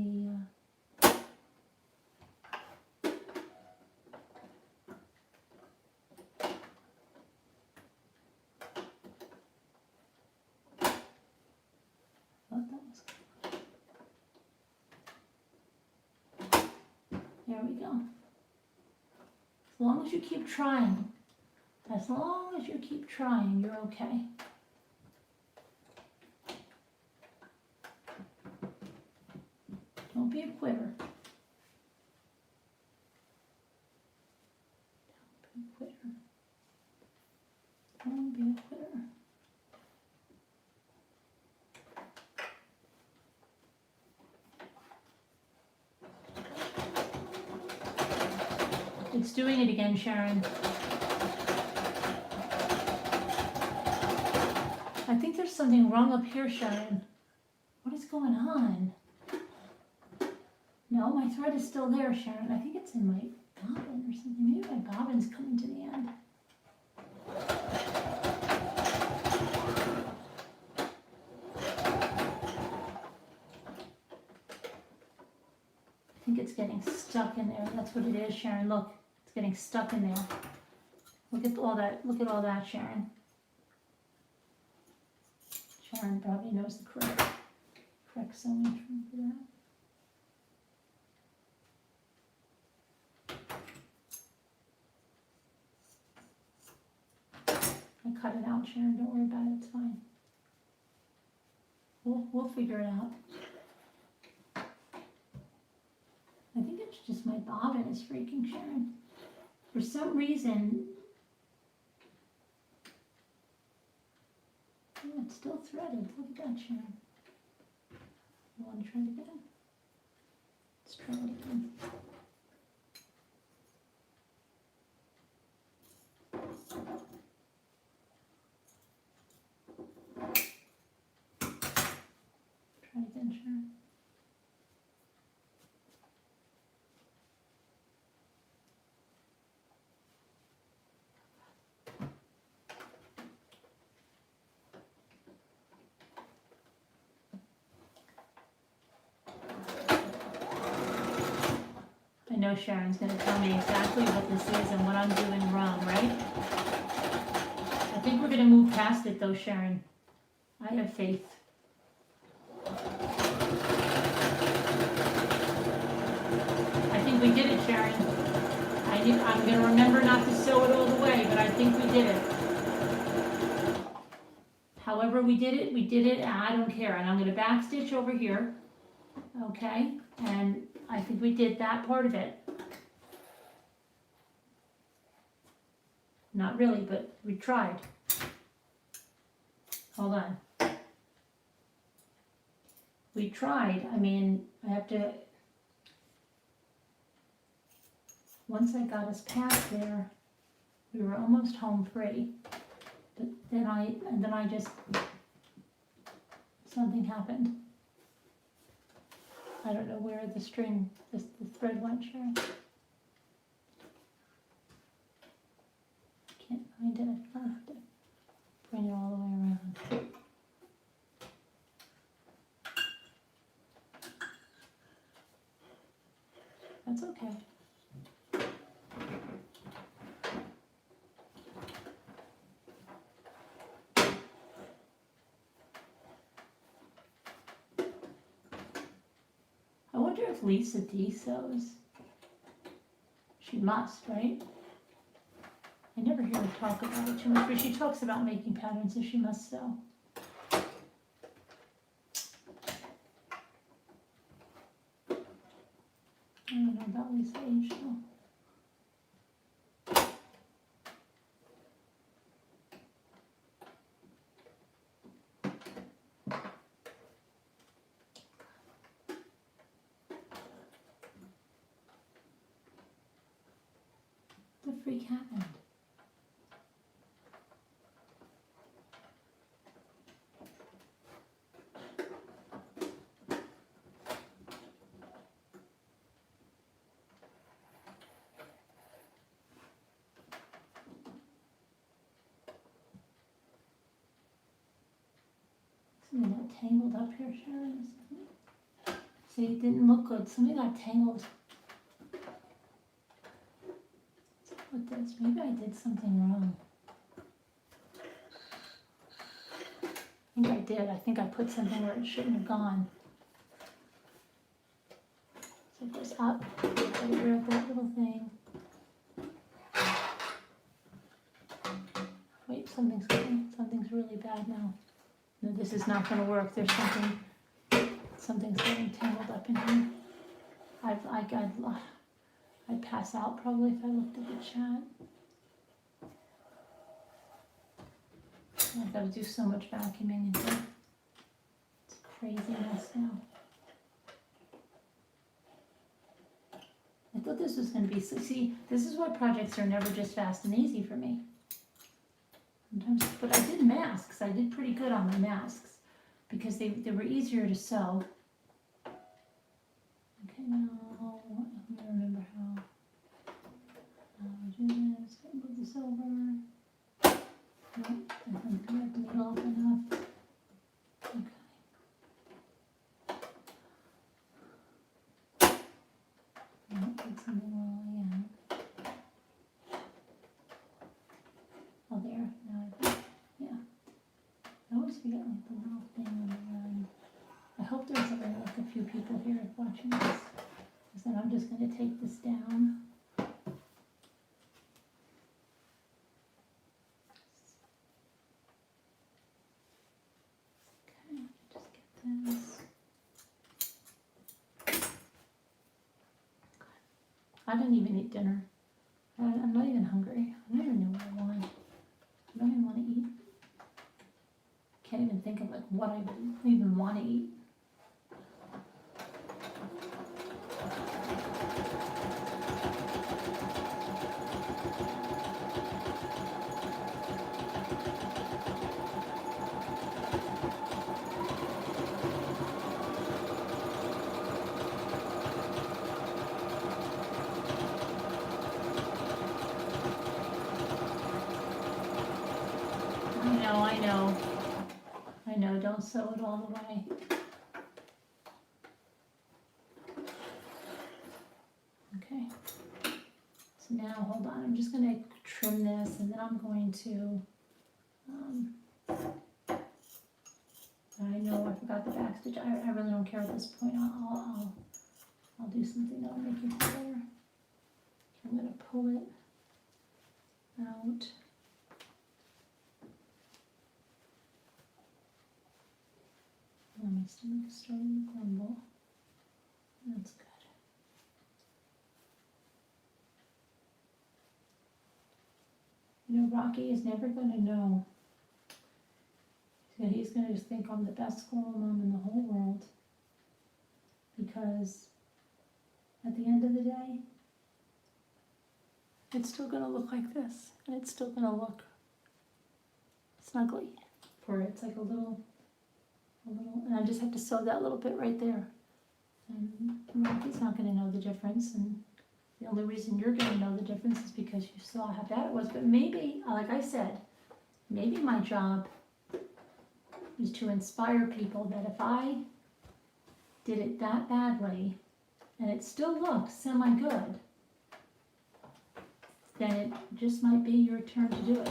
There we go. As long as you keep trying, you're okay. Don't be a quitter. Don't be a quitter. It's doing it again, Sharon. I think there's something wrong up here, Sharon. What is going on? No, my thread is still there, Sharon. I think it's in my bobbin or something. Maybe my bobbin's coming to the end. I think it's getting stuck in there. That's what it is, Sharon. Look, it's getting stuck in there. Look at all that. Look at all that, Sharon. Sharon probably knows the correct sewing term for that. I cut it out, Sharon. Don't worry about it. It's fine. We'll figure it out. I think it's just my bobbin is freaking, Sharon. For some reason, oh, it's still threaded. Look at that, Sharon. want to try it again? Let's try it again. Try it again, Sharon. I know Sharon's going to tell me exactly what this is and what I'm doing wrong, right? I think we're going to move past it though, Sharon. I have faith. I think we did it, Sharon. I'm going to remember not to sew it all the way, but I think we did it. However we did it, and I don't care. And I'm going to backstitch over here, okay? And I think we did that part of it. Not really, but we tried. Hold on. We tried. I mean, I have to, once I got us past there, we were almost home free. But then I just, something happened. I don't know where the string, the thread went, Sharon. Can't find it. I'll have to bring it all the way around. That's okay. I wonder if Lisa D sews. She must, right? I never hear her talk about it too much, but she talks about making patterns, so she must sew. I don't know about Lisa age though. The freak happened? Something got tangled up here, Sharon. See, it didn't look good. Something got tangled. With this, maybe I did something wrong. I think I did. I think I put something where it shouldn't have gone. So it goes up, get rid of that little thing. Wait, something's really bad now. No, this is not going to work. There's something's getting tangled up in here. I'd pass out probably if I looked at the chat. I've got to do so much vacuuming in here. It's a crazy mess now. I thought this was going to be, see, this is why projects are never just fast and easy for me. Sometimes, but I did masks. I did pretty good on my masks because they were easier to sew. Okay, now I'm gonna remember how do this. Move this over. Nope, I think I have the needle up enough. Okay. Nope, put something wrong again. Oh, there. Now I think, yeah. I always forget like the little thing on the end. I hope there's only like a few people here watching this. Because then I'm just going to take this down. Okay, just get this. I didn't even eat dinner. I'm not even hungry. I don't even know what I want. I don't even want to eat. Can't even think of like what I would even want to eat. know, don't sew it all the way. Okay, so now, hold on, I'm just gonna trim this, and then I'm going to, I know I forgot the back stitch. I really don't care at this point. I'll do something that'll make it clear. I'm gonna pull it out. My stomach is starting to grumble. That's good. You know, Rocky is never going to know. He's going to just think I'm the best squirrel mom in the whole world. Because at the end of the day, it's still going to look like this. And it's still going to look snuggly. It's like a little, and I just have to sew that little bit right there. And Rocky's not going to know the difference. And the only reason you're going to know the difference is because you saw how bad it was. But maybe, like I said, maybe my job is to inspire people that if I did it that badly and it still looks semi-good, then it just might be your turn to do it.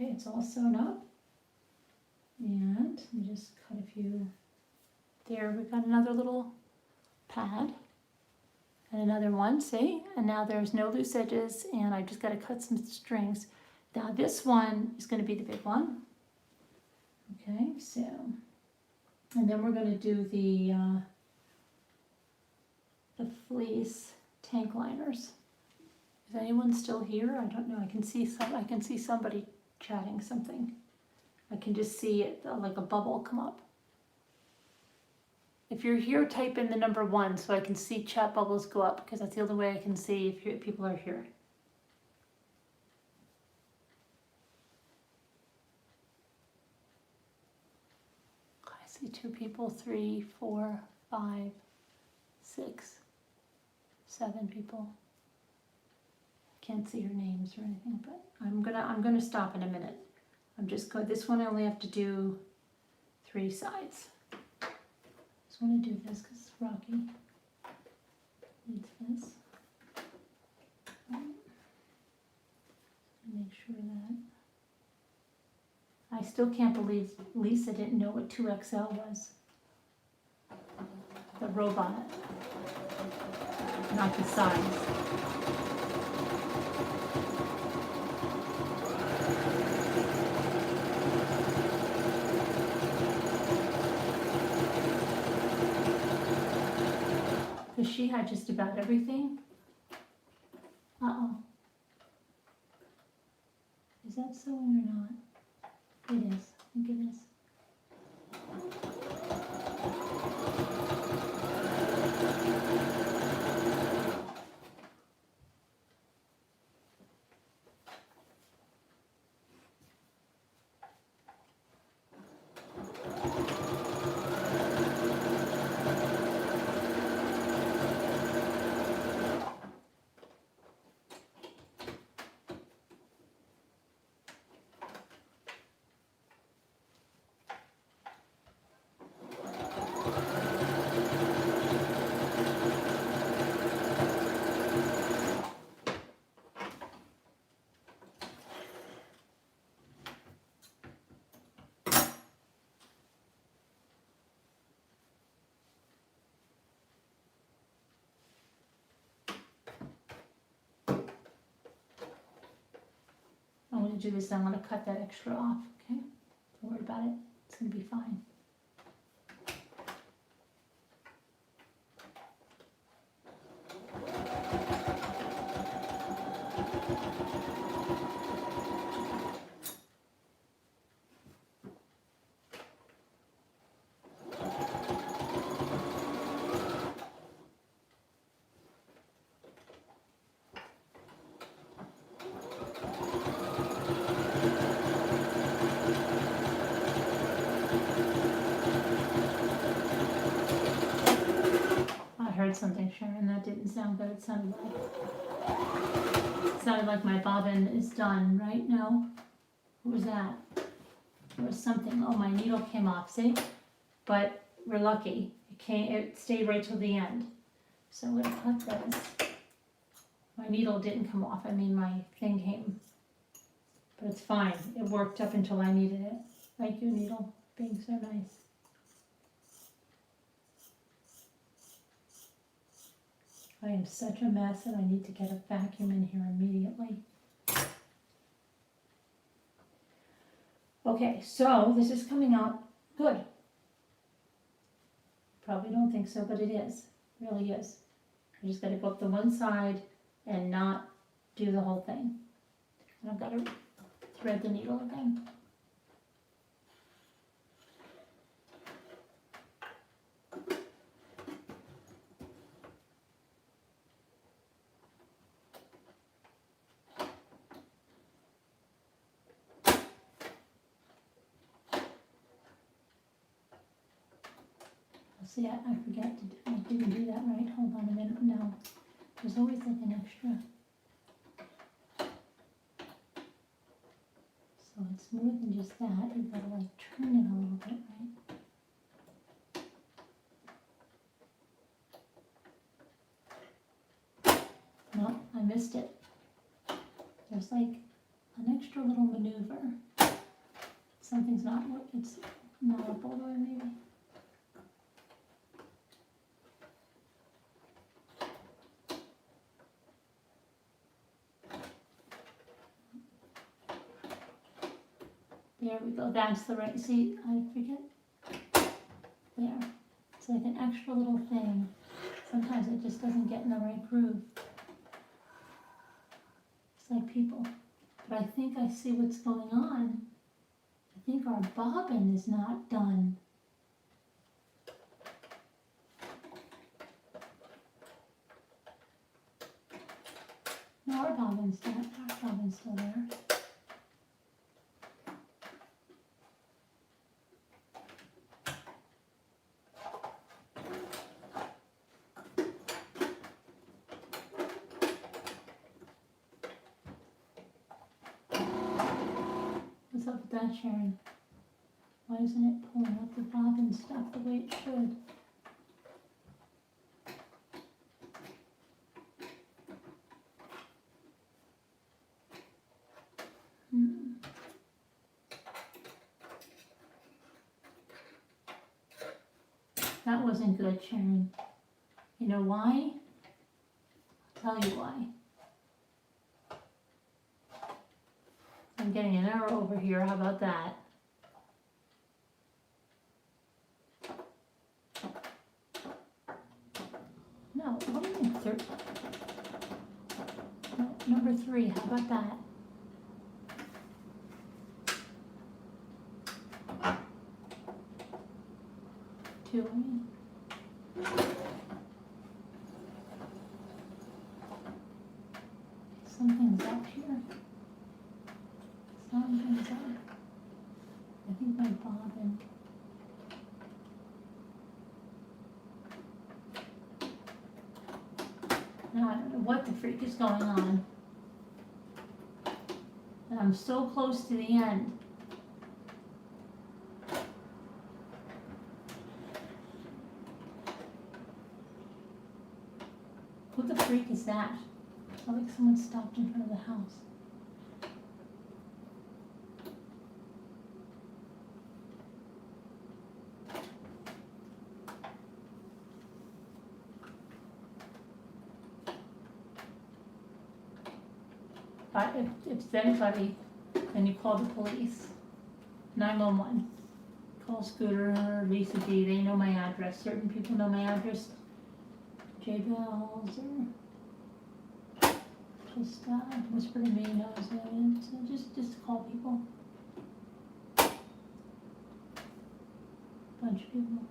Okay, it's all sewn up, and we just cut a few. There, we've got another little pad, and another one, see? And now there's no loose edges, and I just got to cut some strings. Now this one is going to be the big one. Okay, so, and then we're going to do the fleece tank liners. Is anyone still here? I don't know. I can see somebody chatting something. I can just see it like a bubble come up. If you're here, type in the number 1 so I can see chat bubbles go up, because that's the only way I can see if people are here. I see 2 people, 3, 4, 5, 6, 7 people. Can't see your names or anything, but I'm gonna stop in a minute. I'm just going. This one I only have to do 3 sides. Just want to do this because Rocky needs this. Make sure that. I still can't believe Lisa didn't know what 2XL was. The robot, not the size. Because she had just about everything. Uh-oh. Is that sewing or not? It is. I think it is. I'm going to do this, I'm going to cut that extra off, okay? Don't worry about it, it's going to be fine. something, Sharon. That didn't sound good. It sounded like my bobbin is done, right? No? What was that? There was something. Oh, my needle came off, see? But we're lucky. It stayed right till the end. So I'm gonna cut this. My needle didn't come off. I mean, my thing came. But it's fine. It worked up until I needed it. Thank you, needle, being so nice. I am such a mess and I need to get a vacuum in here immediately. Okay, so this is coming out good. Probably don't think so, but it is. It really is. I just gotta go up the one side and not do the whole thing. And I've gotta thread the needle again. See, I forget to do, I didn't do that right. Hold on a minute. No, there's always like an extra. So it's more than just that. You've got to like turn it a little bit, right? No, I missed it. There's like an extra little maneuver. Something's not, it's not up all the way maybe. There we go, that's the right, see, I forget. There, it's like an extra little thing. Sometimes it just doesn't get in the right groove. It's like people. But I think I see what's going on. I think our bobbin is not done. No, our bobbin's done. Our bobbin's still there. What's up with that, Sharon? Why isn't it pulling up the bobbin stuff the way it should? That wasn't good, Sharon. You know why? I'll tell you why. I'm getting an error over here. How about that? No, what do you mean third? No, number 3. How about that? Two, I mean. Something's up here. Something's up. I think my bobbin. Now I don't know what the freak is going on. And I'm so close to the end. What the freak is that? It's like someone stopped in front of the house. If it's anybody, then you call the police. 911. Call Scooter or Lisa D. They know my address. Certain people know my address. J Bells or just whisper to me knows it. So just call people. Bunch of people.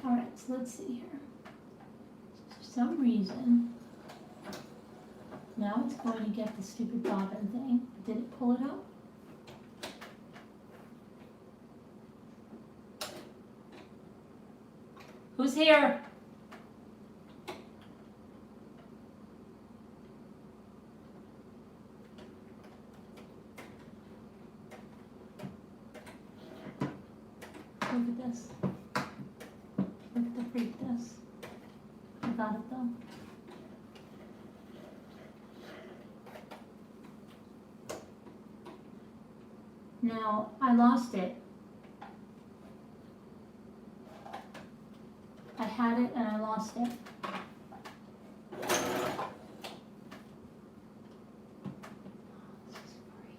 All right, so let's see here. For some reason, now it's going to get the stupid bobbin thing. Did it pull it up? Who's here? Look at this. Look at the freakness. I got it though. Now, I lost it. I had it and I lost it. This is crazy.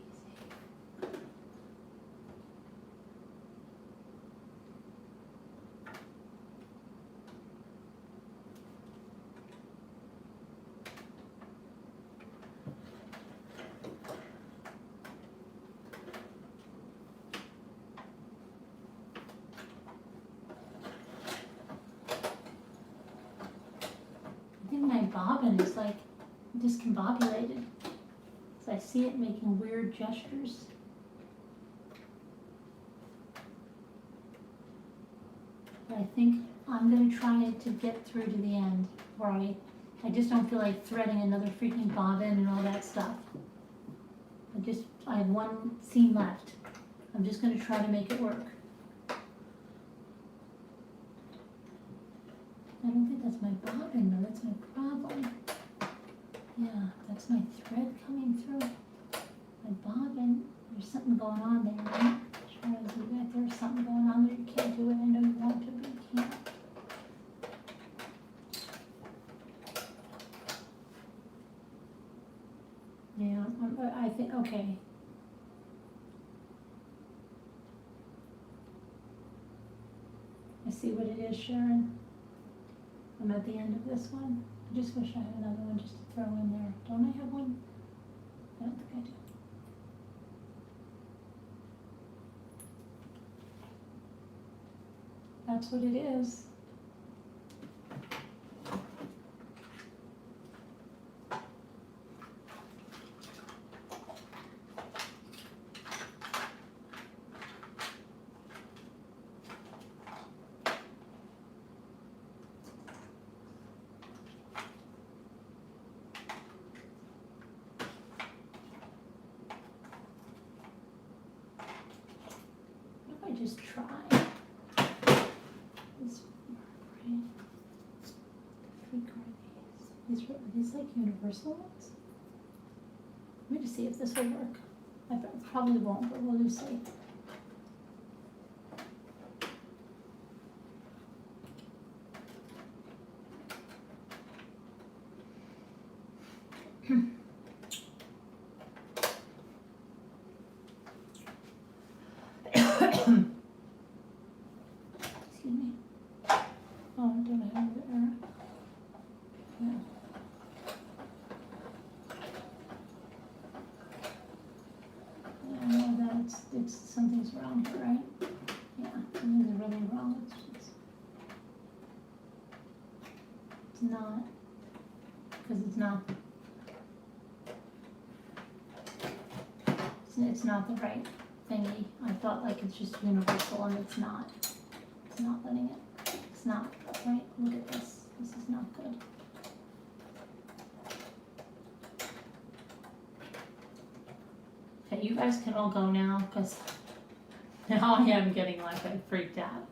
I think my bobbin is like discombobulated. So I see it making weird gestures. But I think I'm gonna try to get through to the end where I just don't feel like threading another freaking bobbin and all that stuff. I have one seam left. I'm just gonna try to make it work. I don't think that's my bobbin though, that's my problem. Yeah, that's my thread coming through. My bobbin, there's something going on there, right? Try to do that, there's something going on there, you can't do it, I know you want to, but you can't. Yeah, I think, okay. I see what it is, Sharon. I'm at the end of this one. I just wish I had another one just to throw in there. Don't I have one? I don't think I do. That's what it is. What if I just try this, right? Freak are these? Are these like universal ones? Let me just see if this will work. I probably won't, but we'll just see. Excuse me. Oh, don't I have the error? Yeah. Yeah, I know that it's something's wrong here, right? Yeah, something's really wrong. It's not, because it's not. It's not the right thingy. I thought like it's just universal and it's not. It's not letting it. It's not, right? Look at this. This is not good. Okay, you guys can all go now because now I am getting like freaked out.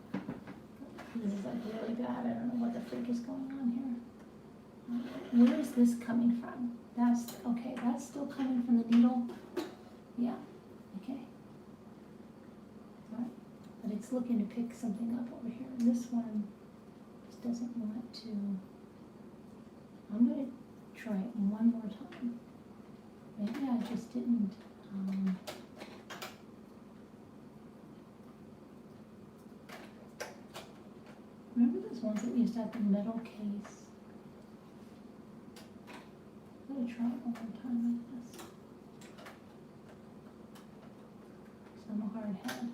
This is like really bad. I don't know what the freak is going on here. Where is this coming from? That's, okay, that's still coming from the needle. Yeah, okay. All right, but it's looking to pick something up over here. This one just doesn't want to. I'm gonna try it one more time. Maybe I just didn't. Remember those ones that used to have the metal case? I'm gonna try it one more time like this. I'm a hard head.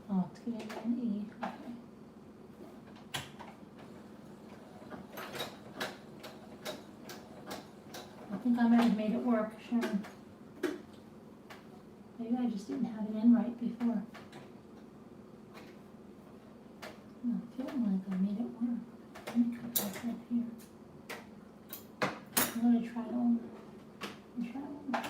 Oh, it's giving me an E. Okay. think I might have made it work, Sharon. Maybe I just didn't have it in right before. I'm feeling like I made it work. Let me cut that up here. I'm gonna try it on. Try it on.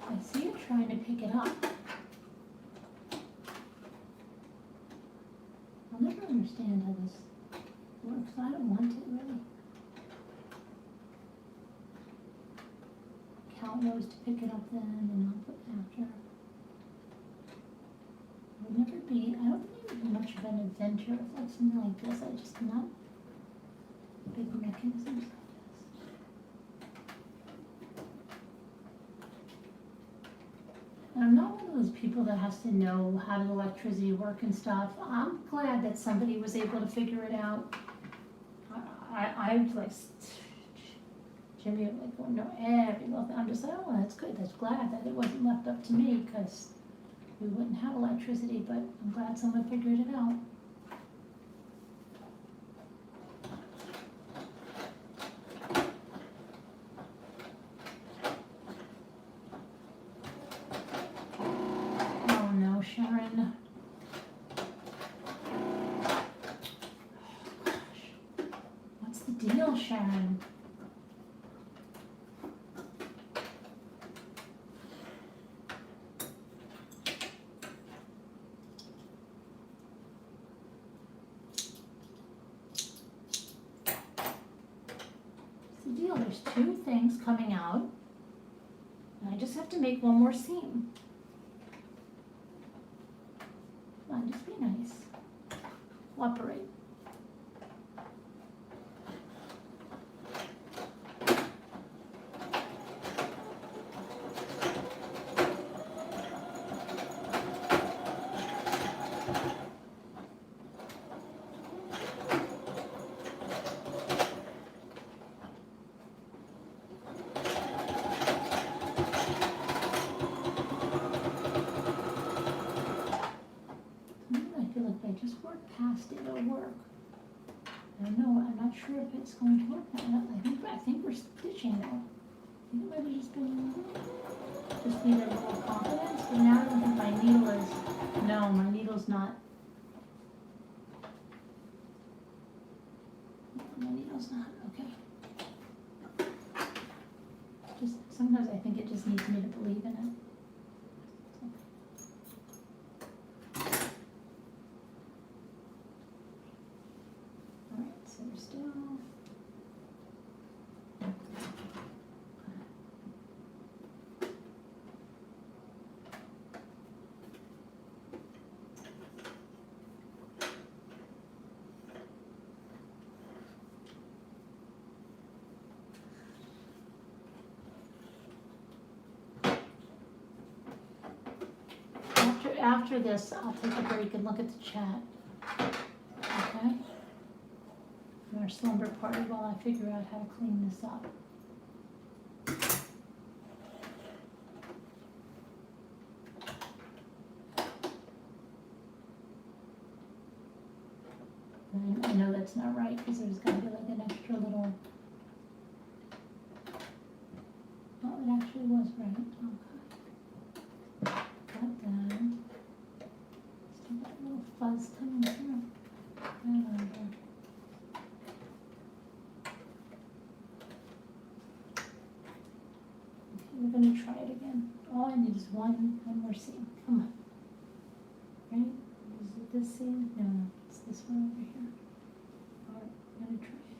I see it trying to pick it up. I'll never understand how this works. I don't want it really. Cal knows to pick it up then and I'll put it after. I would never be, I don't think I would be much of an inventor of like something like this. I just not big mechanisms like this. I'm not one of those people that has to know how the electricity work and stuff. I'm glad that somebody was able to figure it out. I'm like, Jimmy would like, know every little thing. I'm just like, oh, that's good. That's glad that it wasn't left up to me because we wouldn't have electricity, but I'm glad someone figured it out. Sharon. Oh gosh. What's the deal, Sharon? What's the deal? There's two things coming out, and I just have to make one more seam. Just be nice. Cooperate. Just work past it, it'll work. I don't know, I'm not sure if it's going to work now. I think we're stitching now. I think it might have just need a little confidence, but now I don't think my needle is, no, my needle's not. My needle's not, okay. Just, sometimes I think it just needs me to believe in it. After this, I'll take a break and look at the chat. Okay? And our slumber party while I figure out how to clean this up. And I know that's not right because there's got to be like an extra little. Oh, it actually was right. Okay. Got that. Still got a little fuzz coming through. Okay, we're going to try it again. All I need is one more seam. Come on. Right? Is it this seam? No, it's this one over here. All right, I'm going to try it again.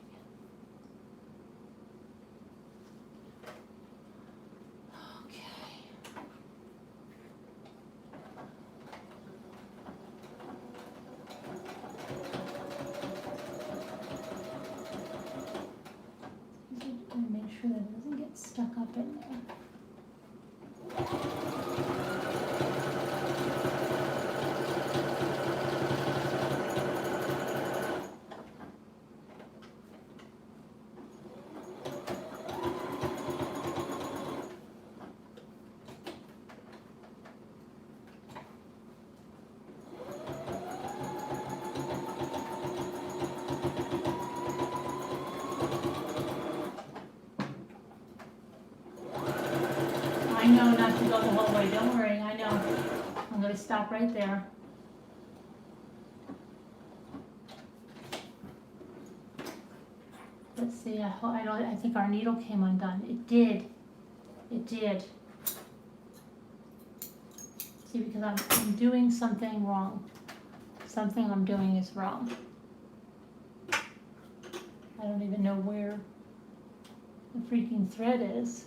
Make sure that it doesn't get stuck up in there. I know not to go the whole way, don't worry, I know. I'm gonna stop right there. Let's see, I think our needle came undone. It did. It did. See, because I'm doing something wrong. Something I'm doing is wrong. I don't even know where the freaking thread is.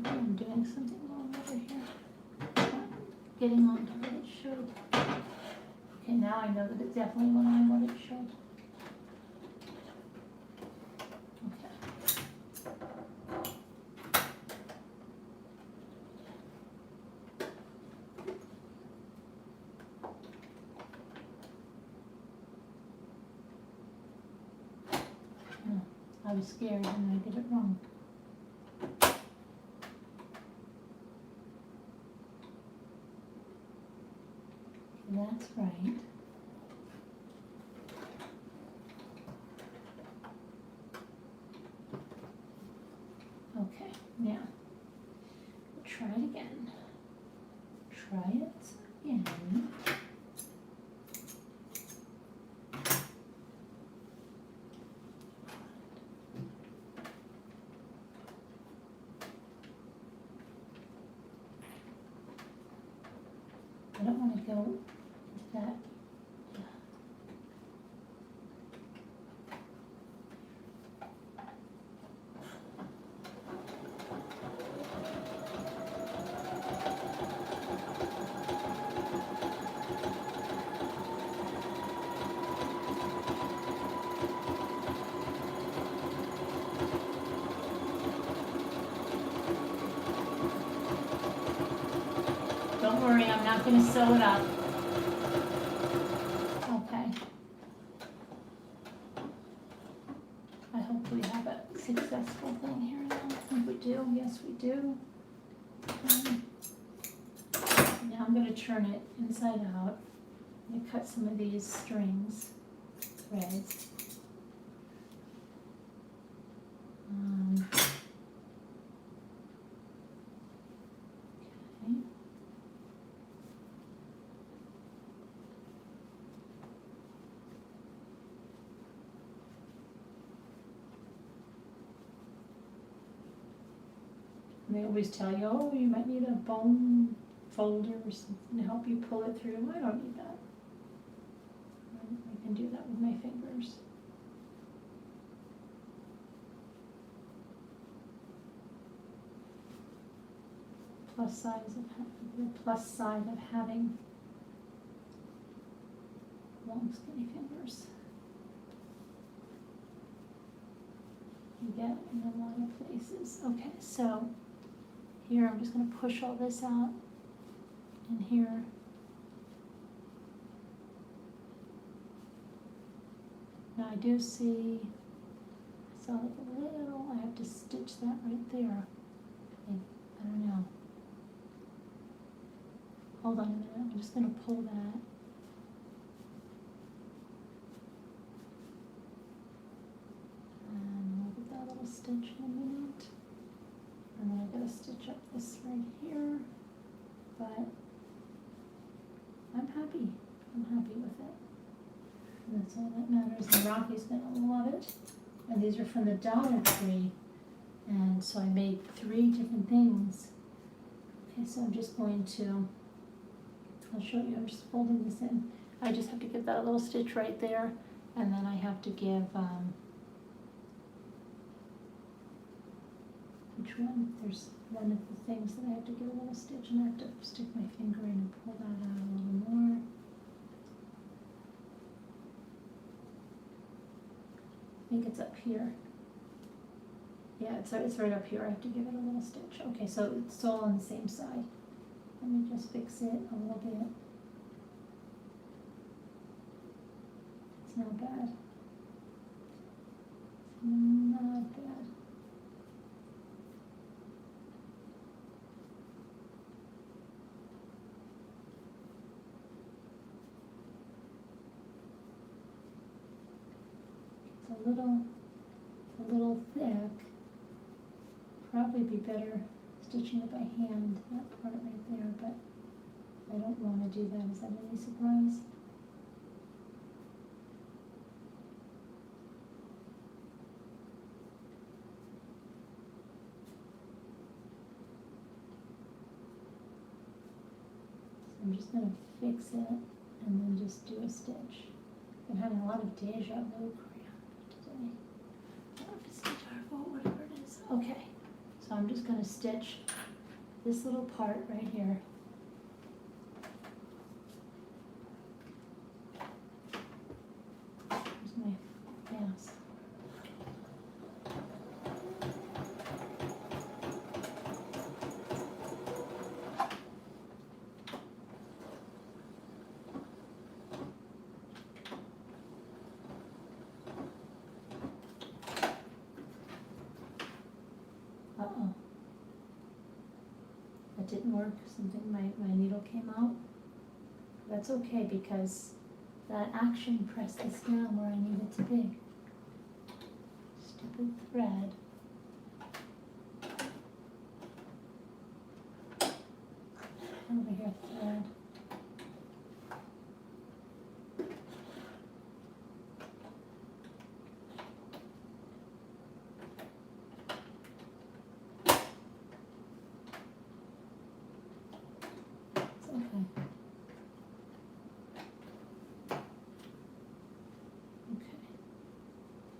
I'm doing something wrong over here. Getting on to what it should. Okay, now I know that it definitely went on what it should. I was scared and I did it wrong. That's right. Okay, now try it again. Try it again. I don't want to go into that. Don't worry, I'm not going to sew it up. Okay. I hope we have a successful thing here now. I think we do. Yes, we do. Now I'm going to turn it inside out. I'm going to cut some of these strings, threads. Okay. They always tell you, oh, you might need a bone folder or something to help you pull it through. I don't need that. I can do that with my fingers. The plus side of having long, skinny fingers. You get it in a lot of places. Okay, so here I'm just going to push all this out, and here now I do see, I saw like a little, I have to stitch that right there. I don't know. Hold on a minute, I'm just going to pull that. And look at that little stitch in a minute. And then I gotta stitch up this right here, but I'm happy with it. And that's all that matters, and Rocky's gonna love it. And these are from the Dollar Tree, and so I made 3 different things. Okay, so I'm just going to, I'll show you, I'm just folding this in. I just have to give that a little stitch right there, and then I have to give, which which one. There's one of the things that I have to get a little stitch, and I have to stick my finger in and pull that out a little more. I think it's up here. Yeah, it's right up here. I have to give it a little stitch. Okay, so it's all on the same side. Let me just fix it a little bit. It's not bad. It's not bad. It's a little thick. Probably be better stitching it by hand, that part right there, but I don't want to do that. Is that any surprise? So I'm just going to fix it and then just do a stitch. I'm having a lot of deja vu crap today. I have to stitch our fault, whatever it is. Okay. So I'm just going to stitch this little part right here. Here's my mask. Uh-oh. That didn't work. My needle came out. That's okay because that action pressed this down where I need it to be. Stupid thread. Over here, thread.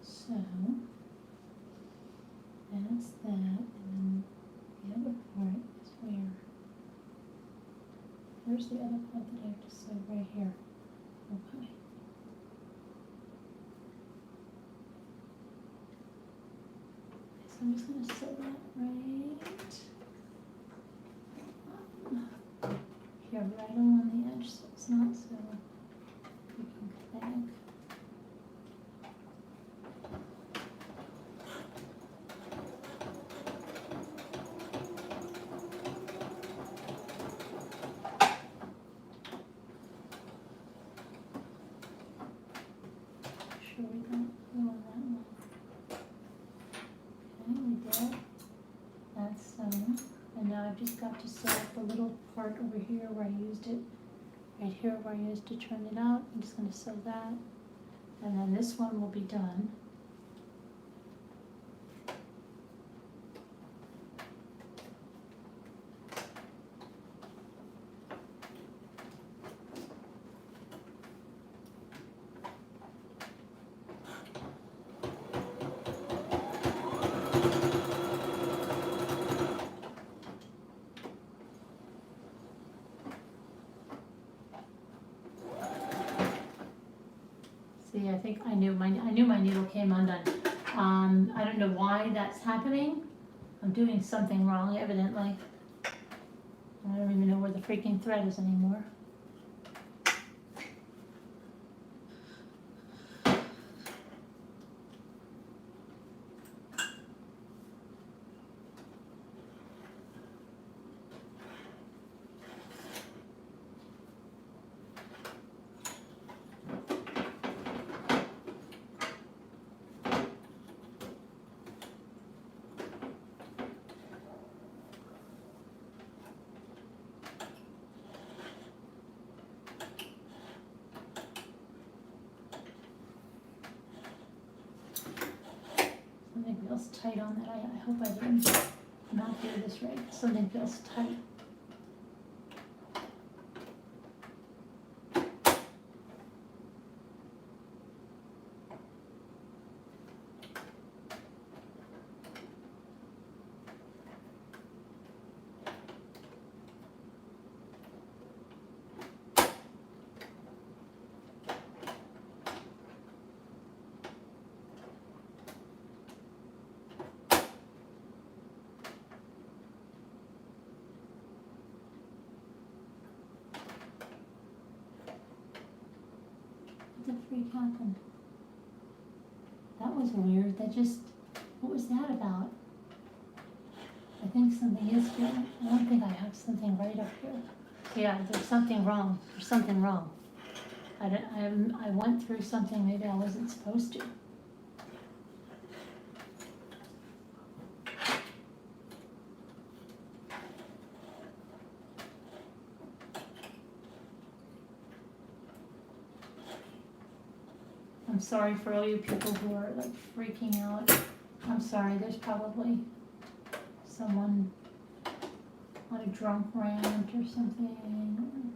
So that's that, and then the other part is where? Where's the other part that I have to sew? Right here. Okay. So I'm just going to sew that right here, right along the edge, so it's not so freaking thick. Sure we don't go on that one. Okay, we did. That's sewn. And now I've just got to sew up the little part over here where I used it. Right here where I used to turn it out. I'm just going to sew that. And then this one will be done. See, I think I knew my needle came undone. I don't know why that's happening. I'm doing something wrong, evidently. I don't even know where the freaking thread is anymore. Something feels tight on that. I hope I didn't not do this right. Something feels tight. What the freak happened? That was weird. What was that about? I think something is different. I don't think I have something right up here. Yeah, there's something wrong. There's something wrong. I went through something maybe I wasn't supposed to. I'm sorry for all you people who are like freaking out. I'm sorry, there's probably someone on a drunk rant or something.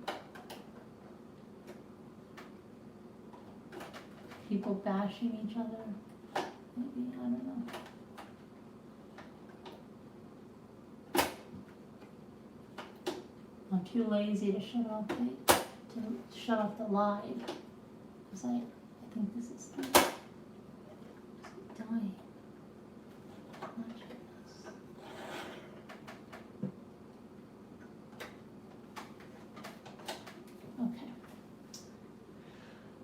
People bashing each other. Maybe, I don't know. I'm too lazy to shut off the live. Because I think this is dying. My goodness. Okay.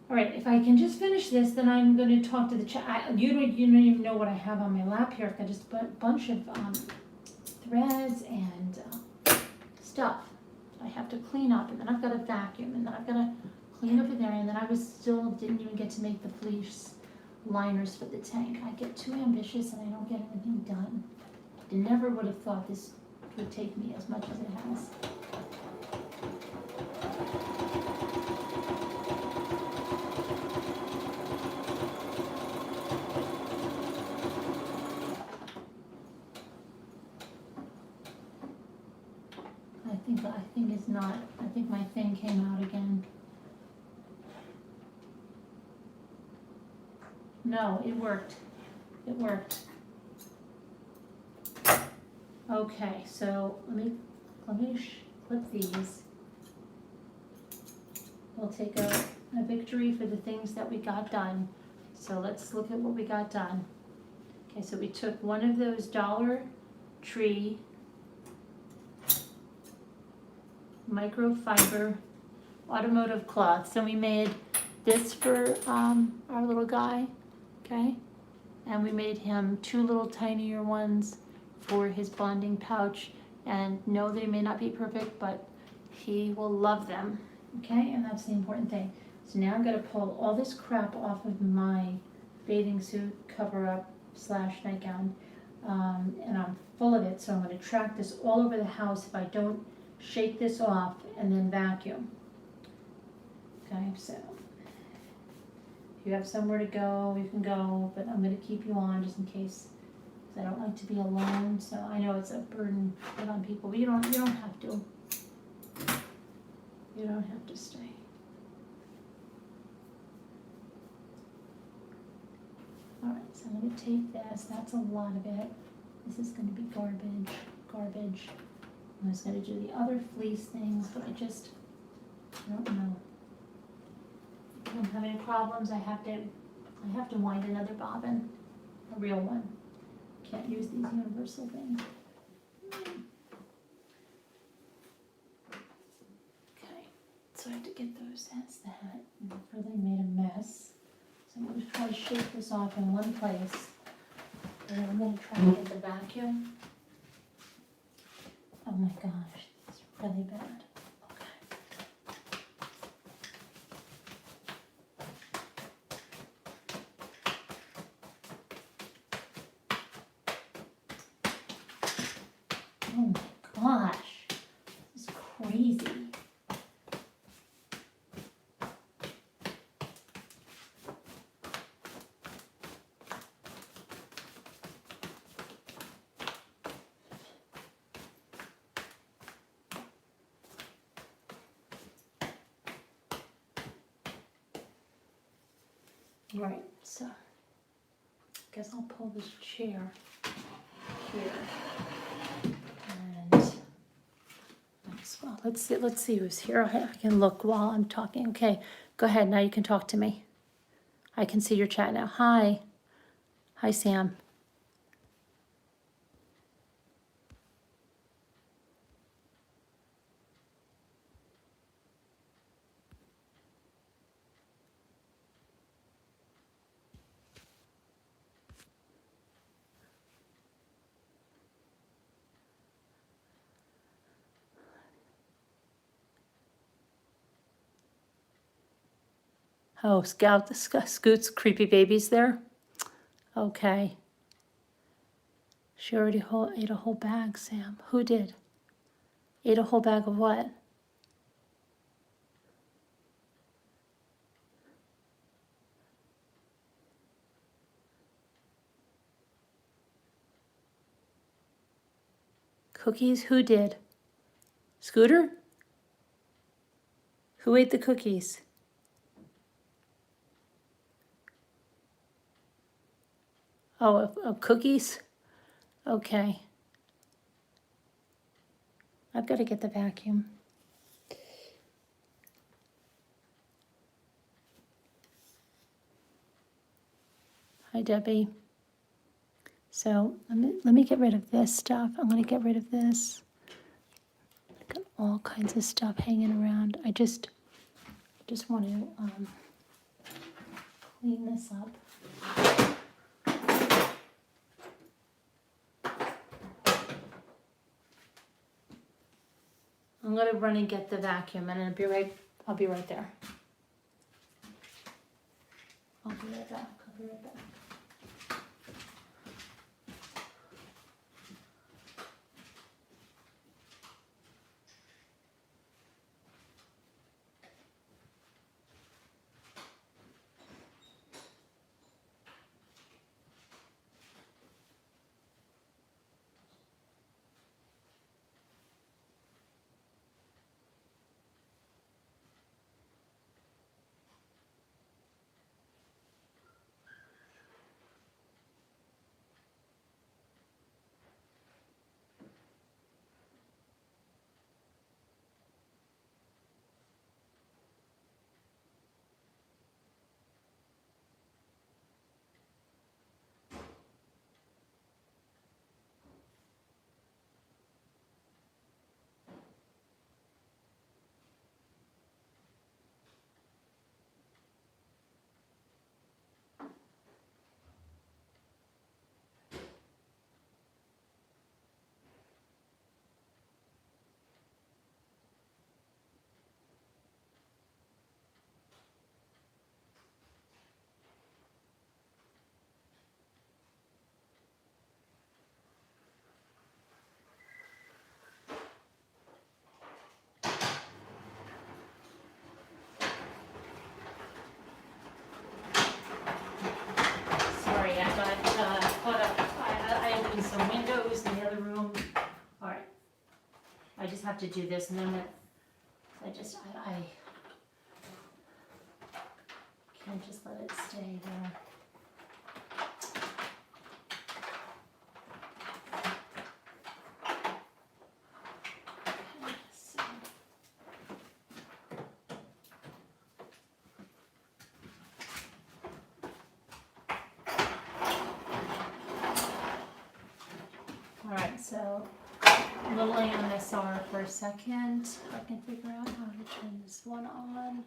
All right, if I can just finish this, then I'm going to talk to the chat. You don't even know what I have on my lap here. I've got just a bunch of threads and stuff I have to clean up, and then I've got to vacuum, and then I've got to clean over there, and then didn't even get to make the fleece liners for the tank. I get too ambitious and I don't get anything done. I never would have thought this would take me as much as it has. I think my thing came out again. No, it worked. It worked. Okay, so let me clip these. We'll take a victory for the things that we got done. So let's look at what we got done. Okay, so we took one of those Dollar Tree microfiber automotive cloths, and we made this for our little guy, okay? And we made him 2 little tinier ones for his bonding pouch. And no, they may not be perfect, but he will love them, okay? And that's the important thing. So now I'm gonna pull all this crap off of my bathing suit cover-up / nightgown, and I'm full of it, so I'm gonna track this all over the house if I don't shake this off and then vacuum. Okay, so if you have somewhere to go, you can go, but I'm going to keep you on just in case, because I don't like to be alone. So I know it's a burden put on people, but you don't have to. You don't have to stay. All right, so I'm going to take this. That's a lot of it. This is going to be garbage. I was going to do the other fleece things, but I don't know. If I'm having problems, I have to wind another bobbin, a real one. Can't use these universal things. Okay, so I have to get those as that. Before they made a mess. So I'm going to try to shake this off in one place. And then I'm going to try to get the vacuum. Oh my gosh, it's really bad. Okay. Oh my gosh, this is crazy. Right, so I guess I'll pull this chair here, and well, let's see who's here. I can look while I'm talking. Okay, go ahead. Now you can talk to me. I can see your chat now. Hi, Sam. Oh, Scoot's creepy baby's there? Okay. She already ate a whole bag, Sam. Who did? Ate a whole bag of what? Cookies? Who did? Scooter? Who ate the cookies? Oh, cookies? Okay. I've got to get the vacuum. Hi, Debbie. So let me get rid of this stuff. I'm going to get rid of this. Got all kinds of stuff hanging around. I just want to clean this up. I'm going to run and get the vacuum, and I'll be right there. I'll be right back. Sorry, I got caught up. I opened some windows in the other room. All right. I just have to do this, and then I can't just let it stay there. Alright, so I'm going to lay on this R for a second. I can figure out how to turn this one on.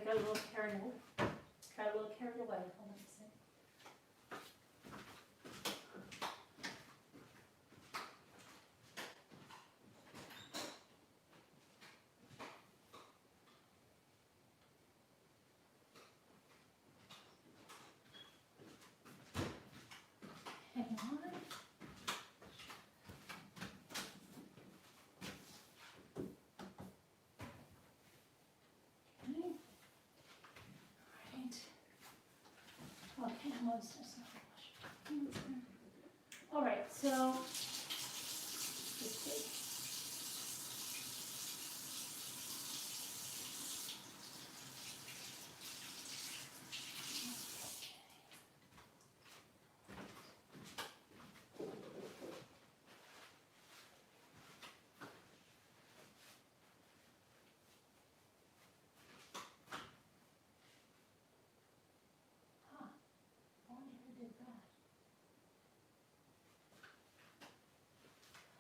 got a little carried away. Got a little carried away. Hold on a second. Hang on. Okay, almost. All right, so let's see.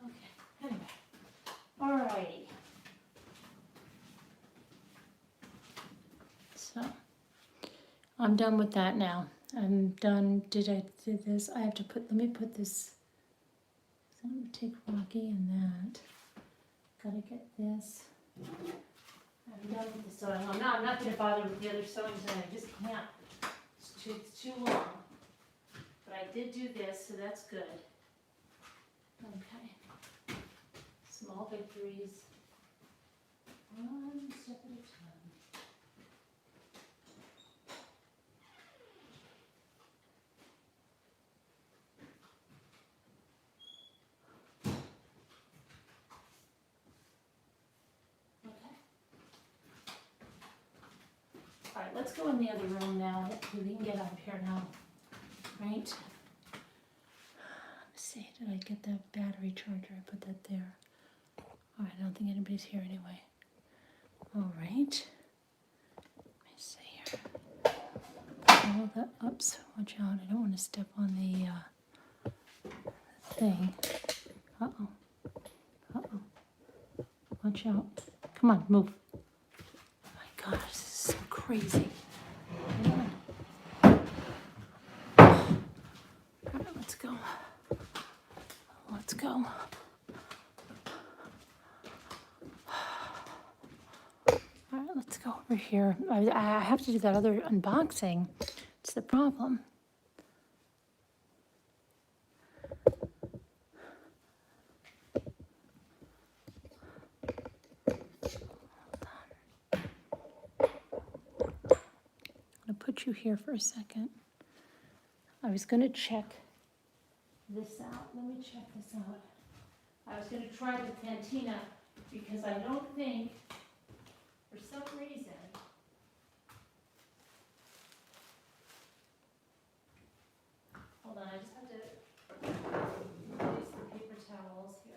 Okay, anyway. Alrighty. So I'm done with that now. I'm done. Did I do this? I have to put, let me put this. So I'm gonna take Rocky and that. Gotta get this. I'm done with the sewing. I'm not gonna bother with the other sewing tonight. I just can't. It's too long. But I did do this, so that's good. Okay. Small victories. One step at a time. Okay. All right, let's go in the other room now. We can get out of here now. Right? Let's see, did I get that battery charger? I put that there. All right, I don't think anybody's here anyway. All right. Let me see here. All the ups. Watch out. I don't want to step on the thing. Uh-oh. Uh-oh. Watch out. Come on, move. Oh my gosh, this is so crazy. Come on. All right, let's go. Let's go. All right, let's go over here. I have to do that other unboxing. It's the problem. I'm gonna put you here for a second. I was gonna check this out. Let me check this out. I was gonna try the Pantina because I don't think, for some reason, hold on, I just have to use the paper towels here.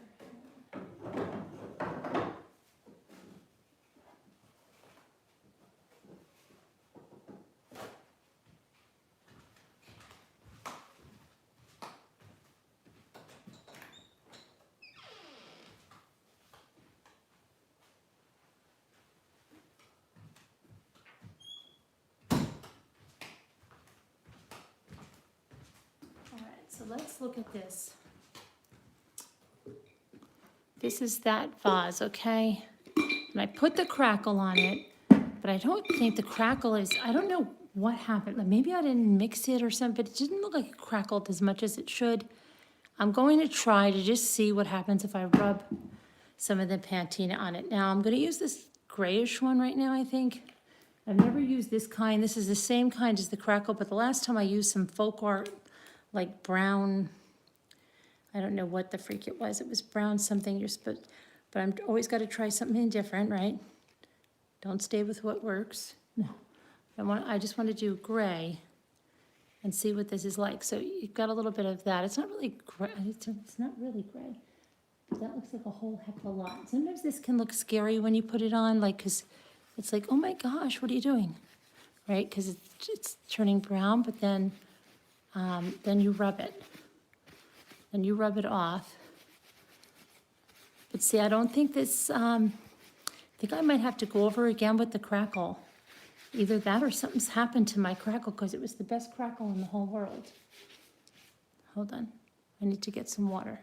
So let's look at this. This is that vase, okay? And I put the crackle on it, but I don't think the crackle is, I don't know what happened. Like maybe I didn't mix it or something, but it didn't look like it crackled as much as it should. I'm going to try to just see what happens if I rub some of the Pantina on it. Now I'm gonna use this grayish one right now, I think. I've never used this kind. This is the same kind as the crackle, but the last time I used some folk art, like brown, I don't know what the freak it was. It was brown something you're supposed, but I'm always got to try something different, right? Don't stay with what works. No, I just want to do gray and see what this is like. So you've got a little bit of that. It's not really gray. It's not really gray. That looks like a whole heck of a lot. Sometimes this can look scary when you put it on, like, cause it's like, oh my gosh, what are you doing? Right? Cause it's turning brown, but then you rub it. And you rub it off. But see, I don't think this, I think I might have to go over again with the crackle Either that or something's happened to my crackle because it was the best crackle in the whole world. Hold on. I need to get some water.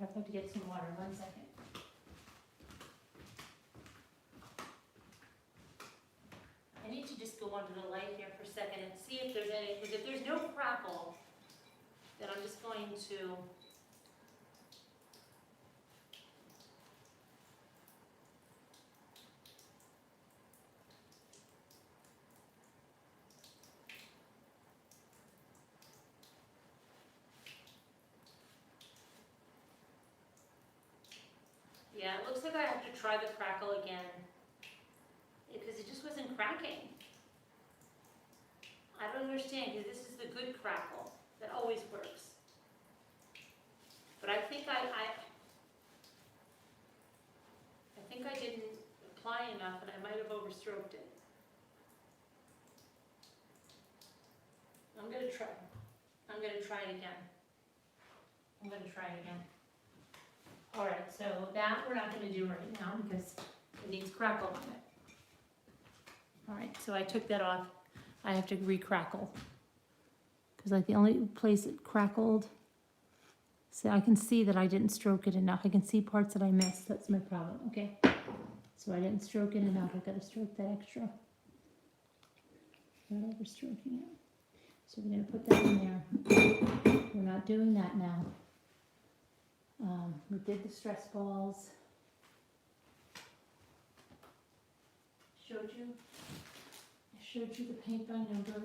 I have to get some water. 1 second. I need to just go under the light here for a second and see if there's any, because if there's no crackle, then I'm just going to yeah, it looks like I have to try the crackle again because it just wasn't cracking. I don't understand because this is the good crackle that always works. But I think I didn't apply enough and I might have overstroked it. I'm gonna try it again. All right, so that we're not gonna do right now because it needs crackle on it. All right, so I took that off. I have to re-crackle. Because like the only place it crackled, so I can see that I didn't stroke it enough. I can see parts that I missed. That's my problem, okay? So I didn't stroke it enough. I gotta stroke that extra. Not overstroking it. So we're gonna put that in there. We're not doing that now. We did the stress balls. I showed you the paint by number.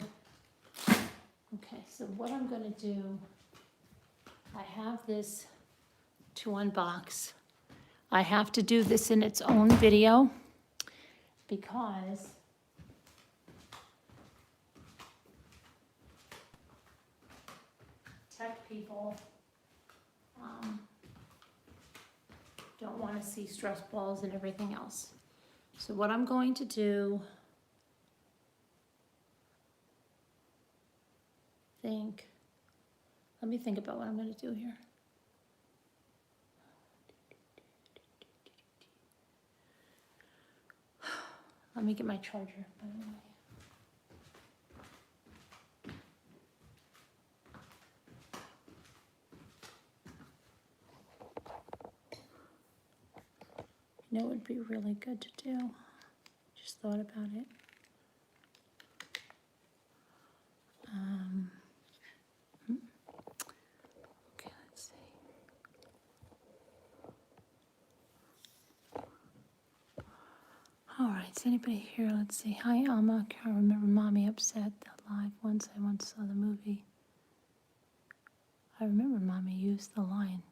Okay, so what I'm gonna do, I have this to unbox. I have to do this in its own video because tech people don't want to see stress balls and everything else. So what I'm going to do, let me think about what I'm going to do here. Let me get my charger, by the way. You know, it would be really good to do. Just thought about it. Okay, let's see. All right, is anybody here? Let's see. Hi, Alma. I can't remember Mommy Upset live once. I once saw the movie. I remember Mommy used the line.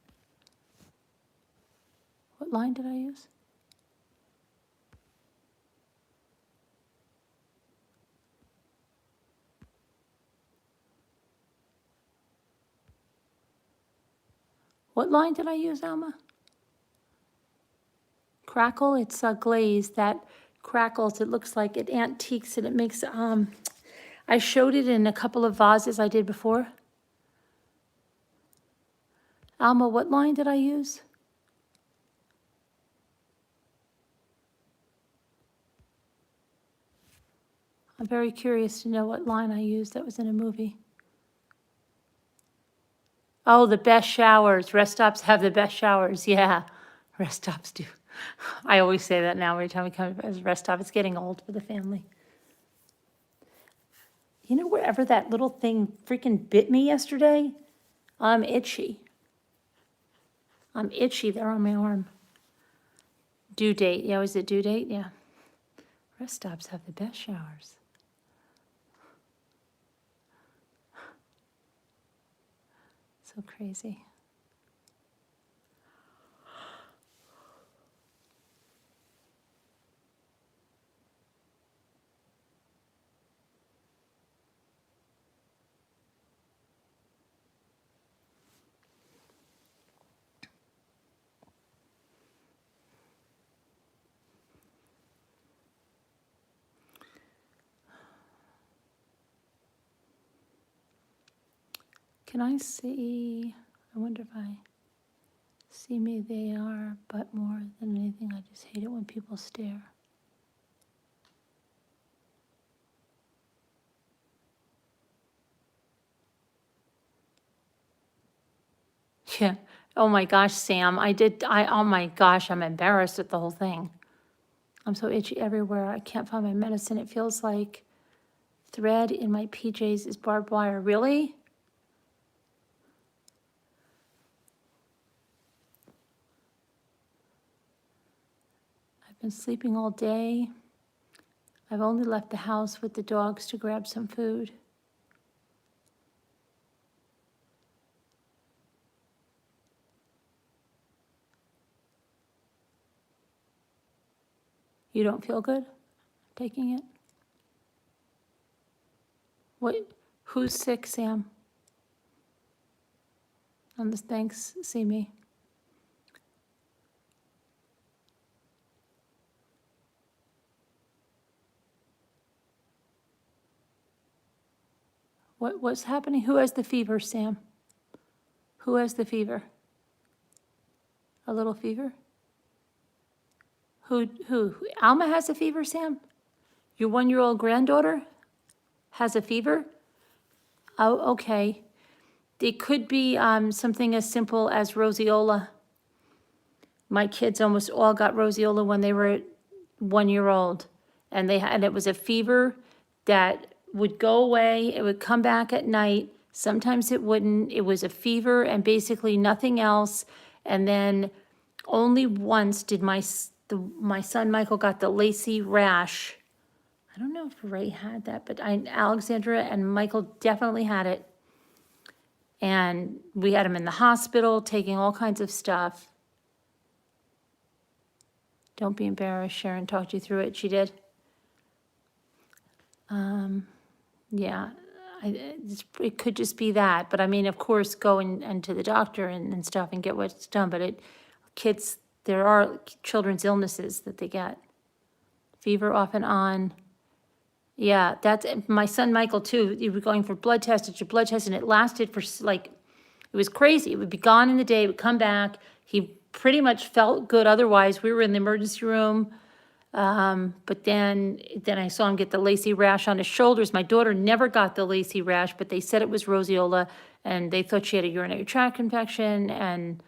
What line did I use? What line did I use, Alma? Crackle, it's glazed. That crackles, it looks like it antiques and it makes, I showed it in a couple of vases I did before. Alma, what line did I use? I'm very curious to know what line I used that was in a movie. Oh, the best showers. Rest stops have the best showers. Yeah, rest stops do. I always say that now every time we come to a rest stop. It's getting old for the family. You know, wherever that little thing freaking bit me yesterday, I'm itchy. I'm itchy there on my arm. Due date. Yeah, was it due date? Yeah. Rest stops have the best showers. So crazy. Can I see? I wonder if I see me. They are, but more than anything, I just hate it when people stare. can't. Oh my gosh, Sam, oh my gosh, I'm embarrassed at the whole thing. I'm so itchy everywhere. I can't find my medicine. It feels like thread in my PJs is barbed wire. Really? I've been sleeping all day. I've only left the house with the dogs to grab some food. You don't feel good taking it? What? Who's sick, Sam? Thanks, see me. What's happening? Who has the fever, Sam? Who has the fever? A little fever? Who? Alma has a fever, Sam? Your 1-year-old granddaughter has a fever? Oh, okay. It could be something as simple as roseola. My kids almost all got roseola when they were 1-year-old. And it was a fever that would go away, it would come back at night. Sometimes it wouldn't. It was a fever and basically nothing else. And then only once did my son Michael got the lacy rash. I don't know if Ray had that, but Alexandra and Michael definitely had it. And we had him in the hospital, taking all kinds of stuff. Don't be embarrassed. Sharon talked you through it. She did. Yeah, it could just be that. But I mean, of course, go and to the doctor and stuff and get what's done. But there are children's illnesses that they get. Fever off and on. Yeah, that's my son Michael too. He was going for blood test after blood test, and it lasted for it was crazy. It would be gone in the day, it would come back. He pretty much felt good otherwise. We were in the emergency room. But then I saw him get the lacy rash on his shoulders. My daughter never got the lacy rash, but they said it was roseola, and they thought she had a urinary tract infection. And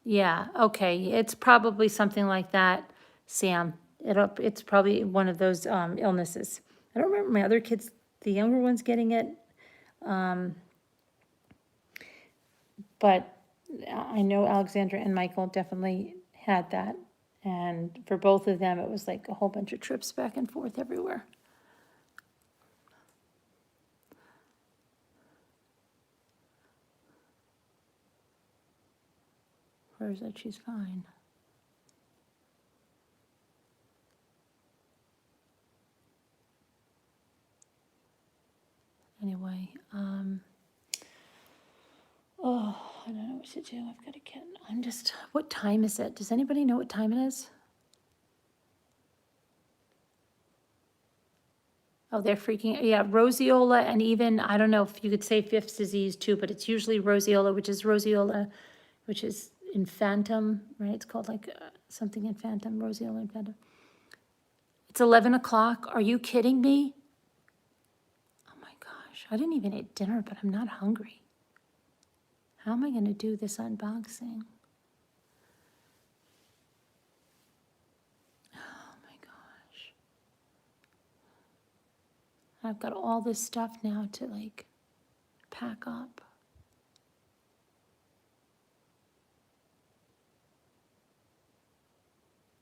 yeah, okay, it's probably something like that, Sam. It's probably one of those illnesses. I don't remember my other kids, the younger ones, getting it. But I know Alexandra and Michael definitely had that. And for both of them, it was like a whole bunch of trips back and forth everywhere. Where is that? She's fine. Anyway, oh, I don't know what to do. I've got to get, what time is it? Does anybody know what time it is? Oh, they're freaking, yeah, roseola, and even, I don't know if you could say Fifth's disease too, but it's usually roseola, which is infantum, right? It's called like something infantum, roseola infantum. It's 11 o'clock. Are you kidding me? Oh my gosh, I didn't even eat dinner, but I'm not hungry. How am I going to do this unboxing? Oh my gosh. I've got all this stuff now to like pack up.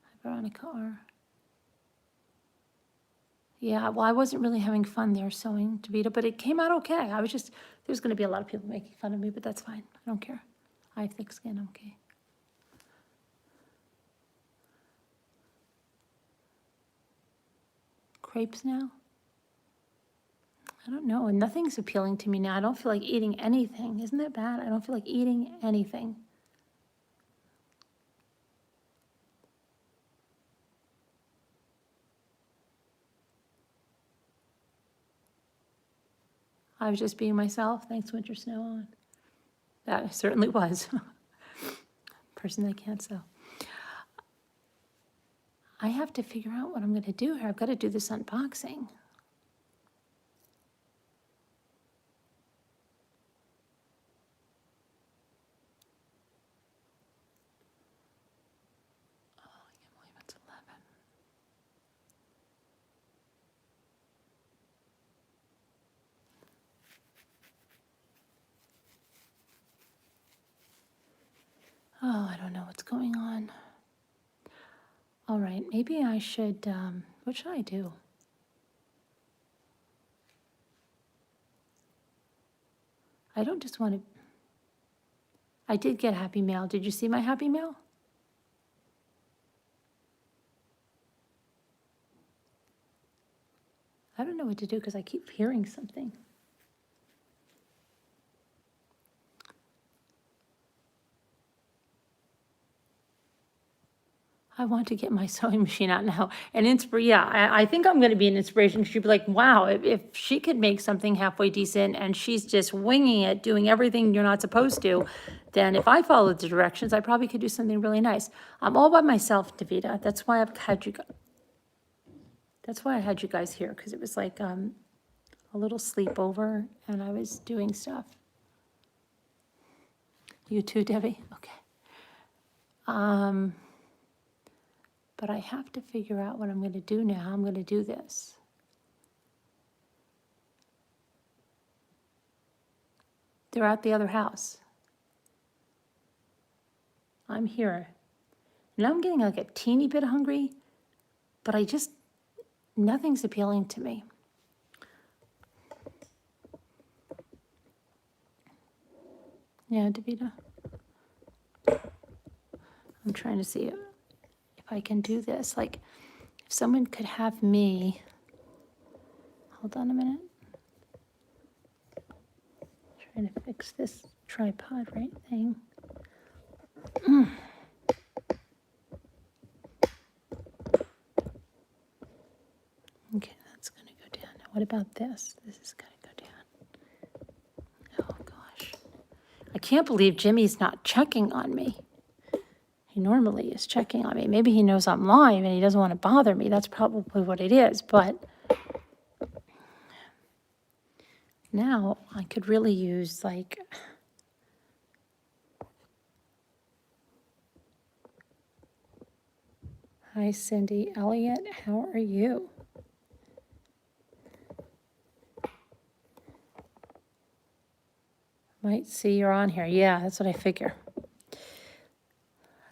Hi, Veronica R. Yeah, well, I wasn't really having fun there sewing, Davida, but it came out okay. There's going to be a lot of people making fun of me, but that's fine. I don't care. I have thick skin, I'm okay. Crepes now? I don't know, and nothing's appealing to me now. I don't feel like eating anything. Isn't that bad? I don't feel like eating anything. I was just being myself. Thanks, Winter Snow on. That certainly was. Person that can't sew. I have to figure out what I'm going to do here. I've got to do this unboxing. Oh, I don't know what's going on. All right, maybe I should, what should I do? I don't just want to, I did get happy mail. Did you see my happy mail? I don't know what to do because I keep hearing something. I want to get my sewing machine out now. And I think I'm going to be an inspiration. She'd be like, wow, if she could make something halfway decent and she's just winging it, doing everything you're not supposed to, then if I followed the directions, I probably could do something really nice. I'm all by myself, Davida. That's why I've had you. That's why I had you guys here, because it was like a little sleepover, and I was doing stuff. You too, Debbie? Okay. But I have to figure out what I'm going to do now. I'm going to do this. They're at the other house. I'm here. And I'm getting like a teeny bit hungry, but nothing's appealing to me. Yeah, Davida? I'm trying to see if I can do this. Like, if someone could have me, hold on a minute. Trying to fix this tripod right thing. Okay, that's gonna go down. Now what about this? This is gonna go down. Oh gosh. I can't believe Jimmy's not checking on me. He normally is checking on me. Maybe he knows I'm live and he doesn't want to bother me. That's probably what it is, but now I could really use like, hi Cindy Elliott, how are you? Might see you're on here. Yeah, that's what I figure.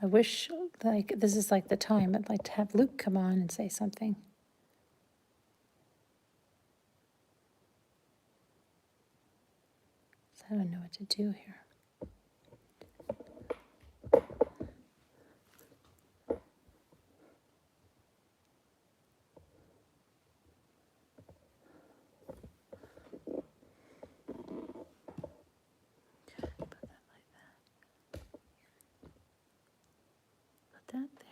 I wish like this is like the time I'd like to have Luke come on and say something. So I don't know what to do here. Put that there.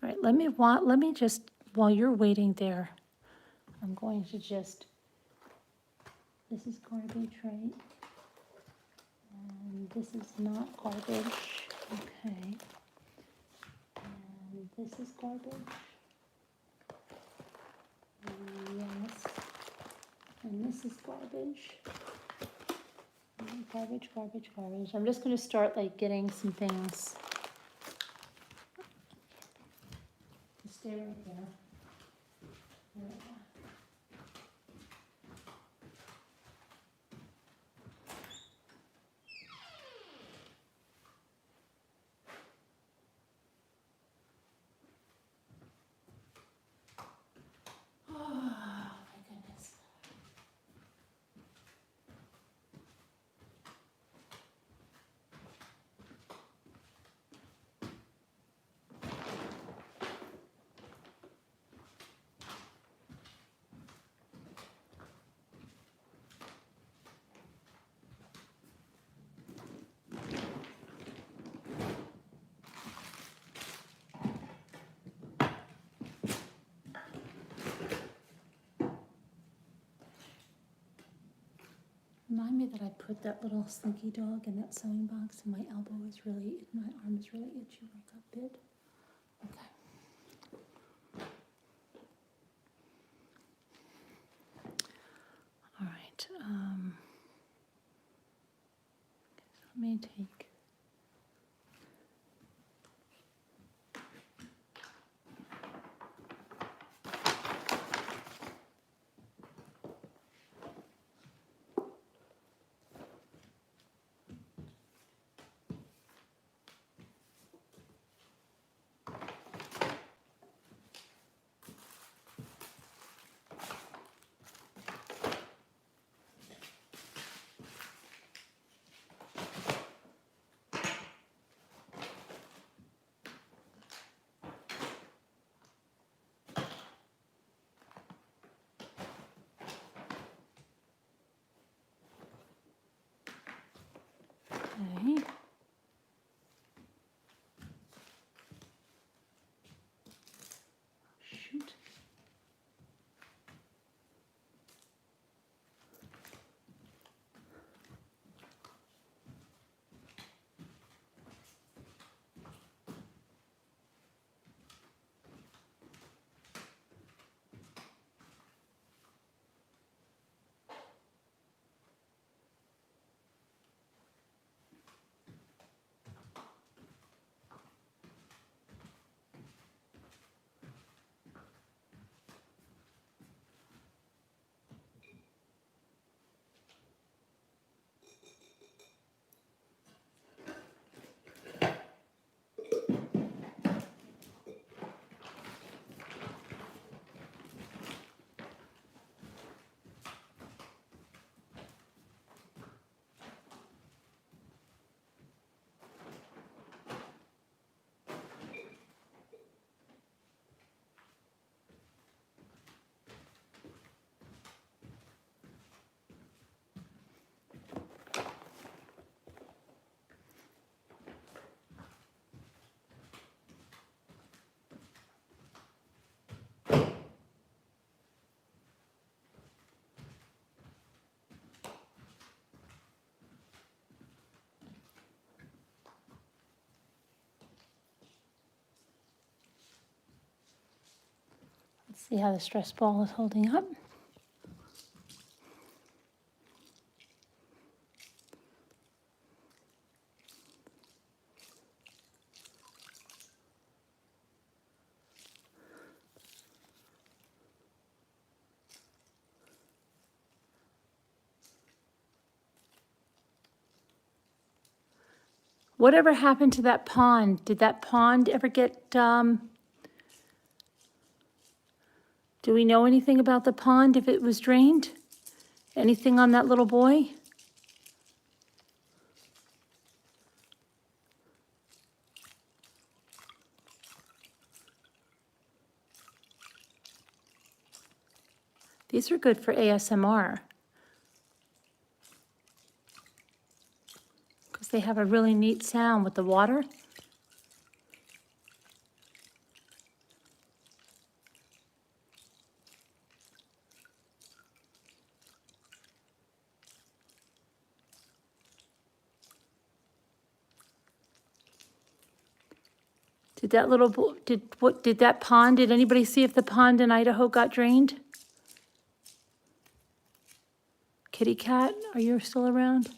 All right, let me just, while you're waiting there, I'm going to just, this is garbage, right? And this is not garbage, okay. And this is garbage. Yes. And this is garbage. Garbage, garbage, garbage. I'm just gonna start like getting some things. Stay right there. There we go. Remind me that I put that little Slinky dog in that sewing box, and my arm is really itchy where I got bit. Okay. All right. Let me take. See how the stress ball is holding up. Whatever happened to that pond? Did that pond ever get, do we know anything about the pond, if it was drained? Anything on that little boy? These are good for ASMR. Because they have a really neat sound with the water. Did that little boy, did that pond, did anybody see if the pond in Idaho got drained? Kitty cat, are you still around?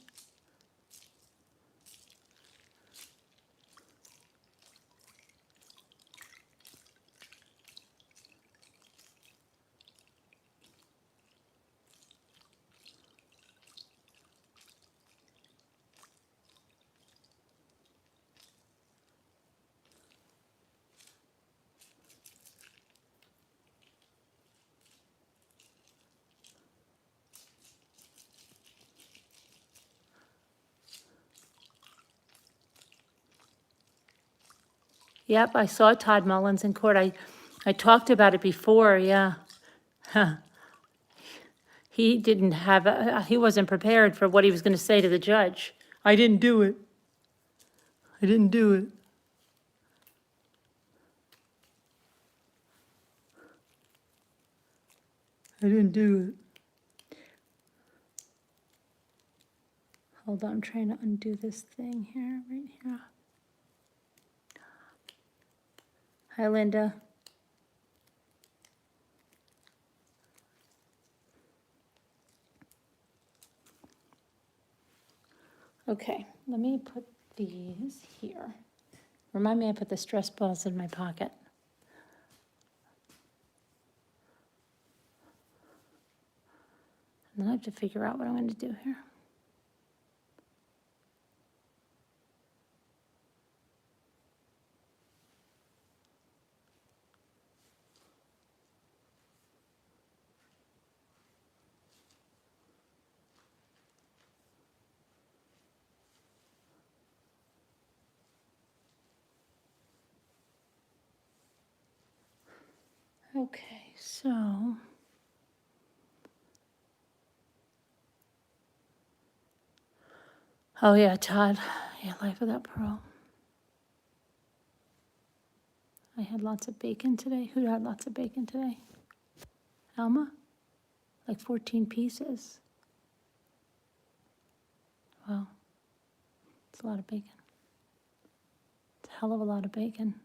Yep, I saw Todd Mullins in court. I talked about it before, yeah. He didn't have, he wasn't prepared for what he was going to say to the judge. I didn't do it. I didn't do it. I didn't do it. Hold on, I'm trying to undo this thing here, right here. Hi, Linda. Okay, let me put these here. Remind me I put the stress balls in my pocket. And then I have to figure out what I'm going to do here. Okay, so oh yeah, Todd. Yeah, Life Without Parole. I had lots of bacon today. Who had lots of bacon today? Alma? Like 14 pieces. Wow. It's a lot of bacon. It's a hell of a lot of bacon.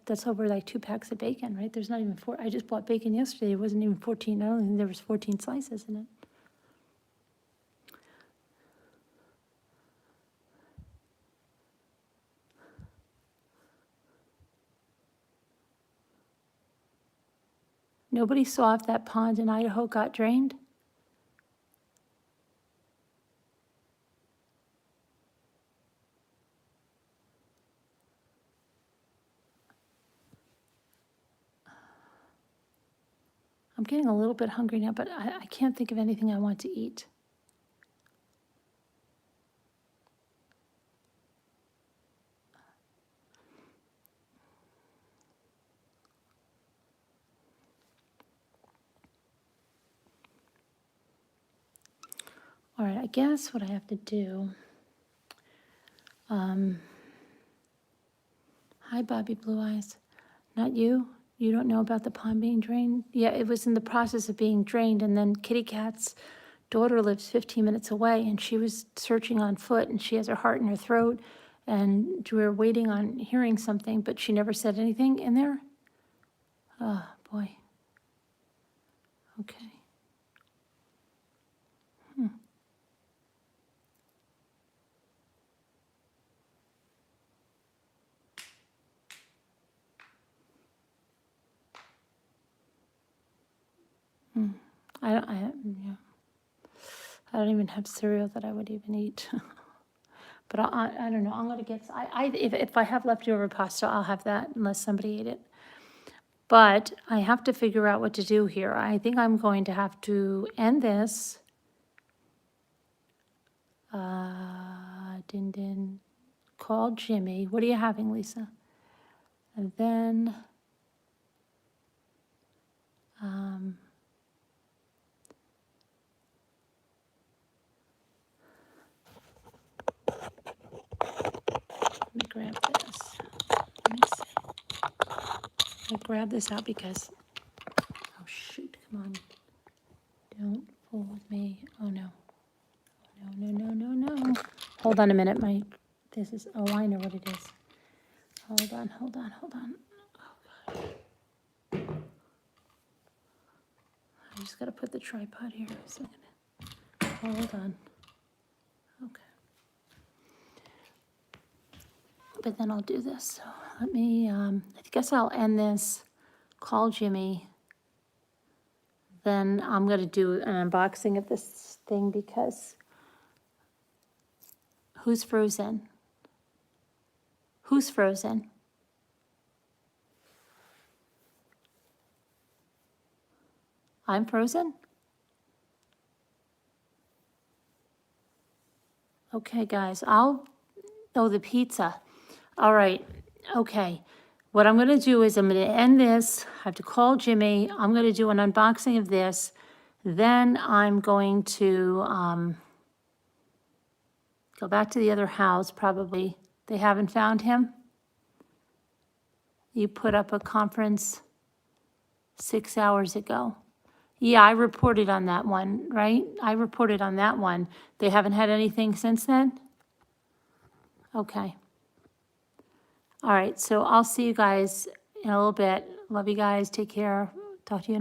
That's over like 2 packs of bacon, right? There's not even 4. I just bought bacon yesterday. It wasn't even 14. I don't think there was 14 slices in it. Nobody saw if that pond in Idaho got drained? I'm getting a little bit hungry now, but I can't think of anything I want to eat. All right, I guess what I have to do. Hi, Bobby Blue Eyes. Not you? You don't know about the pond being drained? Yeah, it was in the process of being drained, and then Kitty Cat's daughter lives 15 minutes away, and she was searching on foot, and she has her heart in her throat, And we were waiting on hearing something, but she never said anything in there? Oh, boy. Okay. Yeah. I don't even have cereal that I would even eat. But I don't know. I'm gonna get. If I have leftover pasta, I'll have that unless somebody ate it. But I have to figure out what to do here. I think I'm going to have to end this. Din din. Call Jimmy. What are you having, Lisa? And then. Let me grab this. Let me see. I'll grab this out because. Oh shoot! Come on. Don't fool with me. Oh no. No. Hold on a minute. Oh, I know what it is. Hold on. Oh, God. I just got to put the tripod here. So hold on. Okay. But then I'll do this. So let me, I guess I'll end this, call Jimmy. Then I'm going to do an unboxing of this thing because who's frozen? Who's frozen? I'm frozen? Okay, guys, oh, the pizza. All right, okay. What I'm gonna do is I'm gonna end this, I have to call Jimmy, I'm gonna do an unboxing of this, then I'm going to go back to the other house, probably. They haven't found him? You put up a conference 6 hours ago. Yeah, I reported on that one, right? I reported on that one. They haven't had anything since then? Okay. All right, so I'll see you guys in a little bit. Love you guys. Take care. Talk to you in